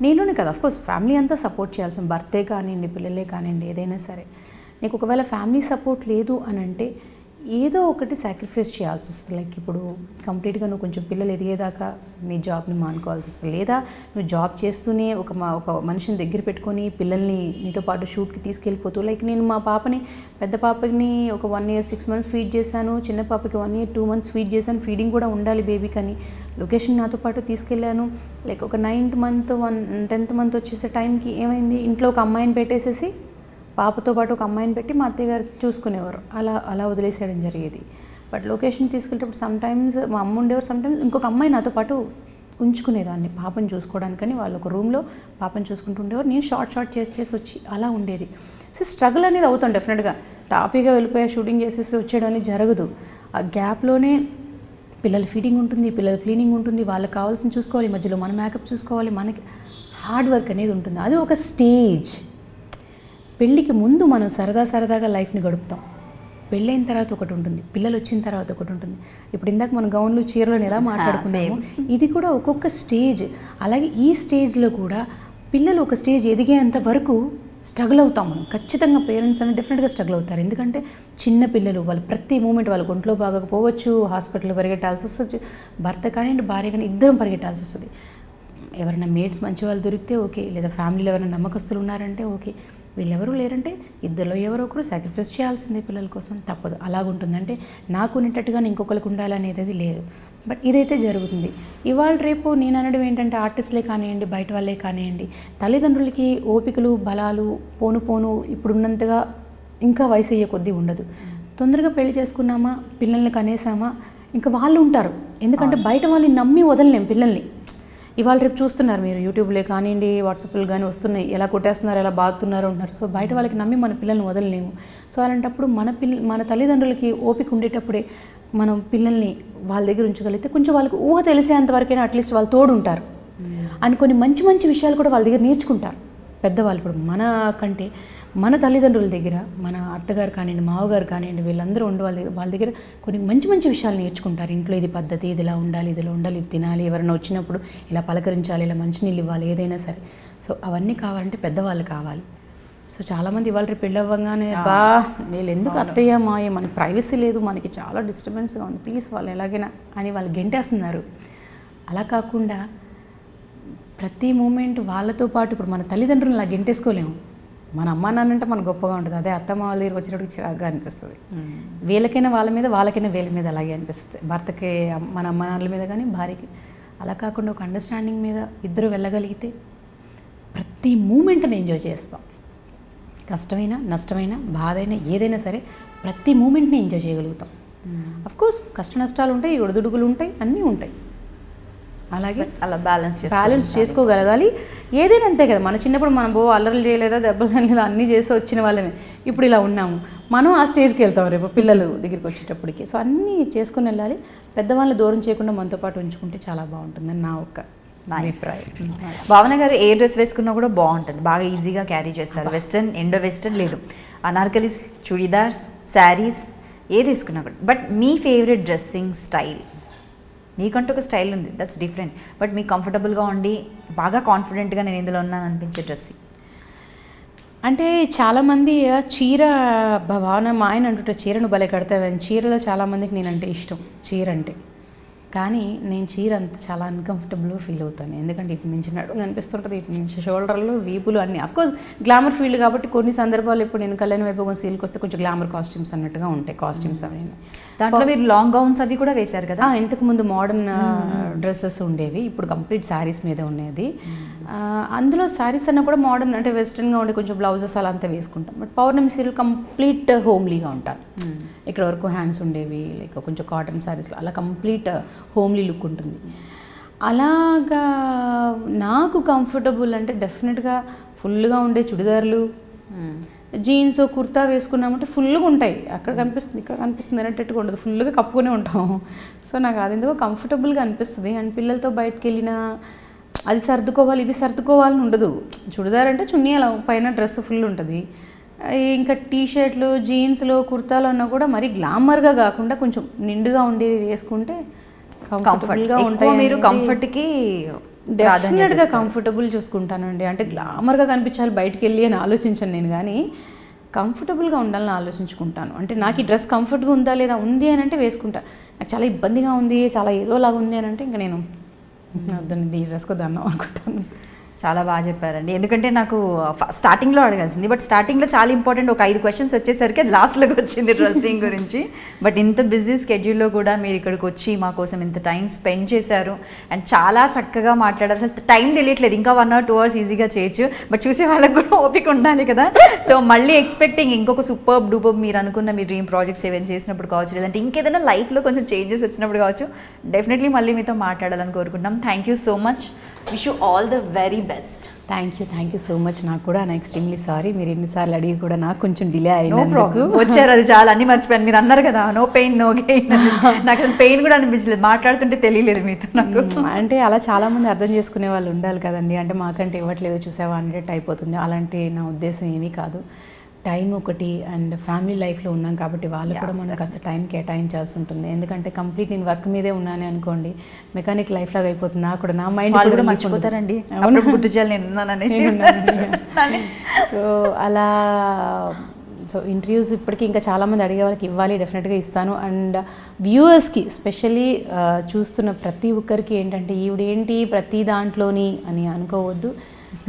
నీలోనే కదా, అఫ్కోర్స్ ఫ్యామిలీ అంతా సపోర్ట్ చేయాల్సిన, భర్తే కానివ్వండి, పిల్లలే కానివ్వండి, ఏదైనా సరే. నీకు ఒకవేళ ఫ్యామిలీ సపోర్ట్ లేదు అని అంటే ఏదో ఒకటి సాక్రిఫైస్ చేయాల్సి వస్తుంది. లైక్ ఇప్పుడు కంప్లీట్గా నువ్వు కొంచెం పిల్లలు ఎదిగేదాకా నీ జాబ్ని మానుకోవాల్సి వస్తుంది, లేదా నువ్వు జాబ్ చేస్తూనే ఒక మనిషిని దగ్గర పెట్టుకొని పిల్లల్ని నీతో పాటు షూట్కి తీసుకెళ్ళిపోతూ. లైక్ నేను మా పాపని, పెద్ద పాపని ఒక 1 year 6 months ఫీడ్ చేశాను, చిన్న పాపకి 1 year 2 months ఫీడ్ చేశాను. ఫీడింగ్ కూడా ఉండాలి బేబీకి అని లొకేషన్ నాతో పాటు తీసుకెళ్ళాను. లైక్ ఒక 9th month 10th month వచ్చేసే టైంకి ఏమైంది, ఇంట్లో ఒక అమ్మాయిని పెట్టేసేసి పాపతో పాటు ఒక అమ్మాయిని పెట్టి మా అత్తయ్య గారు చూసుకునేవారు. అలా వదిలేసేయడం జరిగేది. బట్ లొకేషన్ తీసుకెళ్ళేటప్పుడు సమ్టైమ్స్ మా అమ్మ ఉండేవారు, సమ్టైమ్స్ ఇంకొక అమ్మాయి నాతో పాటు ఉంచుకునేదాన్ని పాపను చూసుకోవడానికని. వాళ్ళు ఒక రూమ్లో పాపను చూసుకుంటూ ఉండేవారు, నేను షార్ట్ చేసి వచ్చి అలా ఉండేది. సో స్ట్రగుల్ అనేది అవుతాం డెఫినెట్గా. టాపీగా వెళ్ళిపోయి షూటింగ్ చేసేసి వచ్చేయడం అనేది జరగదు. ఆ గ్యాప్లోనే పిల్లల ఫీడింగ్ ఉంటుంది, పిల్లల క్లీనింగ్ ఉంటుంది, వాళ్ళకి కావాల్సిన చూసుకోవాలి, మధ్యలో మన మేకప్ చూసుకోవాలి, మనకి హార్డ్ వర్క్ అనేది ఉంటుంది. అది ఒక స్టేజ్. పెళ్ళికి ముందు మనం సరదాగా లైఫ్ని గడుపుతాం. పెళ్ళైన తర్వాత ఒకటి ఉంటుంది, పిల్లలు వచ్చిన తర్వాత ఒకటి ఉంటుంది. ఇప్పుడు ఇందాక మన గౌన్లు చీరలను ఎలా మాట్లాడుకున్నాము, ఇది కూడా ఒక్కొక్క స్టేజ్. అలాగే ఈ స్టేజ్లో కూడా పిల్లలు ఒక స్టేజ్ ఎదిగేంత వరకు స్ట్రగుల్ అవుతాం మనం. ఖచ్చితంగా పేరెంట్స్ అనేది డెఫినెట్గా స్ట్రగుల్ అవుతారు. ఎందుకంటే చిన్న పిల్లలు, వాళ్ళు ప్రతి మూమెంట్ వాళ్ళ ఒంట్లో బాగకపోవచ్చు, హాస్పిటల్లో పరిగెట్టాల్సి వస్తుంది, భర్త కానివ్వండి భార్య కానీ ఇద్దరం పరిగెట్టాల్సి వస్తుంది. ఎవరైనా మేడ్స్ మంచి వాళ్ళు దొరికితే ఓకే, లేదా ఫ్యామిలీలో ఎవరైనా నమ్మకస్తులు ఉన్నారంటే ఓకే. వీళ్ళెవరూ లేరంటే ఇద్దరిలో ఎవరో ఒకరు సాక్రిఫైస్ చేయాల్సిందే పిల్లల కోసం, తప్పదు. అలాగుంటుంది. అంటే నాకు ఉన్నట్టుగా ఇంకొకరికి ఉండాలనేది లేదు. బట్ ఇదైతే జరుగుతుంది. ఇవాళ రేపు నేను అనడం ఏంటంటే ఆర్టిస్టులే కానివ్వండి, బయట వాళ్ళే కానివ్వండి, తల్లిదండ్రులకి ఓపికలు బలాలు పోను ఇప్పుడున్నంతగా ఇంకా వయసు అయ్యే కొద్దీ ఉండదు. తొందరగా పెళ్లి చేసుకున్నామా, పిల్లల్ని కనేసామా, ఇంకా వాళ్ళు ఉంటారు. ఎందుకంటే బయట వాళ్ళని నమ్మి వదలలేం పిల్లల్ని. ఇవాళ రేపు చూస్తున్నారు మీరు, యూట్యూబ్లే కానివ్వండి, వాట్సాప్లు కానీ వస్తున్నాయి, ఎలా కొట్టేస్తున్నారు, ఎలా బాగుతున్నారు అంటున్నారు. సో బయట వాళ్ళకి నమ్మి మన పిల్లల్ని వదలలేము. సో అలాంటప్పుడు మన తల్లిదండ్రులకి ఓపిక ఉండేటప్పుడే మనం పిల్లల్ని వాళ్ళ దగ్గర ఉంచగలిగితే కొంచెం వాళ్ళకి ఊహ తెలిసేంతవరకైనా అట్లీస్ట్ వాళ్ళు తోడు ఉంటారు. అని కొన్ని మంచి మంచి విషయాలు కూడా వాళ్ళ దగ్గర నేర్చుకుంటారు పెద్దవాళ్ళు. ఇప్పుడు మన కంటే మన తల్లిదండ్రుల దగ్గర, మన అత్తగారు కానివ్వండి, మావగారు కానివ్వండి, వీళ్ళందరూ ఉండి వాళ్ళ దగ్గర కొన్ని మంచి మంచి విషయాలు నేర్చుకుంటారు. ఇంట్లో ఇది పద్ధతి, ఇది ఇలా ఉండాలి, ఇదిలా ఉండాలి, ఇది తినాలి, ఎవరైనా వచ్చినప్పుడు ఇలా పలకరించాలి, ఇలా మంచినీళ్ళు ఇవ్వాలి, ఏదైనా సరే. సో అవన్నీ కావాలంటే పెద్దవాళ్ళు కావాలి. సో చాలామంది ఇవాళ రేపు పెళ్ళి అవ్వగానే వీళ్ళు ఎందుకు అత్తయ్య మాయ, మనకి ప్రైవసీ లేదు, మనకి చాలా డిస్టర్బెన్స్గా ఉంది, ప్లీజ్ వాళ్ళు ఎలాగైనా అని వాళ్ళు గెంటేస్తున్నారు. అలా కాకుండా ప్రతి మూమెంట్ వాళ్ళతో పాటు, ఇప్పుడు మన తల్లిదండ్రులను అలా గెంటేసుకోలేము. మన అమ్మ నాన్నంటే మన గొప్పగా ఉంటుంది. అదే అత్తమ్మ వాళ్ళ దగ్గరికి వచ్చినప్పుడు చిరాగ్గా అనిపిస్తుంది. వీళ్ళకైనా వాళ్ళ మీద, వాళ్ళకైనా వీళ్ళ మీద అలాగే అనిపిస్తుంది. భర్తకి మన అమ్మ నాన్నల మీద కానీ, భార్యకి. అలా కాకుండా ఒక అండర్స్టాండింగ్ మీద ఇద్దరు వెళ్ళగలిగితే ప్రతి మూమెంట్ని ఎంజాయ్ చేస్తాం. కష్టమైనా, నష్టమైనా, బాధ అయినా, ఏదైనా సరే ప్రతి మూమెంట్ని ఎంజాయ్ చేయగలుగుతాం. అఫ్కోర్స్ కష్ట నష్టాలు ఉంటాయి, ఒడిదుడుకులు ఉంటాయి, అన్నీ ఉంటాయి. అలాగే అలా బ్యాలెన్స్ చేసుకోగలగాలి. ఏదైనా అంతే కదా, మన చిన్నప్పుడు మనం అల్లర్లు చేయలేదా, దెబ్బలు తినలేదా, అన్నీ చేసి వచ్చిన వాళ్ళమే. ఇప్పుడు ఇలా ఉన్నాము, మనం ఆ స్టేజ్కి వెళ్తాం రేపు పిల్లలు దగ్గరికి వచ్చేటప్పటికి. సో అన్నీ చేసుకుని వెళ్ళాలి. పెద్దవాళ్ళని దూరం చేయకుండా మనతో పాటు ఉంచుకుంటే చాలా బాగుంటుందని నా ఒక్క అభిప్రాయం. భావన గారు ఏ డ్రెస్ వేసుకున్నా కూడా బాగుంటుంది, బాగా ఈజీగా క్యారీ చేస్తారు. వెస్ట్రన్, ఇండో వెస్ట్రన్ లేదు, అనార్కలీస్, చుడీదార్స్, శారీస్, ఏది వేసుకున్నా కూడా. But me favourite dressing style? మీకంటూ ఒక స్టైల్ ఉంది, దట్స్ డిఫరెంట్. బట్ మీకు కంఫర్టబుల్గా ఉండి బాగా కాన్ఫిడెంట్గా నేను ఇందులో ఉన్నాను అనిపించే డ్రెస్సింగ్ అంటే చాలామంది చీర, భావన మా ఆయన అంటుంటే చీరను భలే కడతావని. చీరలో చాలామందికి నేనంటే ఇష్టం, చీర అంటే. కానీ నేను చీర అంత చాలా అన్కంఫర్టబుల్గా ఫీల్ అవుతాను. ఎందుకంటే ఇటు నుంచి నడుము అనిపిస్తుంటుంది, ఇటు నుంచి షోల్డర్లు, వీపులు అన్నీ. అఫ్కోర్స్ గ్లామర్ ఫీల్డ్ కాబట్టి కొన్ని సందర్భాలు ఇప్పుడు నేను కళ్యాణ వైభోగం సీల్కి వస్తే కొంచెం గ్లామర్ కాస్ట్యూమ్స్ అన్నట్టుగా ఉంటాయి. కాస్ట్యూమ్స్ అవి దాంట్లో మీరు లాంగ్ గౌన్స్ అవి కూడా వేశారు కదా. ఇంతకుముందు మోడర్న్ డ్రెస్సెస్ ఉండేవి, ఇప్పుడు కంప్లీట్ శారీస్ మీద ఉండేది. అందులో శారీస్ అన్న కూడా మోడర్న్ అంటే వెస్ట్రన్గా ఉండే కొంచెం బ్లౌజెస్ అలా అంతా వేసుకుంటాం. బట్ పౌర్ణమి సీరియల్ కంప్లీట్ హోమ్లీగా ఉంటాను. ఇక్కడ వరకు హ్యాండ్స్ ఉండేవి, లైక్ కొంచెం కాటన్ శారీస్లో అలా కంప్లీట్ హోమ్లీ లుక్ ఉంటుంది. అలాగా నాకు కంఫర్టబుల్ అంటే డెఫినెట్గా ఫుల్గా ఉండే చుడిదార్లు, జీన్స్, కుర్తా వేసుకున్నామంటే ఫుల్గా ఉంటాయి. అక్కడ కనిపిస్తుంది, ఇక్కడ కనిపిస్తుంది అనేటట్టుగా ఉండదు, ఫుల్గా కప్పుకునే ఉంటాం. సో నాకు అది ఎందుకో కంఫర్టబుల్గా అనిపిస్తుంది. అండ్ పిల్లలతో బయటకు వెళ్ళినా అది సర్దుకోవాలి, ఇది సర్దుకోవాలని ఉండదు. చుడిదార్ అంటే చున్నీ అలా పైన డ్రెస్ ఫుల్ ఉంటుంది. ఇంకా టీషర్ట్లు, జీన్స్లు, కుర్తాలు అన్నా కూడా మరీ గ్లామర్గా కాకుండా కొంచెం నిండుగా ఉండేవి వేసుకుంటే కంఫర్టబుల్గా ఉంటాయి. మీరు కంఫర్ట్కి డెఫినెట్గా కంఫర్టబుల్ చూసుకుంటానండి. అంటే గ్లామర్గా కనిపించాలి బయటికి వెళ్ళి అని ఆలోచించను నేను, కానీ కంఫర్టబుల్గా ఉండాలని ఆలోచించుకుంటాను. అంటే నాకు ఈ డ్రెస్ కంఫర్ట్గా ఉందా లేదా, ఉంది అని అంటే వేసుకుంటా. నాకు చాలా ఇబ్బందిగా ఉంది, చాలా ఏదోలాగా ఉంది అని అంటే ఇంకా నేను వద్దని ఈ డ్రెస్కి వద్దాను అనుకుంటాను. చాలా బాగా చెప్పారండి. ఎందుకంటే నాకు స్టార్టింగ్లో అడగాల్సింది, బట్ స్టార్టింగ్లో చాలా ఇంపార్టెంట్ ఒక 5 క్వశ్చన్స్ వచ్చేసరికి అది లాస్ట్లోకి వచ్చింది డ్రెస్సింగ్ గురించి. బట్ ఇంత బిజీ స్కెడ్యూల్లో కూడా మీరు ఇక్కడికి వచ్చి మా కోసం ఇంత టైం స్పెండ్ చేశారు అండ్ చాలా చక్కగా మాట్లాడారు. అసలు టైం తెలియట్లేదు, ఇంకా 1 or 2 hours ఈజీగా చేయొచ్చు. బట్ చూసే వాళ్ళకి కూడా ఓపిక ఉండాలి కదా. సో మళ్ళీ ఎక్స్పెక్టింగ్ ఇంకొక సూపర్ డూపర్ మీరు అనుకున్న మీ డ్రీమ్ ప్రాజెక్ట్స్ ఏమైనా చేసినప్పుడు కావచ్చు, లేదంటే ఇంకేదైనా లైఫ్లో కొంచెం చేంజెస్ వచ్చినప్పుడు కావచ్చు, డెఫినెట్లీ మళ్ళీ మీతో మాట్లాడాలని కోరుకుంటున్నాం. Thank you so much. Wish you all the very best. Thank you so much. నాకు కూడా ఎక్స్ట్రీమ్లీ సారీ, మీరు ఎన్నిసార్లు అడిగి కూడా నాకు కొంచెం డిలే అయింది. నో ప్రాబ్లం, వచ్చారు, అది చాలా అన్ని మర్చిపోయాను. మీరు అన్నారు కదా నో పెయిన్ నో గెయిన్, నాకు అసలు పెయిన్ కూడా అనిపించలేదు, మాట్లాడుతుంటే తెలియలేదు మీతో నాకు. అంటే అలా చాలామంది అర్థం చేసుకునే వాళ్ళు ఉండాలి కదండి. అంటే మాకంటే ఇవ్వట్లేదు చూసావా అన్నట్టు అయిపోతుంది. అలాంటి నా ఉద్దేశం ఏమీ కాదు. టైం ఒకటి అండ్ ఫ్యామిలీ లైఫ్లో ఉన్నాం కాబట్టి వాళ్ళకు కూడా మనం కాస్త టైం కేటాయించాల్సి ఉంటుంది. ఎందుకంటే కంప్లీట్ నేను వర్క్ మీదే ఉన్నాను అనుకోండి, మెకానిక్ లైఫ్ లాగా అయిపోతుంది. నాకు కూడా నా మైండ్ కూడా మర్చిపోతారండి, గుర్తు చేయాలి నేను ఉన్నాననేసి. సో అలా సో ఇంటర్వ్యూస్ ఇప్పటికీ ఇంకా చాలామంది అడిగే వాళ్ళకి ఇవ్వాలి, డెఫినెట్గా ఇస్తాను. అండ్ వ్యూవర్స్కి స్పెషల్లీ చూస్తున్న ప్రతి ఒక్కరికి ఏంటంటే ఈవిడేంటి ప్రతి దాంట్లోని అని అనుకోవద్దు.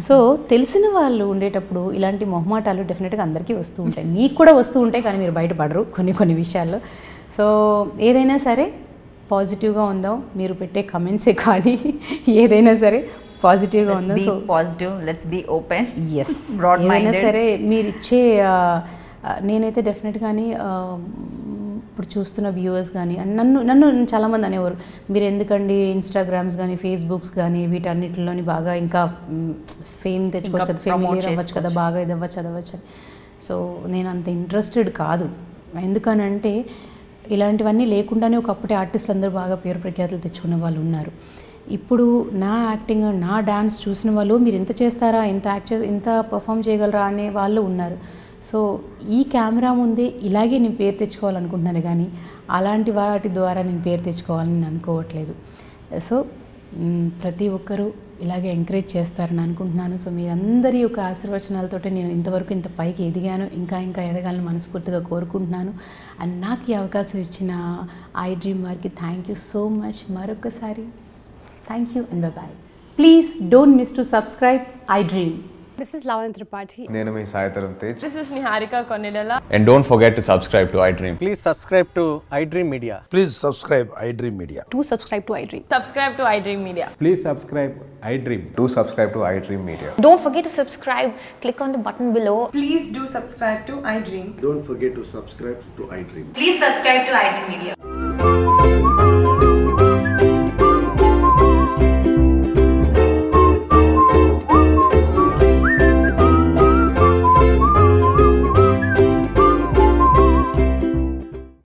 సో తెలిసిన వాళ్ళు ఉండేటప్పుడు ఇలాంటి మొహమాటాలు డెఫినెట్గా అందరికీ వస్తూ ఉంటాయి, మీకు కూడా వస్తూ ఉంటాయి, కానీ మీరు బయటపడరు కొన్ని విషయాల్లో. సో ఏదైనా సరే పాజిటివ్గా ఉందాం, మీరు పెట్టే కమెంట్సే కానీ ఏదైనా సరే పాజిటివ్గా ఉందాం. So positive, let's be open. Yes, ఏదైనా సరే మీరు ఇచ్చే నేనైతే డెఫినెట్గాని ఇప్పుడు చూస్తున్న వ్యూవర్స్ కానీ అండ్ నన్ను చాలామంది అనేవారు, మీరు ఎందుకండి ఇన్స్టాగ్రామ్స్ కానీ ఫేస్బుక్స్ కానీ వీటన్నిటిలోని బాగా ఇంకా ఫేమ్ తెచ్చుకోవచ్చు కదా, ఫెమిలియర్ అవ్వచ్చు కదా, బాగా ఇది అవ్వచ్చు చదవచ్చు అని. సో నేను అంత ఇంట్రెస్టెడ్ కాదు. ఎందుకనంటే ఇలాంటివన్నీ లేకుండానే ఒకప్పటి ఆర్టిస్టులు అందరూ బాగా పేరు ప్రఖ్యాతులు తెచ్చుకునే వాళ్ళు ఉన్నారు. ఇప్పుడు నా యాక్టింగ్, నా డాన్స్ చూసిన వాళ్ళు మీరు ఎంత చేస్తారా, ఎంత పర్ఫామ్ చేయగలరా అనే వాళ్ళు ఉన్నారు. సో ఈ కెమెరా ముందే ఇలాగే నేను పేరు తెచ్చుకోవాలనుకుంటున్నాను, కానీ అలాంటి వాటి ద్వారా నేను పేరు తెచ్చుకోవాలని నేను అనుకోవట్లేదు. సో ప్రతి ఒక్కరూ ఇలాగే ఎంకరేజ్ చేస్తారని అనుకుంటున్నాను. సో మీరందరి యొక్క ఆశీర్వచనాలతో నేను ఇంతవరకు ఇంత పైకి ఎదిగాను, ఇంకా ఎదగాలని మనస్ఫూర్తిగా కోరుకుంటున్నాను. అండ్ నాకు ఈ అవకాశం ఇచ్చిన ఐ డ్రీమ్ వారికి థ్యాంక్ యూ సో మచ్. మరొకసారి thank you and by. Please don't miss to subscribe I dream. This is Lavanya Tripathi. నేను మీ Sai Tarun Tej. This is Niharika Konidala. And don't forget to subscribe to iDream. Please subscribe to iDream Media. Please subscribe iDream Media. Do subscribe to iDream. Subscribe to iDream Media. Please subscribe iDream. Do subscribe to iDream Media. Don't forget to subscribe. Click on the button below. Please do subscribe to iDream. Don't forget to subscribe to iDream. Please subscribe to iDream Media.